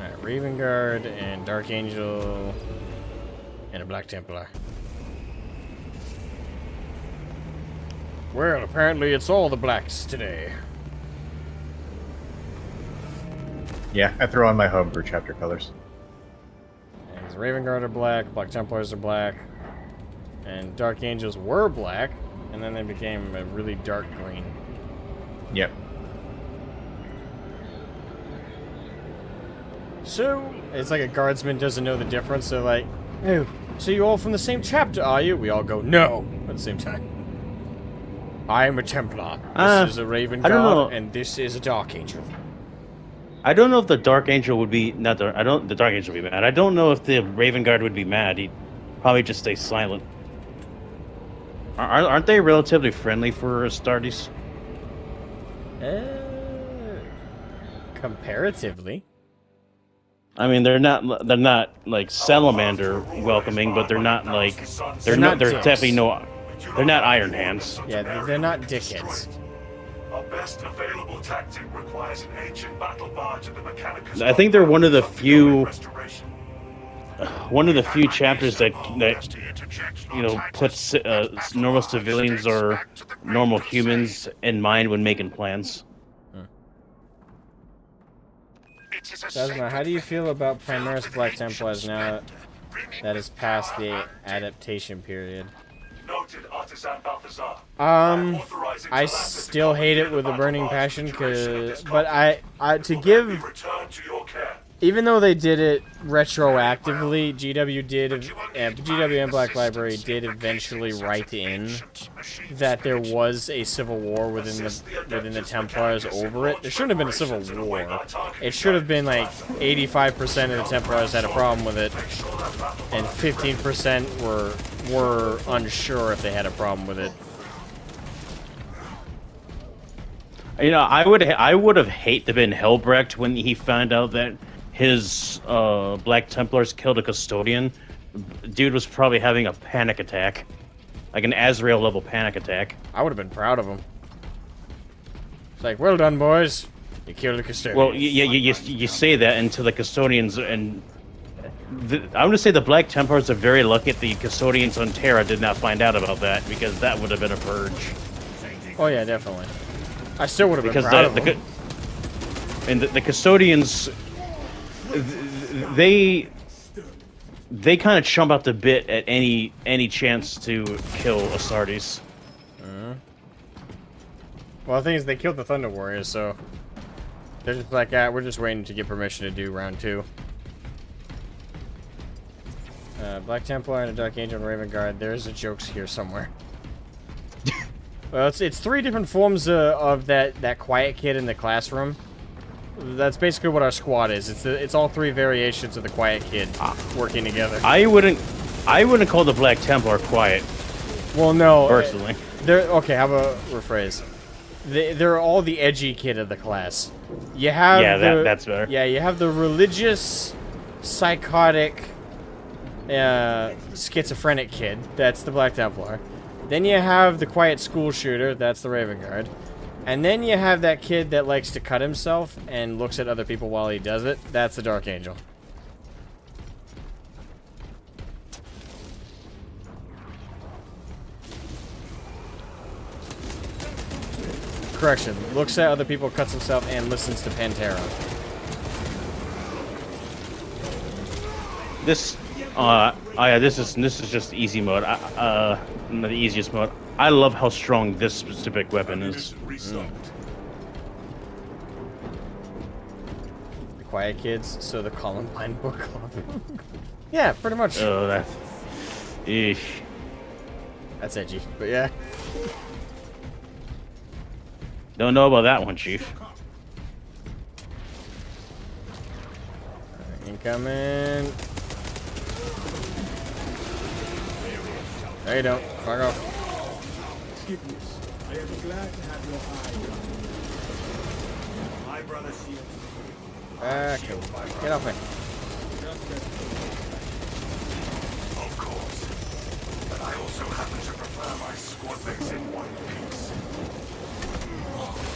Alright, Raven Guard and Dark Angel and a Black Templar. Well, apparently it's all the blacks today. Yeah, I throw on my homebrew chapter colors. And the Raven Guard are black, Black Templars are black, and Dark Angels were black, and then they became a really dark green. Yep. So, it's like a guardsman doesn't know the difference. They're like, oh, so you all from the same chapter, are you? We all go, no, at the same time. I am a Templar. This is a Raven Guard, and this is a Dark Angel. I don't know if the Dark Angel would be the Dark Angel would be mad. I don't know if the Raven Guard would be mad. He'd probably just stay silent. Aren't they relatively friendly for Astartes? Comparatively. I mean, they're not like salamander welcoming, but they're not like they're definitely they're not Iron Hands. Yeah, they're not dickheads. Our best available tactic requires an ancient battle barge and the Mechanicus. I think they're one of the few chapters that you know puts normal civilians or normal humans in mind when making plans. Dasma, how do you feel about Primaris Black Templars now that is past the adaptation period? I still hate it with a burning passion, but I to give, even though they did it retroactively, GW and Black Library did eventually write in that there was a civil war within the Templars over it. There shouldn't have been a civil war. It should have been like 85% of the Templars had a problem with it, and 15% were unsure if they had a problem with it. You know, I would have hated to have been Helbrecht when he found out that his Black Templars killed a custodian. Dude was probably having a panic attack, like an Azrael level panic attack. I would have been proud of him. It's like, well done, boys. You killed the custodian. Well, you say that until the custodians and I'm gonna say the Black Templars are very lucky that the custodians on Terra did not find out about that, because that would have been a purge. Oh yeah, definitely. I still would have been Because proud of them. the custodians, they kind of chump out the bit at any chance to kill Astartes. Well, the thing is, they killed the Thunder Warriors, so they're just like, we're just waiting to get permission to do round 2. Black Templar and a Dark Angel and Raven Guard. There's a jokes here somewhere. Well, it's 3 different forms of that quiet kid in the classroom. That's basically what our squad is. It's all 3 variations of the quiet kid working together. I wouldn't call the Black Templar quiet. Well, no. Personally, They're okay. How about rephrase? They're all the edgy kid of the class. You have that's better. Yeah, you have the religious, psychotic, schizophrenic kid. That's the Black Templar. Then you have the quiet school shooter. That's the Raven Guard. And then you have that kid that likes to cut himself and looks at other people while he does it. That's the Dark Angel. Correction. Looks at other people, cuts himself, and listens to Pantera. This is just easy mode. Not the easiest mode. I love how strong this specific weapon is. The quiet kids, so the Columbine book club. Yeah, pretty much. Oh, that's... Eesh. That's edgy, but yeah. Don't know about that one, Chief. Incoming. No, you don't. Fuck off. Scipius, I am glad to have your eye. My brother shields. Get off me. Of course. But I also happen to prefer my squad mates in one piece.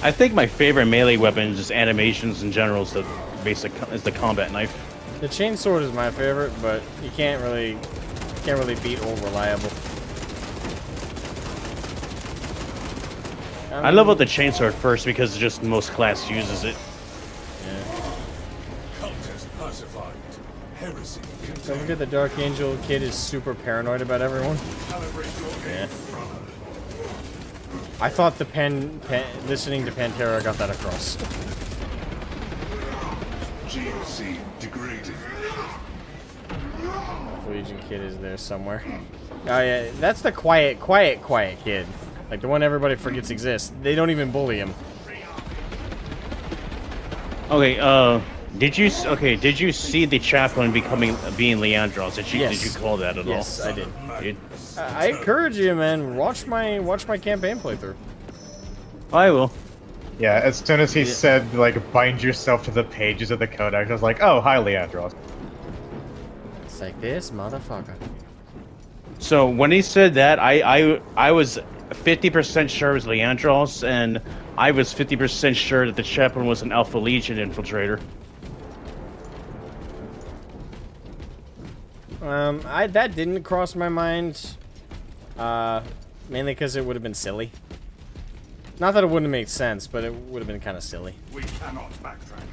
I think my favorite melee weapon is just animations in general. Is the combat knife. The chainsword is my favorite, but you can't really beat old reliable. I love about the chainsword first because just most class uses it. Contest pacified. Heresy. Don't forget the Dark Angel kid is super paranoid about everyone. Yeah. I thought the listening to Pantera got that across. GOC degraded. Legion kid is there somewhere. Oh yeah, that's the quiet kid. Like the one everybody forgets exists. They don't even bully him. Okay, did you see the chaplain being Leandros? Did you call that at all? Yes, I did. I encourage you, man. Watch my campaign playthrough. I will. Yeah, as soon as he said, like, bind yourself to the pages of the codex, I was like, oh, hi, Leandros. It's like this, motherfucker. So when he said that, I was 50% sure it was Leandros, and I was 50% sure that the chaplain was an Alpha Legion infiltrator. That didn't cross my mind. Mainly because it would have been silly. Not that it wouldn't have made sense, but it would have been kind of silly. We cannot backtrack.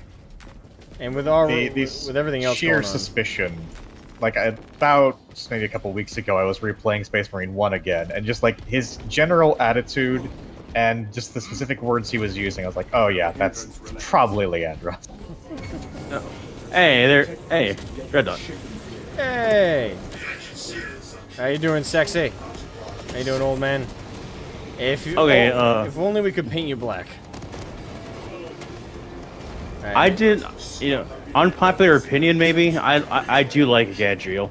And with with everything else sheer going on. suspicion. Like, about maybe a couple weeks ago, I was replaying Space Marine 1 again, and just, like, his general attitude and just the specific words he was using, I was like, oh yeah, that's probably Leandros. Hey, Red Dot. Hey! How you doing, sexy? How you doing, old man? If if only we could paint you black. Right. I did, unpopular opinion maybe. I do like Gadriel.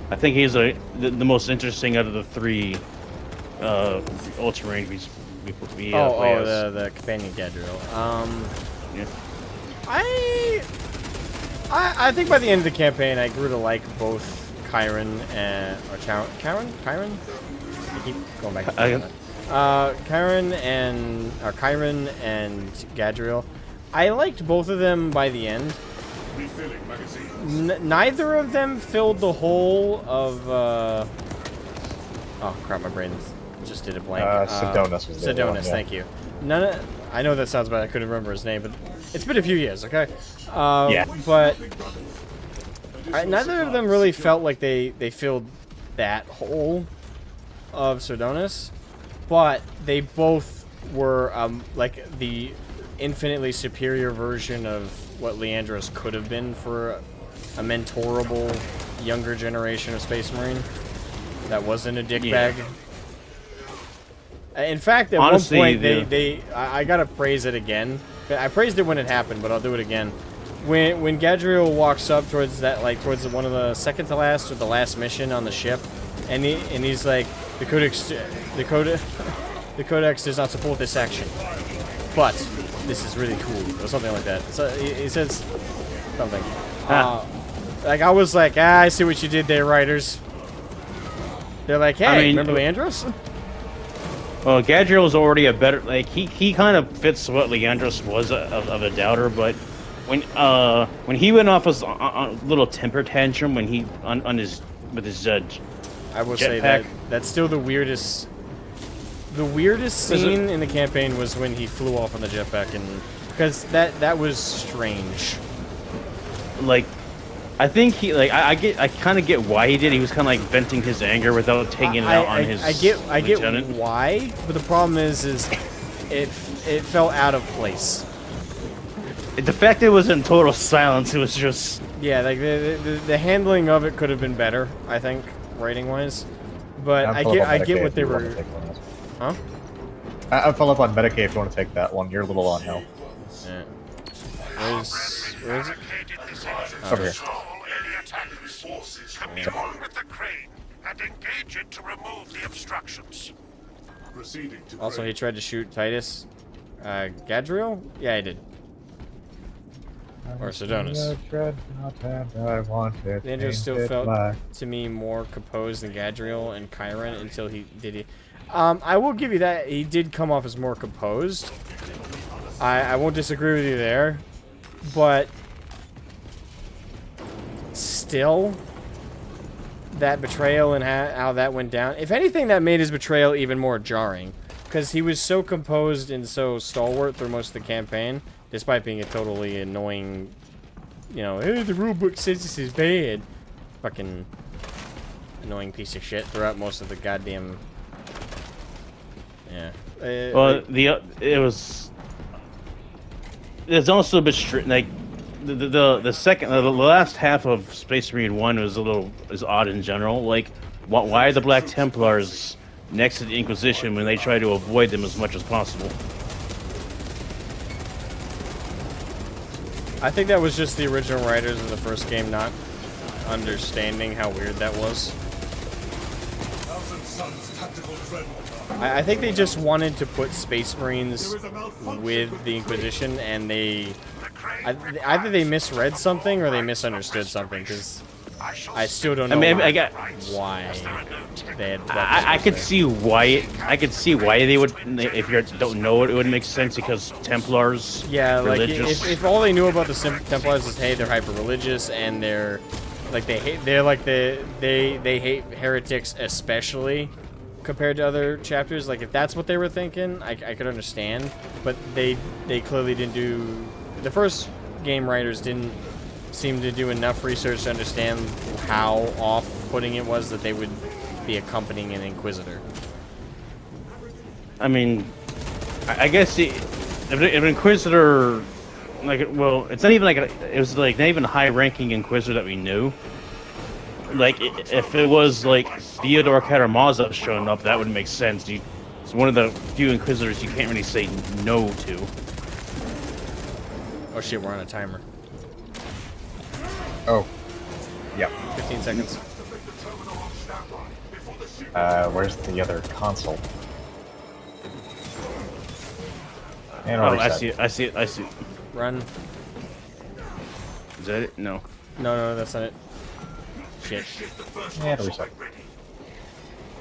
I think he's the most interesting out of the 3 Ultramarines we play as. The companion Gadriel. Yeah. I think by the end of the campaign, I grew to like both Chiron and Chiron. I keep going back to that. Kyron and Gadriel. I liked both of them by the end. Refilling magazines. Neither of them filled the hole of. Oh crap! My brain just did a blank. Sidonus was the other one, Sidonus, yeah. thank you. I know that sounds bad. I couldn't remember his name, but it's been a few years. Okay. Yeah. But neither of them really felt like they filled that hole of Sidonus, but they both were like the infinitely superior version of what Leandros could have been for a mentorable younger generation of Space Marine that wasn't a dickbag. In fact, at Honestly, one point, I gotta praise it again. I praised it when it happened, but I'll do it again. When Gadriel walks up towards that, like towards one of the second to last or the last mission on the ship, and he's like, the codex does not support this action, but this is really cool or something like that. So he says something. Like I was like, I see what you did there, writers. They're like, hey, I mean, remember Leandros? Well, Gadriel was already a better, like, he kind of fits what Leandros was of a doubter, but when he went off his little temper tantrum when he with his I will say that that's still the weirdest. The weirdest scene in the campaign was when he flew off on the jetpack, and because that was strange. Like, I think he I kind of get why he did. He was kind of like venting his anger without taking it out on his. I get lieutenant. why, but the problem is it fell out of place. The fact that it was in total silence, it was just. Yeah, like the handling of it could have been better, I think, writing wise. But I get what they were. Huh? I'll follow up on Medicaid if you want to take that one. You're a little on health. Yeah. Where is it? Over here. All any attackers' forces commune with the crane and engage it to remove the obstructions. Proceeding to Also, he tried to shoot Titus. Gadriel? Yeah, he did. Or Sidonus. Leandro still felt to me more composed than Gadriel and Kyron until he did it. I will give you that. He did come off as more composed. I won't disagree with you there. But still, that betrayal and how that went down. If anything, that made his betrayal even more jarring. Because he was so composed and so stalwart through most of the campaign, despite being a totally annoying, you know, hey, the rulebook says this is bad. Fucking annoying piece of shit throughout most of the goddamn. Yeah. Well, it was. There's also a bit like the last half of Space Marine 1 was odd in general. Like, why are the Black Templars next to the Inquisition when they try to avoid them as much as possible? I think that was just the original writers of the first game not understanding how weird that was. I think they just wanted to put Space Marines with the Inquisition, and either they misread something or they misunderstood something, because I still don't know why they had. I could see why they would. If you don't know it, it would make sense because Templars. Yeah, like religious. if all they knew about the Templars is, hey, they're hyper religious and they hate heretics, especially compared to other chapters. Like, if that's what they were thinking, I could understand. But they clearly didn't do. The first game writers didn't seem to do enough research to understand how off-putting it was that they would be accompanying an Inquisitor. I mean, I guess if an Inquisitor, like, well, it's not even like it was like not even a high-ranking Inquisitor that we knew. Like, if it was like Theodore Karamazov showing up, that would make sense. It's one of the few Inquisitors you can't really say no to. Oh shit, we're on a timer. Oh. Yep. 15 seconds. Where's the other console? And Oh, reset. I see it. Run. Is that it? No. No, that's not it. Shit. And reset.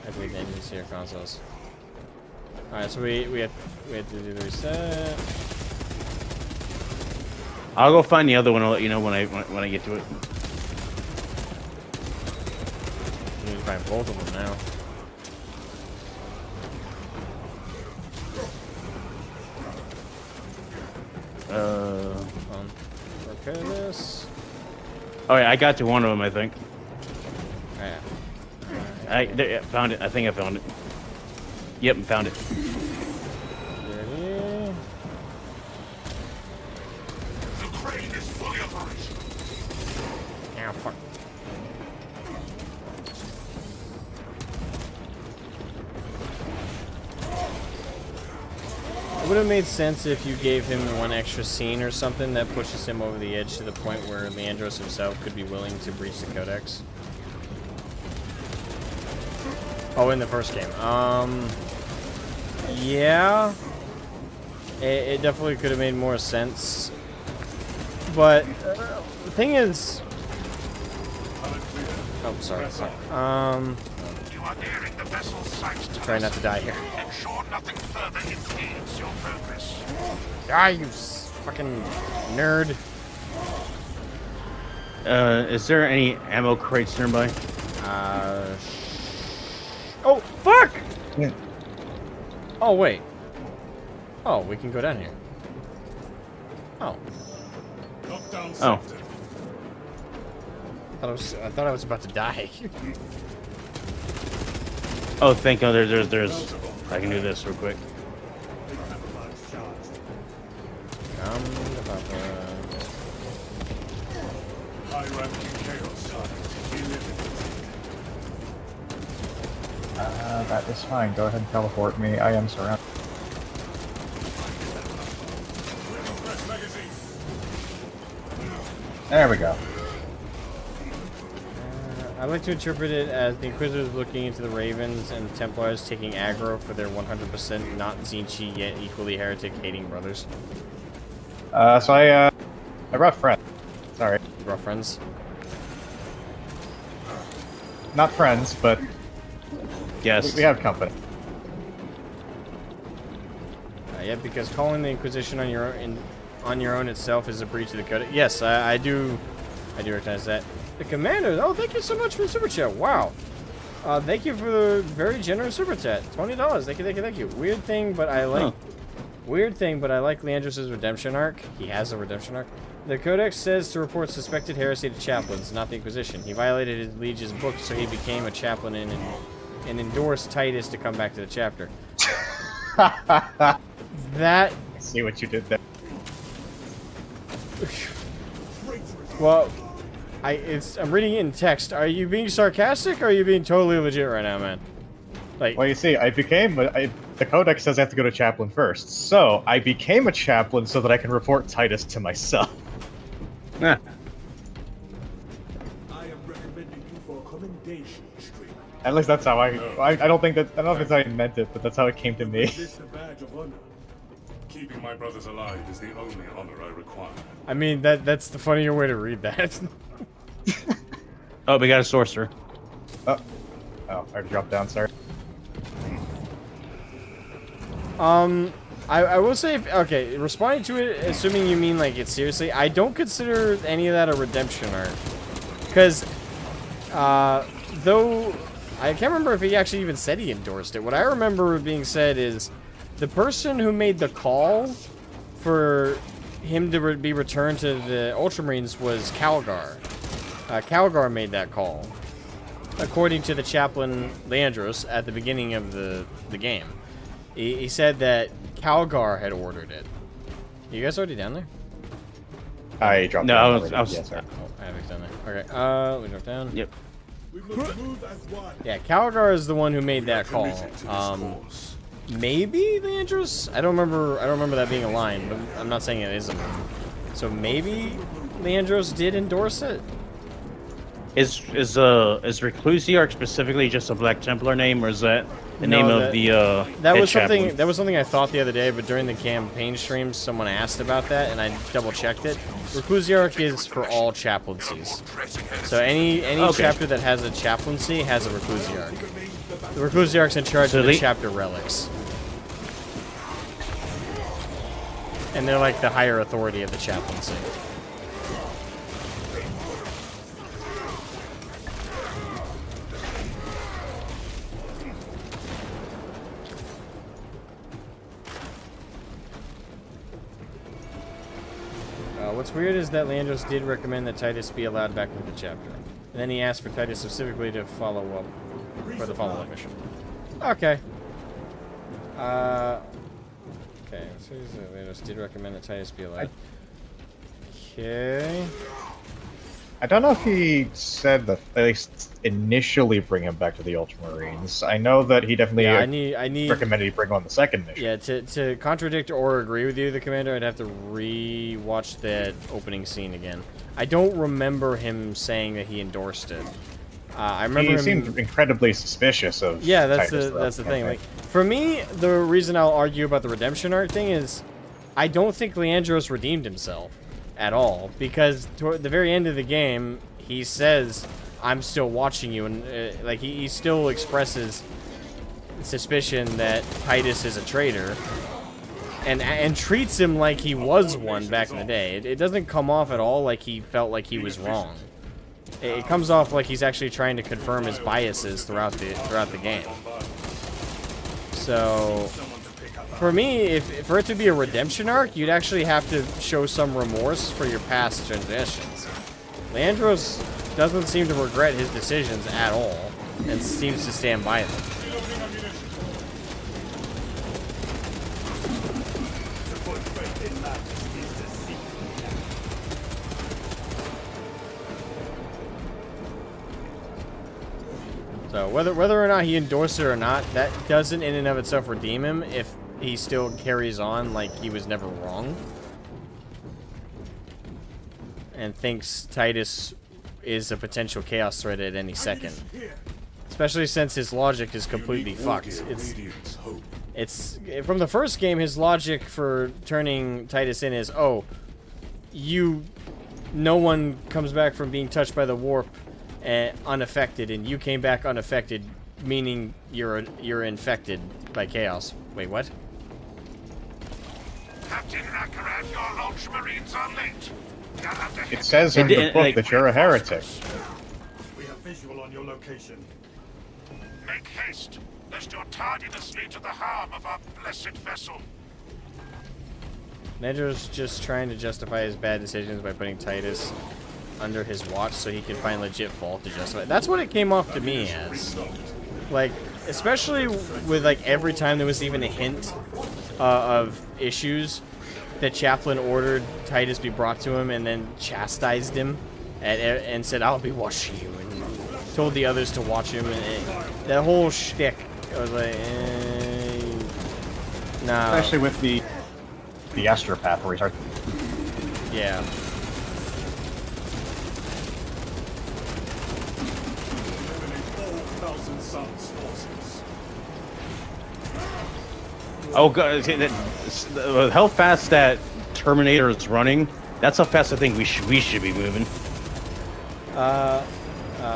I believe enemies here consoles. Alright, so we have to do the reset. I'll go find the other one. I'll let you know when I get to it. We need to find both of them now. Repair this. Oh yeah, I got to one of them. I think. Alright. I found it. I think I found it. Yep, found it. Ready? The crane is fully operational. Ow, fuck. It would have made sense if you gave him one extra scene or something that pushes him over the edge to the point where Leandros himself could be willing to breach the codex. Oh, in the first game. Yeah. It definitely could have made more sense. But the thing is... Oh, sorry. You are nearing the vessel's sights. Try not to die here. Ensure nothing further impedes your progress. Die, you fucking nerd. Is there any ammo crates nearby? Oh, fuck! Yeah. Oh, wait. Oh, we can go down here. Oh. Lockdown Oh. sector. I thought I was about to die. Oh, thank God. There's. I can do this real quick. High-ranking chaos science. Eliminated. That is fine. Go ahead and teleport me. I am surrounded. Press magazine. There we go. I like to interpret it as the Inquisitors looking into the Ravens and the Templars taking aggro for their 100% not Zinchi yet equally heretic-hating brothers. So I brought friends. Sorry. Rough friends. Not friends, but Yes. we have company. Yeah, because calling the Inquisition on your own itself is a breach of the code. Yes, I do recognize that. The Commanders. Oh, thank you so much for the super chat. Wow. Thank you for the very generous super chat. $20. Thank you. Weird thing, but I like Leandros' redemption arc. He has a redemption arc. The Codex says to report suspected heresy to chaplains, not the Inquisition. He violated his liege's book, so he became a chaplain and endorsed Titus to come back to the chapter. That. See what you did there. Well, I'm reading it in text. Are you being sarcastic or are you being totally legit right now, man? Like, Well, you see, the Codex says I have to go to chaplain first, so I became a chaplain so that I can report Titus to myself. Nah. I am recommending you for a commendation stream. At least that's how I don't know if it's how I meant it, but that's how it came to me. Is this a badge of honor? Keeping my brothers alive is the only honor I require. I mean, that's the funnier way to read that. Oh, we got a sorcerer. Oh, I dropped down, sorry. I will say, okay, responding to it, assuming you mean like it seriously, I don't consider any of that a redemption arc. Because, though, I can't remember if he actually even said he endorsed it. What I remember being said is, the person who made the call for him to be returned to the Ultramarines was Calgar. Calgar made that call, according to the chaplain Leandros at the beginning of the game. He said that Calgar had ordered it. You guys already down there? I dropped No, down. I already. was- Yes, sir. Oh, Havoc's down there. Okay, we drop down. Yep. We must move as one. Yeah, Calgar is the one who made that call. Committed to this cause. Maybe Leandros? I don't remember that being a line, but I'm not saying it is a line. So maybe Leandros did endorse it? Is Reclusiarch specifically just a Black Templar name, or is that the name of the That head was something chaplain? that was something I thought the other day, but during the campaign stream someone asked about that and I double checked it. Reclusiarch is for all chaplaincies. So any Okay. chapter that has a chaplaincy has a Reclusiarch. The Reclusiarch's in charge So of the they- chapter relics. And they're like the higher authority of the chaplaincy. What's weird is that Leandros did recommend that Titus be allowed back into the chapter. And then he asked for Titus specifically to follow up for the follow-up mission. Okay. Okay, so Leandros did recommend that Titus be allowed. Okay. I don't know if he said that at least initially bring him back to the Ultramarines. I know that he definitely I need recommended he bring him on the second mission. Yeah, to contradict or agree with you, the commander, I'd have to re-watch that opening scene again. I don't remember him saying that he endorsed it. I remember he him seemed incredibly suspicious of. Yeah, that's Titus the thing. Like, for me, the reason I'll argue about the redemption arc thing is, I don't think Leandros redeemed himself at all, because toward the very end of the game, he says, "I'm still watching you," and like he still expresses suspicion that Titus is a traitor, and treats him like he was one back in the day. It doesn't come off at all like he felt like he was wrong. It comes off like he's actually trying to confirm his biases throughout the game. So, for me, for it to be a redemption arc, you'd actually have to show some remorse for your past transgressions. Leandros doesn't seem to regret his decisions at all, and seems to stand by them. So whether or not he endorsed it or not, that doesn't in and of itself redeem him if he still carries on like he was never wrong. And thinks Titus is a potential chaos threat at any second. Especially since his logic is completely fucked. It's from the first game, his logic for turning Titus in is, oh, no one comes back from being touched by the warp unaffected, and you came back unaffected, meaning you're infected by chaos. Wait, what? Captain Akarat, your Ultramarines are late. It says in the book that you're a heretic. We have visual on your location. Make haste, lest your tardiness lead to the harm of our blessed vessel. Nedro's just trying to justify his bad decisions by putting Titus under his watch so he can find legit fault to justify. That's what it came off to me as. Like, especially with like every time there was even a hint of issues, the chaplain ordered Titus be brought to him and then chastised him and said, "I'll be watching you," and told the others to watch him. And that whole shtick, I was like, nah. Especially with the astropath where he starts. Yeah. Oh god, how fast that Terminator is running, that's how fast I think we should be moving.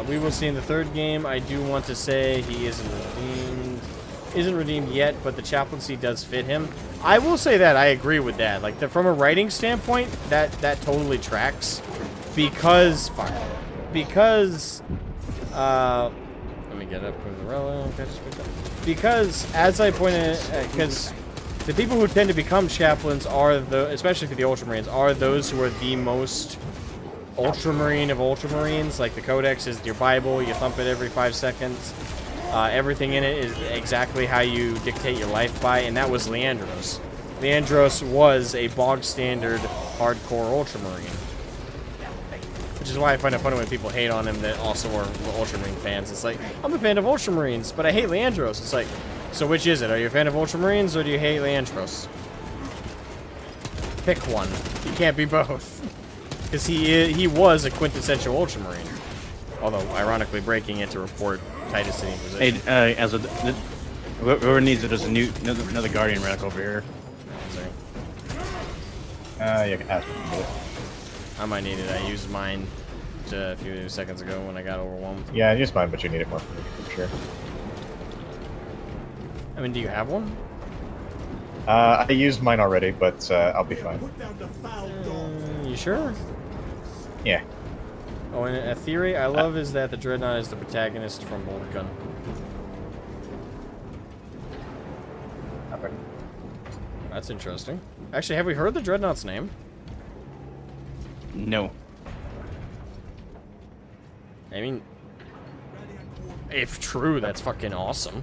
We will see in the third game. I do want to say he isn't redeemed yet, but the chaplaincy does fit him. I will say that I agree with that. Like from a writing standpoint, that totally tracks, because let me get up because as I pointed, because the people who tend to become chaplains are especially for the Ultramarines, are those who are the most Ultramarine of Ultramarines. Like the Codex is your Bible, you thump it every 5 seconds. Everything in it is exactly how you dictate your life by, and that was Leandros. Leandros was a bog standard hardcore Ultramarine. Which is why I find it funny when people hate on him that also are Ultramarine fans. It's like, I'm a fan of Ultramarines, but I hate Leandros. It's like, so which is it? Are you a fan of Ultramarines or do you hate Leandros? Pick one. You can't be both. Because he was a quintessential Ultramarine. Although, ironically, breaking it to report Titus in position. Hey, whoever needs it, there's another Guardian rack over here. You can ask me to do it. I might need it. I used mine a few seconds ago when I got overwhelmed. Yeah, I used mine, but you need it more for sure. I mean, do you have one? I used mine already, but I'll be fine. Put down the foul dog. You sure? Yeah. Oh, and a theory I love is that the Dreadnought is the protagonist from Gun. Okay. That's interesting. Actually, have we heard the Dreadnought's name? No. I mean, if true, that's fucking awesome.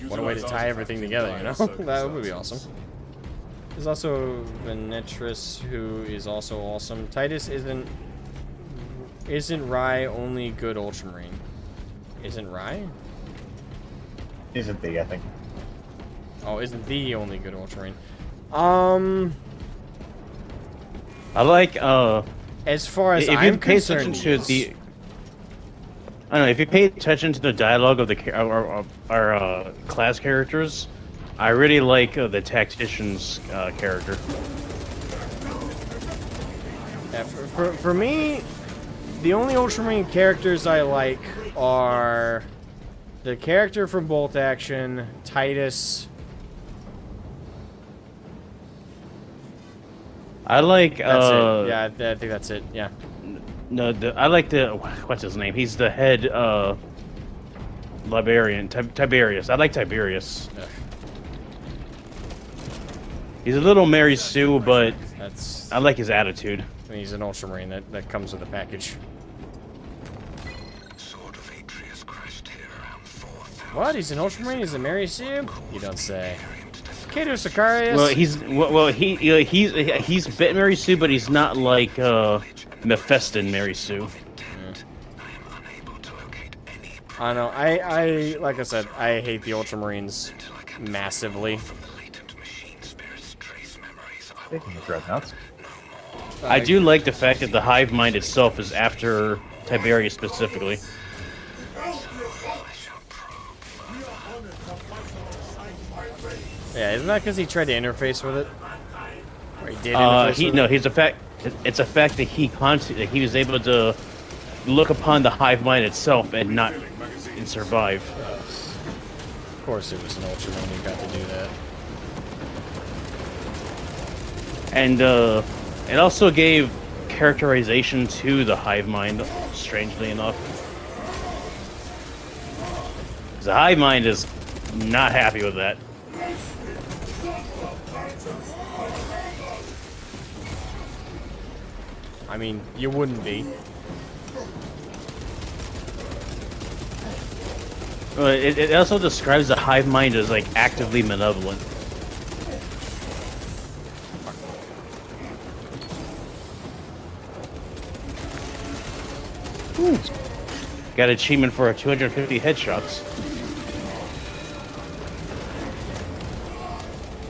What a way to tie everything together, you know? That would be awesome. There's also Venetris, who is also awesome. Titus isn't Rye only good Ultramarine? Isn't Rye? Isn't the, I think. Oh, isn't the only good Ultramarine? I like As far as if you I'm pay concerned, attention to the, I don't know, if you pay attention to the dialogue of the our class characters, I really like the tactician's character. yeah, for me, the only Ultramarine characters I like are the character from Bolt Action, Titus. I like That's it. Yeah, I think that's it. Yeah. no, I like the what's his name? He's the head librarian, Tiberius. I like Tiberius. Ugh. He's a little Mary Sue, but That's. I like his attitude. I mean, he's an Ultramarine that comes with a package. Sword of Atreus crashed here around 4,000. What? He's an Ultramarine? He's a Mary Sue? You don't say. Kato Sicarius? Well, he's bit Mary Sue, but he's not like Mephiston Mary Sue. I know. I like I said, I hate the Ultramarines massively. Speaking of dreadnoughts. I do like the fact that the hive mind itself is after Tiberius specifically. Yeah, isn't that because he tried to interface with it? Or he did interface with it? He's a fact. It's a fact that that he was able to look upon the hive mind itself and not survive. Of course, it was an Ultramarine who got to do that. And it also gave characterization to the hive mind, strangely enough. The hive mind is not happy with that. I mean, you wouldn't be. It also describes the hive mind as like actively malevolent. Got achievement for 250 headshots.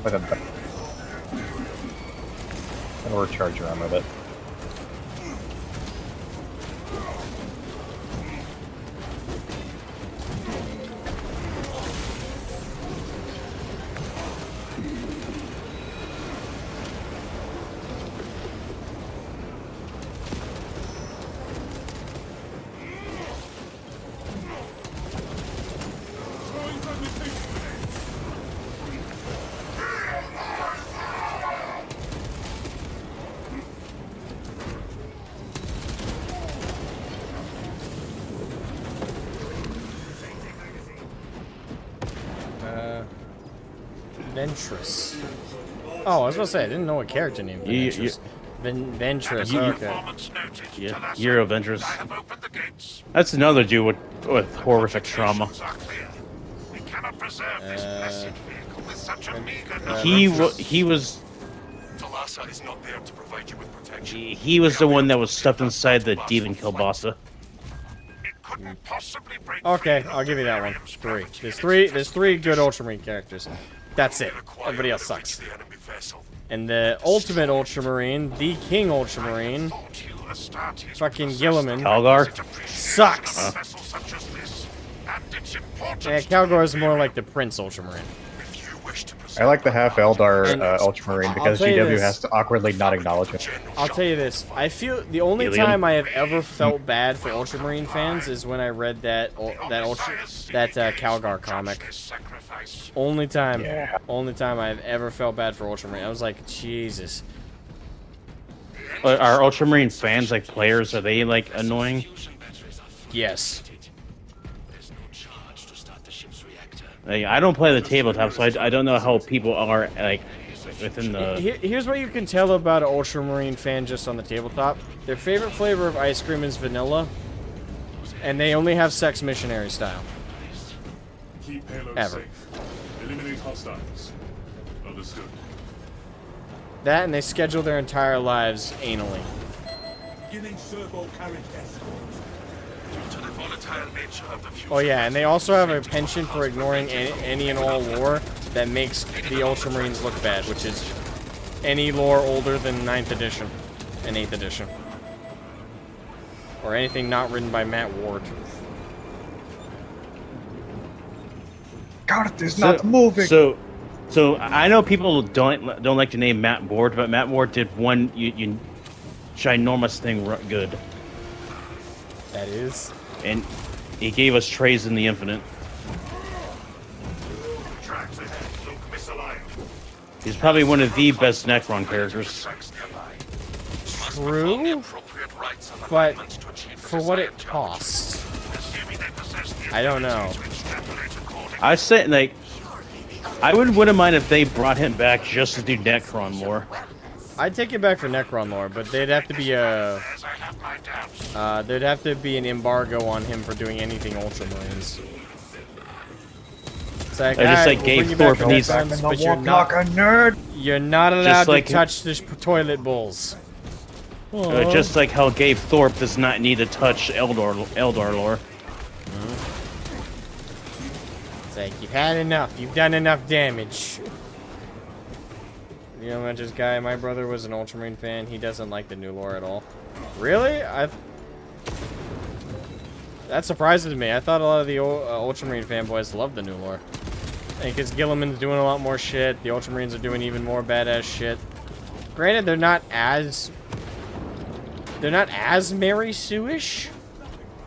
With a and recharge around with it. Ventress. Oh, I was gonna say, I didn't know what character name Ventress. Ventress, okay. Yeah, Year of Ventress. That's another dude with horrific trauma. He was Talassa is not there to provide you with protection. he was the one that was stuffed inside the demon Kilbasa. It couldn't possibly break Okay, free I'll give you that one. without Three. There's three good Ultramarine characters. That's it. Everybody else sucks. the enemy vessel. And the ultimate Ultramarine, the King Ultramarine, fucking Gilliman, Calgar? sucks. Vessel such as this, and its importance Yeah, Calgar is more like the Prince Ultramarine. if you wish to preserve I like the half Eldar And Ultramarine I'll because tell you GW this. has to awkwardly not acknowledge it. I'll tell you this. I feel the only Alien. time I have ever felt bad for Ultramarine fans is when I read that Calgar comic. Only time. Yeah. Only time I've ever felt bad for Ultramarine. I was like, Jesus. Are Ultramarine fans like players? Are they like annoying? Yes. Like, I don't play the tabletop, so I don't know how people are like within the. Here's what you can tell about an Ultramarine fan just on the tabletop. Their favorite flavor of ice cream is vanilla, and they only have sex missionary style. Keep payload Ever. safe. Eliminate hostiles. Understood. That, and they schedule their entire lives anally. Beginning servo carriage escort. Due to the volatile nature of the fusion Oh yeah, and they also have a penchant for ignoring any and all lore that makes the Ultramarines look bad, which is any lore older than 9th edition and 8th edition. Or anything not written by Matt Ward. God, it is not moving! So I know people don't like to name Matt Ward, but Matt Ward did one ginormous thing good, That is. and he gave us Trays in the Infinite. tracks ahead. Luke missile iron. He's probably one of the best Necron characters. Tracks nearby. True, Appropriate rights and but alignments to achieve the for what it desired costs, Assuming they possess the I don't know. ability to extrapolate accordingly. I say like, I wouldn't mind if they brought him back just to do Necron lore. I'd take it back for Necron lore, but they'd have to be As I have my doubts. there'd have to be an embargo on him for doing anything Ultramarines. It's like, I just, "Alright, like, we'll Gabe bring you back Thorpe for needs- Necrons, but you're not allowed Just to like- touch the toilet bowls. Just like how Gabe Thorpe does not need to touch Eldar lore. It's like, you've had enough. You've done enough damage. You know, this guy, my brother was an Ultramarine fan. He doesn't like the new lore at all. Really? That surprises me. I thought a lot of the Ultramarine fanboys loved the new lore. Because Gilliman's doing a lot more shit. The Ultramarines are doing even more badass shit. Granted, they're not as Mary Sue-ish.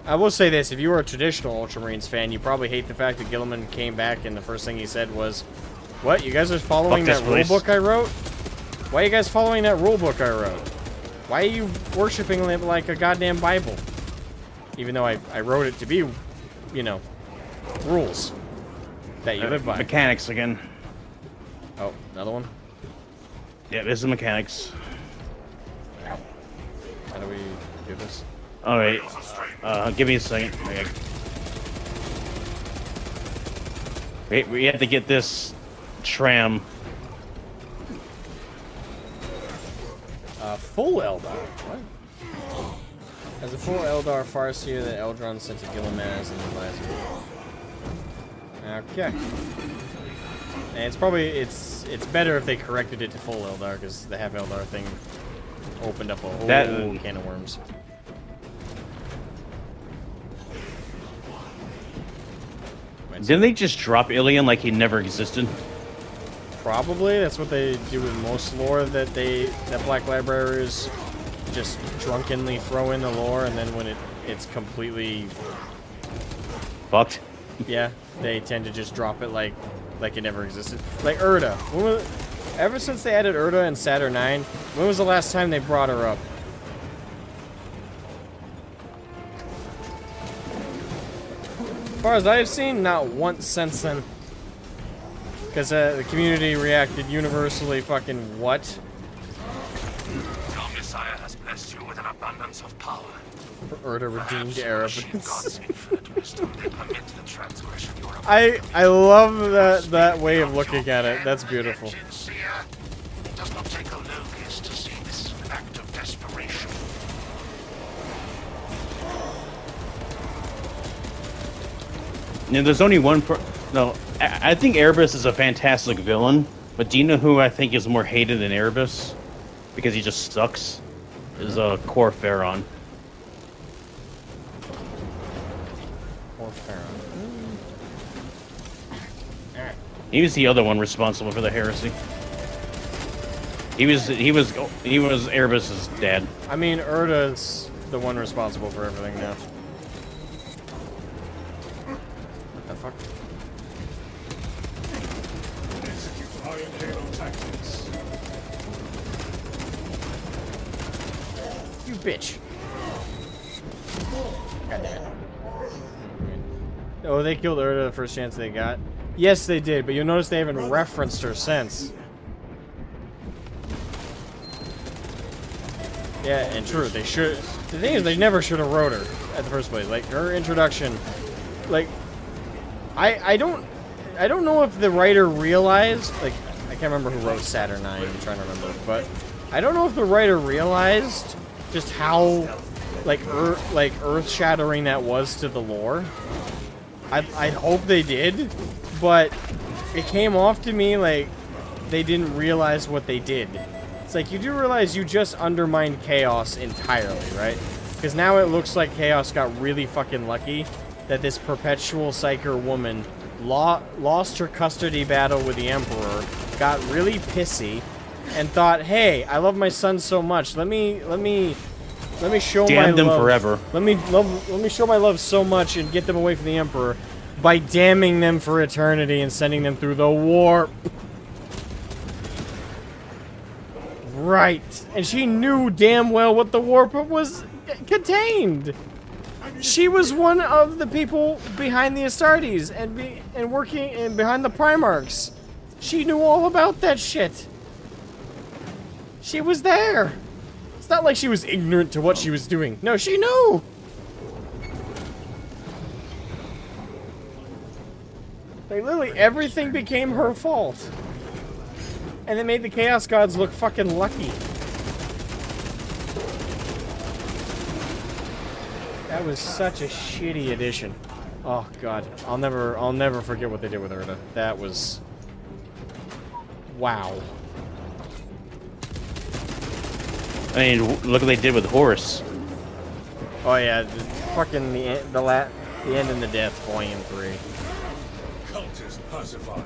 I will say this, if you were a traditional Ultramarines fan, you probably hate the fact that Gilliman came back and the first thing he said was, "What, you guys are following Fuck that this place." rulebook I wrote? Why are you guys following that rulebook I wrote? Why are you worshipping it like a goddamn Bible?" Even though I wrote it to be, you know, rules that you live by. Mechanics again. Oh, another one? Yeah, this is mechanics. How do we do this? All right, give me a second. Okay. Wait, we have to get this tram. Full Eldar. What? As a full Eldar Farseer that Eldron sent to Gilliman in the last one. Okay. And it's probably it's better if they corrected it to full Eldar because the half Eldar thing opened up a whole can of worms. Didn't they just drop Ilion like he never existed? Probably that's what they do with most lore that Black Libraries just drunkenly throw in the lore, and then when it's completely Fucked. yeah, they tend to just drop it like it never existed. Like Urda. Ever since they added Urda in Saturn 9, when was the last time they brought her up? As far as I've seen, not once since then. Because the community reacted universally fucking what? Your Messiah has blessed you with an abundance of power. Urda redeemed Erebus. God's infinite wisdom that permits the transgression you are I love that way of looking at it. That's beautiful. It does not take a locust to see this is an act of desperation. Yeah, there's only one. No, I think Erebus is a fantastic villain, but do you know who I think is more hated than Erebus? Because he just sucks. Is Core Pharaon. Or Pharaoh. He was the other one responsible for the heresy. He was Erebus's dad. I mean, Urda's the one responsible for everything now. What the fuck? Execute Iron Halo tactics. You bitch. God damn it. Oh, they killed Urda the first chance they got. Yes, they did, but you'll notice they haven't referenced her since. Yeah, and true, they should. The thing is, they never should have wrote her at the first place. Like her introduction, like I don't know if the writer realized. Like I can't remember who wrote Saturn 9. I'm trying to remember, but I don't know if the writer realized just how like earth-shattering that was to the lore. I hope they did, but it came off to me like they didn't realize what they did. It's like, you do realize you just undermined Chaos entirely, right? Because now it looks like Chaos got really fucking lucky that this perpetual psyker woman lost her custody battle with the Emperor, got really pissy, and thought, hey, I love my son so much, let me show my Damn them love. forever. Let me show my love so much and get them away from the Emperor by damning them for eternity and sending them through the warp. Right. And she knew damn well what the warp was contained. She was one of the people behind the Astartes and working behind the Primarchs. She knew all about that shit. She was there. It's not like she was ignorant to what she was doing. No, she knew. Like, literally, everything became her fault. And it made the Chaos Gods look fucking lucky. That was such a shitty addition. Oh god, I'll never forget what they did with Urda. That was, wow. I mean, look what they did with Horus. Oh yeah, fucking the end and the death, Volume 3. Cult is pacified.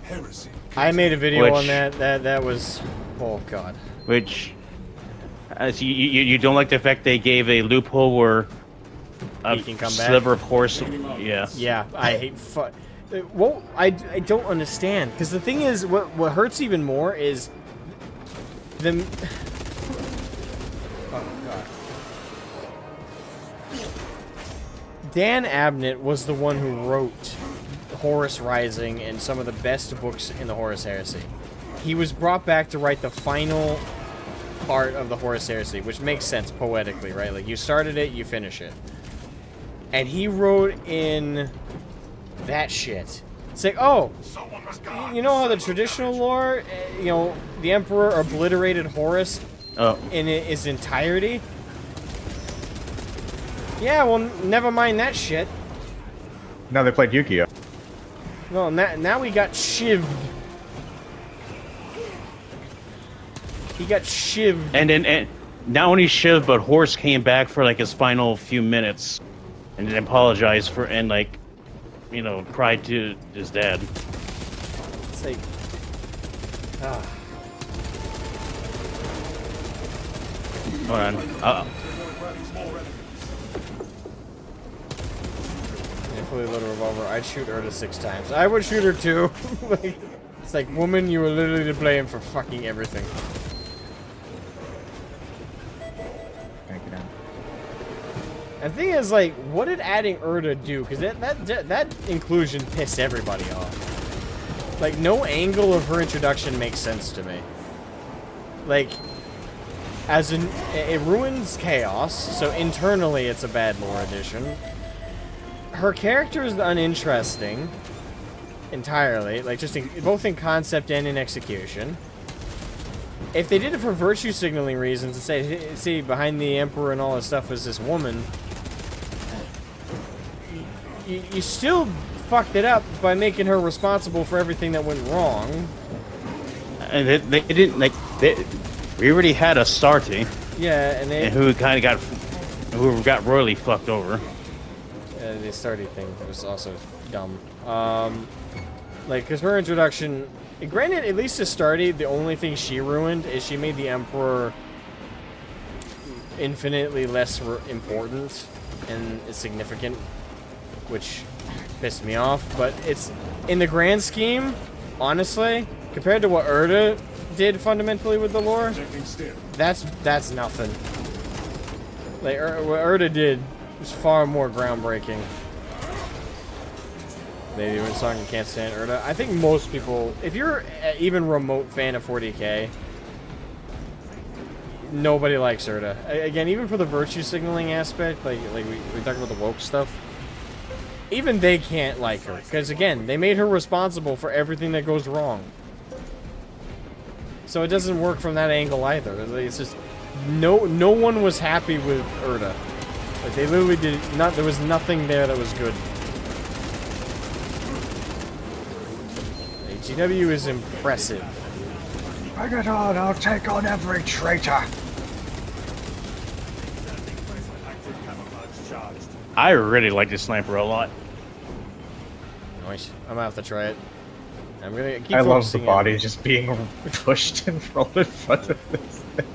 Heresy. I made a video on Which- that was, oh god. Which, as you don't like the fact they gave a loophole where a He can come back? sliver of Horus. Yeah. Yeah, I hate well, I don't understand, because the thing is, what hurts even more is the. Oh god. Dan Abnett was the one who wrote Horus Rising and some of the best books in the Horus Heresy. He was brought back to write the final part of the Horus Heresy, which makes sense poetically, right? Like, you started it, you finish it. And he wrote in that shit. It's like, oh, you know how the traditional lore, you know, the Emperor obliterated Horus in its entirety? Yeah, well, never mind that shit. No, they played Yu-Gi-Oh. No, now we got shivved. He got shivved. And not only Shiv, but Horus came back for like his final few minutes, and then apologized for and like, you know, cried to his dad. It's like, Hold on. In a fully loaded revolver, I'd shoot Urda 6 times. I would shoot her too. Like, it's like, woman, you were literally to blame for fucking everything. Thank you, Dan. And the thing is, like, what did adding Urda do? Because that inclusion pissed everybody off. Like, no angle of her introduction makes sense to me. Like, as in, it ruins Chaos, so internally it's a bad lore addition. Her character is uninteresting entirely, like just both in concept and in execution. If they did it for virtue signaling reasons and say, see, behind the Emperor and all this stuff was this woman, you still fucked it up by making her responsible for everything that went wrong. And they didn't like. We already had Astarte, Yeah, and who got royally fucked over. the Astarte thing was also dumb. Like, because her introduction, granted, at least to Stardy, the only thing she ruined is she made the Emperor infinitely less important and significant, which pissed me off. But it's, in the grand scheme, honestly, compared to what Erda did fundamentally with the lore, that's nothing. Like, what Erda did was far more groundbreaking. Maybe when Song can't stand Erda. I think most people, if you're an even remote fan of 40k, nobody likes Erda. Again, even for the virtue signaling aspect, like we talked about the woke stuff, even they can't like her. Because again, they made her responsible for everything that goes wrong. So it doesn't work from that angle either. It's just, no one was happy with Erda. Like, they literally did not, there was nothing there that was good. GW is impressive. Bring it on, I'll take on every traitor. I really like this sniper a lot. Nice. I'm gonna have to try it. I'm gonna keep I love the focusing on body it. just being pushed and rolled in front of this thing.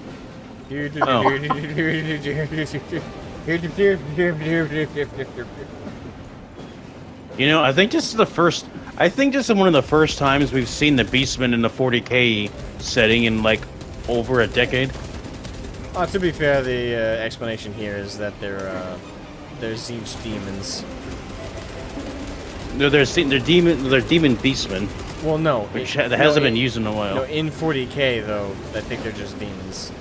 You know, I think this is the first. I think this is one of the first times we've seen the Beastmen in the 40k setting in like over a decade. To be fair, the explanation here is that they're Zinch demons. No, they're demon Beastmen, Well, no. which hasn't been used in a while. No, in 40k though, I think they're just demons.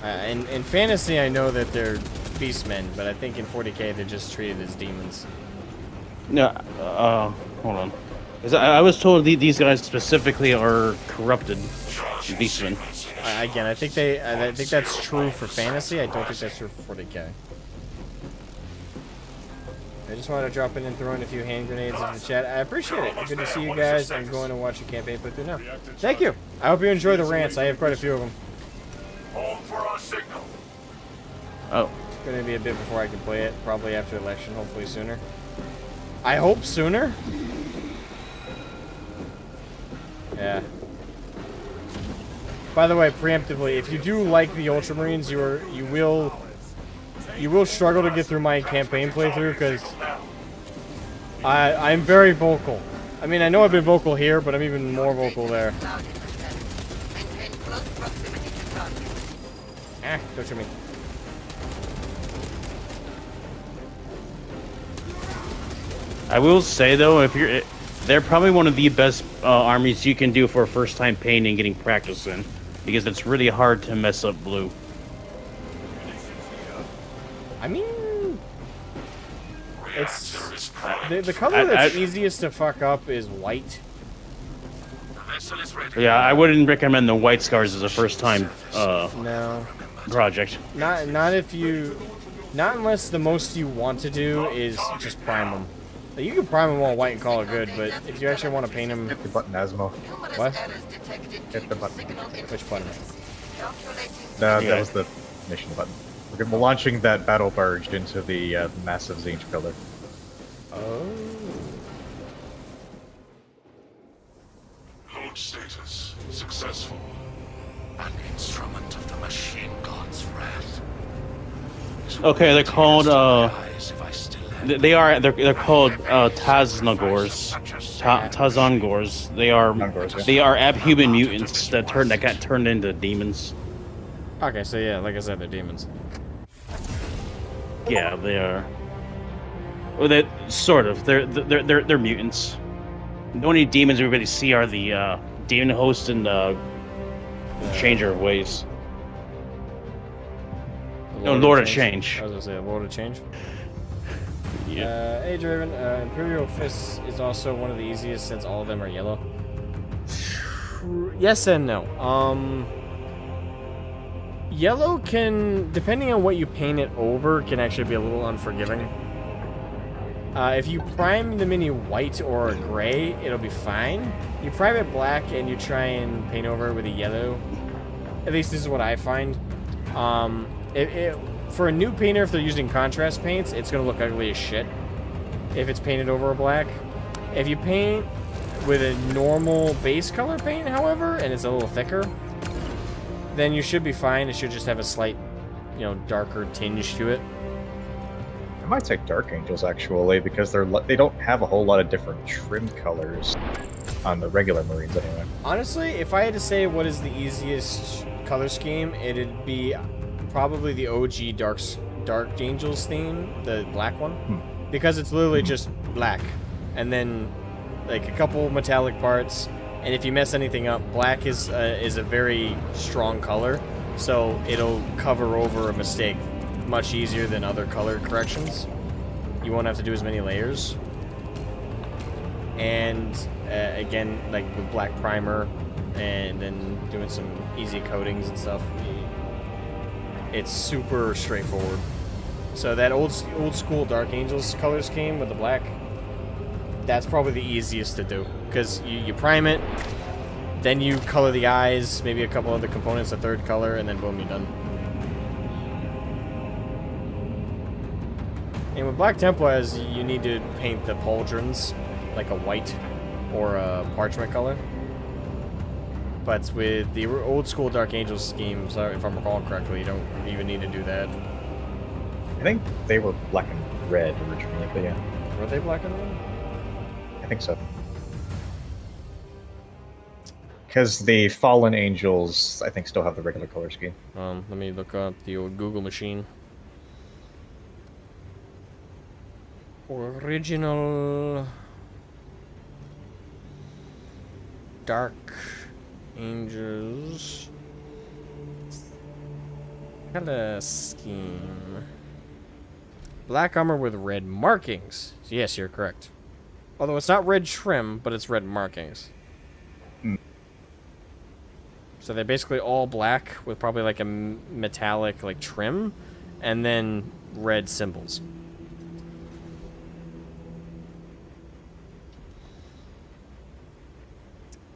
In fantasy, I know that they're beastmen, but I think in 40k they're just treated as demons. No, hold on. 'Cause I was told these guys specifically are corrupted Beastmen. Again, I think that's true for fantasy. I don't think that's true for 40k. I just wanted to drop in and throw in a few hand grenades into the chat. I appreciate it. Good to see you guys. I'm going to watch the campaign play through now. Thank you. I hope you enjoy the rants. I have quite a few of them. Hold for our signal. Oh, It's going to be a bit before I can play it. Probably after the election. Hopefully sooner. I hope sooner. Yeah. By the way, preemptively, if you do like the Ultramarines, you will struggle to get through my campaign playthrough because I'm very vocal. I mean, I know I've been vocal here, but I'm even more vocal there. Ah, don't shoot me. I will say though, if they're probably one of the best armies you can do for a first-time paint and getting practice in, because it's really hard to mess up blue. I mean, it's the color that's easiest to fuck up is white. Yeah, I wouldn't recommend the white scars as a first-time No, project. not unless the most you want to do is just prime them. Like, you can prime them all white and call it good, but if you actually want to paint them, Hit the button, Asmo. what? Hit the button. Which button? No, that was the mission button. We're launching that battle barge into the massive Zinch pillar. Oh. Load status successful. An instrument of the machine god's wrath. Okay, they're called Eyes if I still have they're called Taznagors. Tazongors. They are Tazongors, yeah. they are abhuman mutants that got turned into demons. Okay, so yeah, like I said, they're demons. Yeah, they are. Well, they sort of. They're mutants. The only demons we really see are the demon host and changer of ways. No, Lord of Change. I was gonna say Lord of Change. Yeah. Hey Draven, Imperial Fist is also one of the easiest since all of them are yellow. Yes and no. Yellow can, depending on what you paint it over, can actually be a little unforgiving. If you prime the mini white or gray, it'll be fine. You prime it black and you try and paint over it with a yellow. At least this is what I find. For a new painter, if they're using contrast paints, it's gonna look ugly as shit. if it's painted over black. If you paint with a normal base color paint, however, and it's a little thicker, then you should be fine. It should just have a slight, you know, darker tinge to it. I might take Dark Angels actually, because they don't have a whole lot of different trim colors on the regular Marines anyway. Honestly, if I had to say what is the easiest color scheme, it'd be probably the OG Dark Angels theme, the black one, because it's literally just black, and then like a couple metallic parts. And if you mess anything up, black is a very strong color, so it'll cover over a mistake much easier than other color corrections. You won't have to do as many layers. And again, like with black primer, and then doing some easy coatings and stuff, it's super straightforward. So that old school Dark Angels color scheme with the black, that's probably the easiest to do, because you prime it, then you color the eyes, maybe a couple other components, a third color, and then boom, you're done. And with Black Templars, you need to paint the pauldrons like a white or a parchment color. But with the old school Dark Angels schemes, if I'm recalling correctly, you don't even need to do that. I think they were black and red originally, but yeah. Were they black and red? I think so. Because the Fallen Angels, I think, still have the regular color scheme. Let me look up the old Google machine. Original Dark Angels color scheme. Black armor with red markings. Yes, you're correct. Although it's not red trim, but it's red markings. So they're basically all black with probably like a metallic like trim, and then red symbols.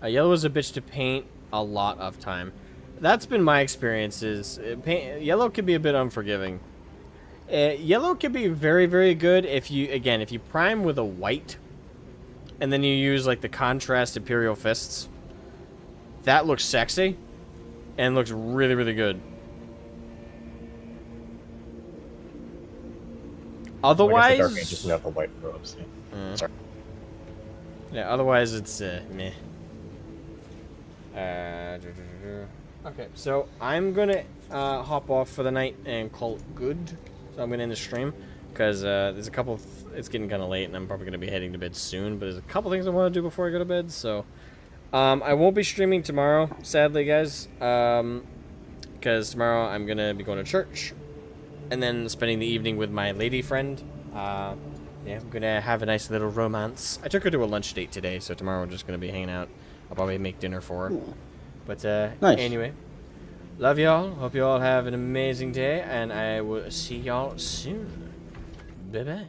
Yellow is a bitch to paint a lot of time. That's been my experiences. Yellow can be a bit unforgiving. Yellow can be very, very good if you prime with a white, and then you use like the contrast Imperial Fists. That looks sexy, and looks really, really good. Otherwise, Dark Angels have the white robes. Yeah. Sorry. Yeah. Otherwise, it's meh. Okay, so I'm gonna hop off for the night and call it good. So I'm gonna end the stream because there's a couple. It's getting kind of late, and I'm probably gonna be heading to bed soon. But there's a couple things I want to do before I go to bed. So I won't be streaming tomorrow, sadly, guys. Because tomorrow I'm gonna be going to church, and then spending the evening with my lady friend. Yeah, I'm gonna have a nice little romance. I took her to a lunch date today, so tomorrow we're just gonna be hanging out. I'll probably make dinner for her. But Nice. Anyway, love y'all. Hope you all have an amazing day, and I will see y'all soon. Bye bye.